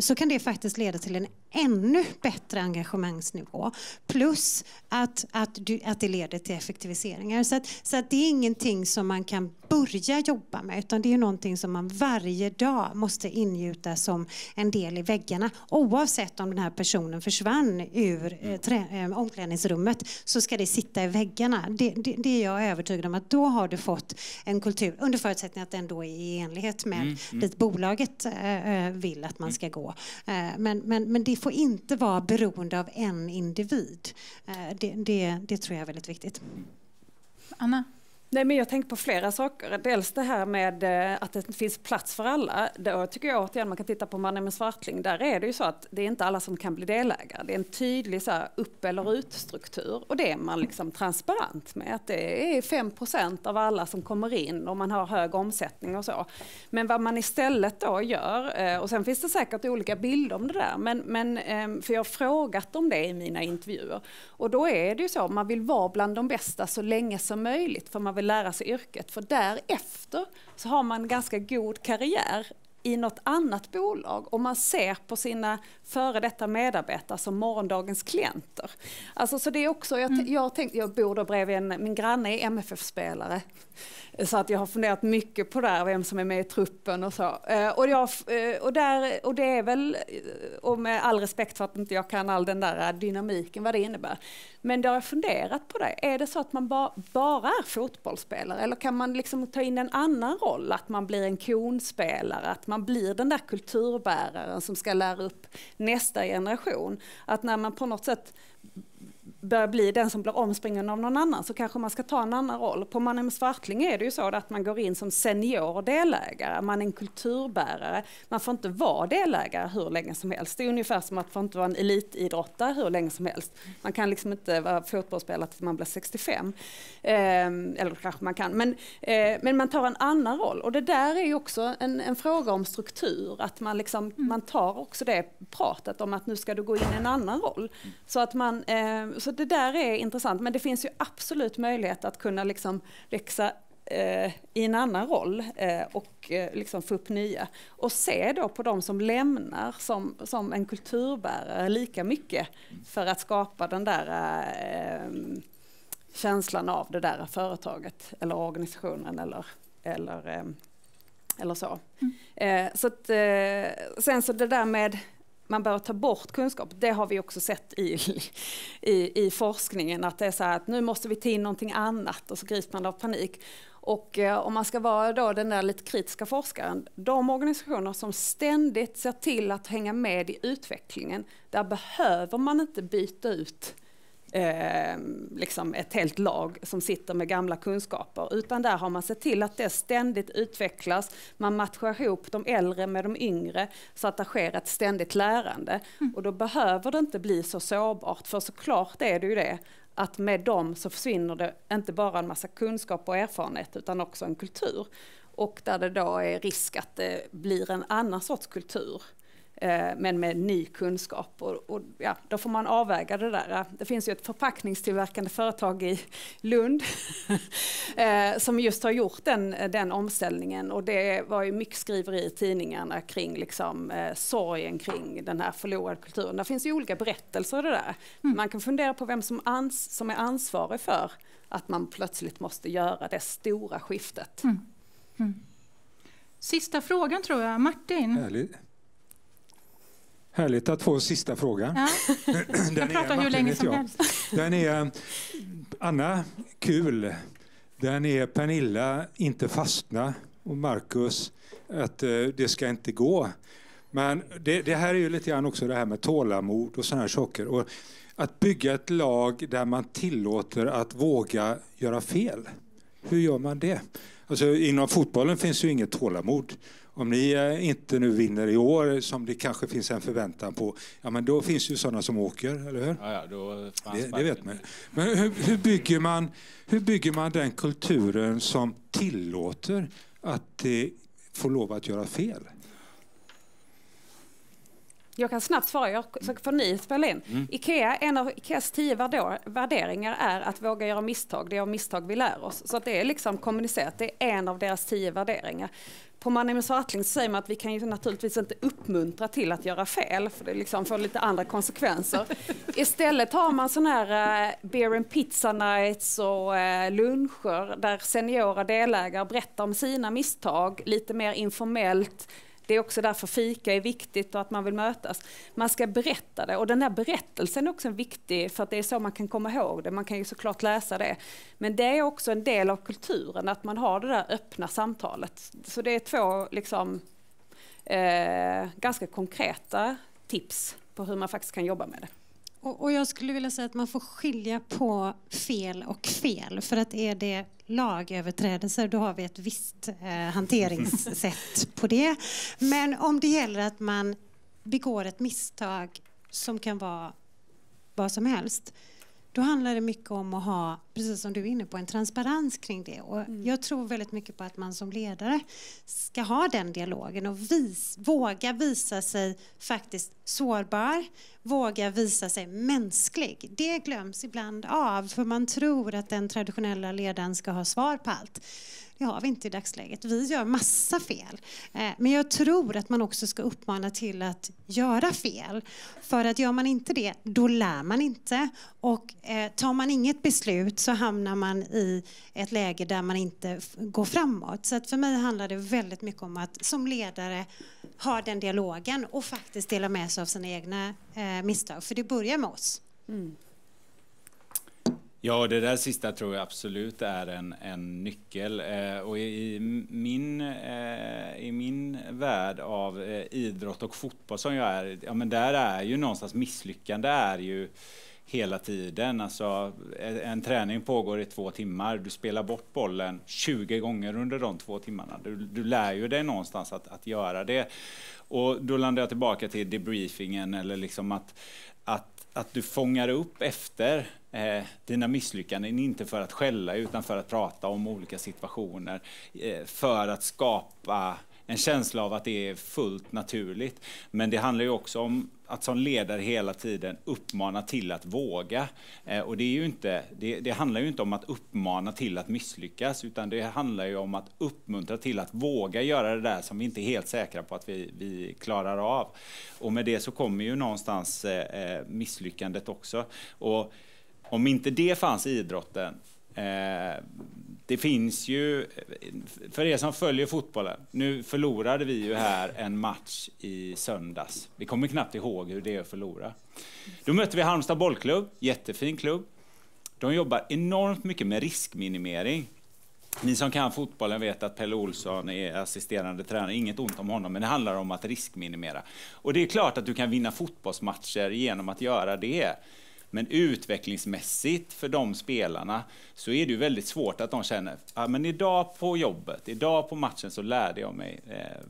så kan det faktiskt leda till en ännu bättre engagemangsnivå. Plus att det leder till effektiviseringar. Så att det är ingenting som man kan börja jobba med utan det är någonting som man varje dag måste ingjuta som en del i väggarna. Oavsett om den här personen försvann ur omklädningsrummet så ska det sitta i väggarna. Det är jag övertygad om att då har du fått en kultur under förutsättning att den då är i enlighet med dit bolaget vill att man ska gå. Men det får inte vara beroende av en individ. Det tror jag är väldigt viktigt. Anna? Nej, men jag tänker på flera saker. Dels det här med att det finns plats för alla. Då tycker jag återigen man kan titta på Mannen med Svartling. Där är det ju så att det är inte alla som kan bli delägare. Det är en tydlig så här, upp- eller ut-struktur. Och det är man liksom transparent med. Att det är 5% av alla som kommer in och man har hög omsättning och så. Men vad man istället då gör, och sen finns det säkert olika bilder om det där. Men för jag har frågat om det i mina intervjuer. Och då är det ju så, man vill vara bland de bästa så länge som möjligt. För man vill lära sig yrket. För därefter så har man ganska god karriär i något annat bolag och man ser på sina före detta medarbetare som morgondagens klienter. Alltså så det är också, jag bor då bredvid min granne är MFF-spelare. Så att jag har funderat mycket på det, vem som är med i truppen och så. Och det är väl, och med all respekt för att inte jag kan all den där dynamiken, vad det innebär. Men jag har funderat på det. Är det så att man bara är fotbollsspelare? Eller kan man liksom ta in en annan roll? Att man blir en konspelare? Att man blir den där kulturbäraren som ska lära upp nästa generation? Att när man på något sätt börjar bli den som blir omspringen av någon annan så kanske man ska ta en annan roll. På Mannen med Svartling är det ju så att man går in som senior delägare. Man är en kulturbärare. Man får inte vara delägare hur länge som helst. Det är ungefär som att man inte vara en elitidrottare hur länge som helst. Man kan liksom inte vara fotbollsspelare tills man blir 65. Eller kanske man kan. Men man tar en annan roll. Och det där är ju också en fråga om struktur. Att man, liksom, man tar också det pratet om att nu ska du gå in i en annan roll. Så att man... Så det där är intressant, men det finns ju absolut möjlighet att kunna liksom växa i en annan roll och liksom få upp nya. Och se då på de som lämnar som en kulturbärare lika mycket för att skapa den där känslan av det där företaget eller organisationen eller så. Så att, sen så det där med man bör ta bort kunskap. Det har vi också sett i forskningen. Att det är så här att nu måste vi ta in någonting annat och så grips man av panik. Och om man ska vara då den där lite kritiska forskaren. De organisationer som ständigt ser till att hänga med i utvecklingen. Där behöver man inte byta ut liksom ett helt lag som sitter med gamla kunskaper, utan där har man sett till att det ständigt utvecklas, man matchar ihop de äldre med de yngre så att det sker ett ständigt lärande. Och då behöver det inte bli så sårbart, för såklart är det ju det att med dem så försvinner det inte bara en massa kunskap och erfarenhet utan också en kultur, och där det då är risk att det blir en annan sorts kultur men med ny kunskap, och ja, då får man avväga det där. Det finns ju ett förpackningstillverkande företag i Lund som just har gjort den omställningen, och det var ju mycket skriveri i tidningarna kring liksom, sorgen kring den här förlorade kulturen. Det finns ju olika berättelser i det där. Man kan fundera på vem som är ansvarig för att man plötsligt måste göra det stora skiftet. Sista frågan tror jag. Martin. Härligt att få sista frågan. Ja. Jag pratar hur länge som helst. Den är Anna, kul. Den är Pernilla, inte fastna. Och Marcus, att det ska inte gå. Men det här är ju lite grann också det här med tålamod och såna här saker. Och att bygga ett lag där man tillåter att våga göra fel. Hur gör man det? Alltså inom fotbollen finns ju inget tålamod. Om ni inte nu vinner i år, som det kanske finns en förväntan på, ja men då finns ju sådana som åker, eller hur? Ja, då det vet man. Men hur bygger man den kulturen som tillåter att det får lov att göra fel? Jag kan snabbt svara, så får ni spela in. IKEA, en av IKEAs 10 värderingar är att våga göra misstag. Det är av misstag vi lär oss. Så att det är liksom kommunicerat. Det är en av deras 10 värderingar. På Magnus Hartling så säger man att vi kan ju naturligtvis inte uppmuntra till att göra fel. För det liksom får lite andra konsekvenser. Istället har man sån här beer and pizza nights och luncher där seniora delägare berättar om sina misstag. Lite mer informellt. Det är också därför fika är viktigt och att man vill mötas. Man ska berätta det och den här berättelsen är också viktig för att det är så man kan komma ihåg det. Man kan ju såklart läsa det. Men det är också en del av kulturen att man har det där öppna samtalet. Så det är 2 liksom, ganska konkreta tips på hur man faktiskt kan jobba med det. Och jag skulle vilja säga att man får skilja på fel och fel. För att är det lagöverträdelser, då har vi ett visst hanteringssätt på det. Men om det gäller att man begår ett misstag som kan vara vad som helst, då handlar det mycket om att ha, precis som du är inne på, en transparens kring det. Och jag tror väldigt mycket på att man som ledare ska ha den dialogen och våga visa sig faktiskt sårbar, våga visa sig mänsklig. Det glöms ibland av, för man tror att den traditionella ledaren ska ha svar på allt. Det har vi inte i dagsläget. Vi gör massa fel. Men jag tror att man också ska uppmana till att göra fel. För att gör man inte det, då lär man inte. Och tar man inget beslut så hamnar man i ett läge där man inte går framåt. Så att för mig handlar det väldigt mycket om att som ledare ha den dialogen och faktiskt dela med sig av sina egna misstag. För det börjar med oss. Ja, det där sista tror jag absolut är en nyckel. Och i min värld av idrott och fotboll som jag är, ja men där är ju någonstans misslyckande är ju hela tiden. Alltså, en träning pågår i 2 timmar. Du spelar bort bollen 20 gånger under de 2 timmarna. Du lär ju dig någonstans att göra det. Och då landar jag tillbaka till debriefingen eller liksom att du fångar upp efter dina misslyckanden, inte för att skälla utan för att prata om olika situationer, för att skapa en känsla av att det är fullt naturligt. Men det handlar ju också om att som ledare hela tiden uppmana till att våga. Och det är ju inte, det handlar ju inte om att uppmana till att misslyckas, utan det handlar ju om att uppmuntra till att våga göra det där som vi inte är helt säkra på att vi klarar av. Och med det så kommer ju någonstans misslyckandet också. Och om inte det fanns i idrotten, det finns ju, för er som följer fotbollen, nu förlorade vi ju här en match i söndags. Vi kommer knappt ihåg hur det är att förlora. Då mötte vi Halmstad bollklubb, jättefin klubb. De jobbar enormt mycket med riskminimering. Ni som kan fotbollen vet att Pelle Olsson är assisterande tränare. Inget ont om honom, men det handlar om att riskminimera. Och det är klart att du kan vinna fotbollsmatcher genom att göra det. Men utvecklingsmässigt för de spelarna så är det ju väldigt svårt att de känner men idag på jobbet, idag på matchen så lärde jag mig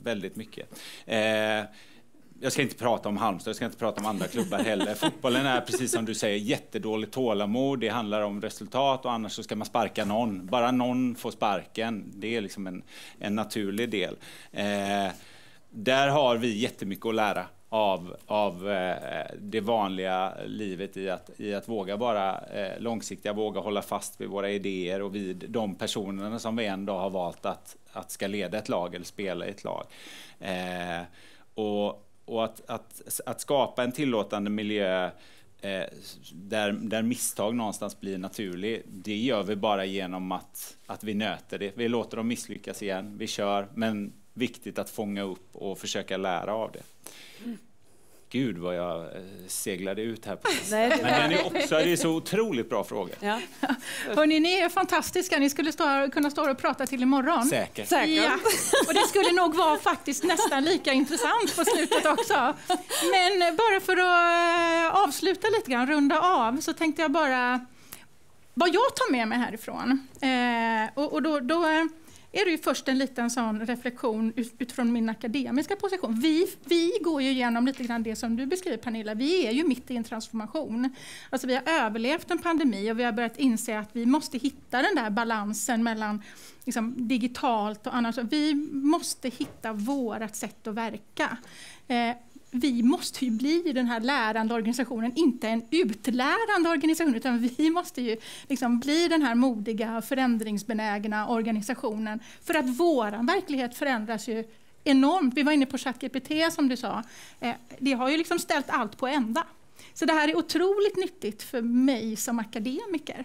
väldigt mycket. Jag ska inte prata om Halmstad, jag ska inte prata om andra klubbar heller. Fotbollen är precis som du säger jättedåligt tålamod. Det handlar om resultat och annars så ska man sparka någon. Bara någon får sparken. Det är liksom en naturlig del. Där har vi jättemycket att lära av det vanliga livet i att våga vara långsiktiga, våga hålla fast vid våra idéer och vid de personerna som vi ändå har valt att ska leda ett lag eller spela i ett lag. Och att skapa en tillåtande miljö där misstag någonstans blir naturligt, det gör vi bara genom att vi nöter det. Vi låter dem misslyckas igen, vi kör, men viktigt att fånga upp och försöka lära av det. Gud vad jag seglade ut här. Men den det är så otroligt bra fråga. Ja. Hörrni, ni är fantastiska. Ni skulle kunna stå och prata till imorgon. Säkert. Ja. Och det skulle nog vara faktiskt nästan lika intressant på slutet också. Men bara för att avsluta lite grann, runda av, så tänkte jag bara vad jag tar med mig härifrån. Och då är det ju först en liten sån reflektion utifrån min akademiska position. Vi går ju igenom lite grann det som du beskriver, Pernilla. Vi är ju mitt i en transformation. Alltså vi har överlevt en pandemi och vi har börjat inse att vi måste hitta den där balansen mellan liksom, digitalt och annat. Vi måste hitta vårt sätt att verka. Vi måste ju bli den här lärande organisationen, inte en utlärande organisation, utan vi måste ju liksom bli den här modiga, förändringsbenägna organisationen, för att våran verklighet förändras ju enormt. Vi var inne på ChatGPT som du sa. Det har ju liksom ställt allt på ända. Så det här är otroligt nyttigt för mig som akademiker.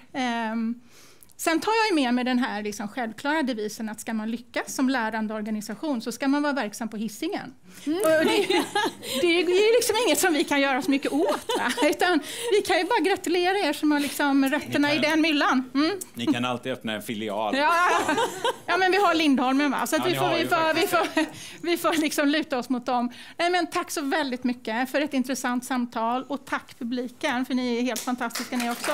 Sen tar jag med mig den här liksom självklara devisen att ska man lyckas som lärande organisation så ska man vara verksam på Hisingen. Och det är liksom inget som vi kan göra så mycket åt. Utan vi kan ju bara gratulera er som har liksom rötterna i den myllan. Ni kan alltid öppna en filial. Ja, men vi har Lindholmen, va? Så att vi får liksom luta oss mot dem. Nej, men tack så väldigt mycket för ett intressant samtal och tack publiken, för ni är helt fantastiska ni också.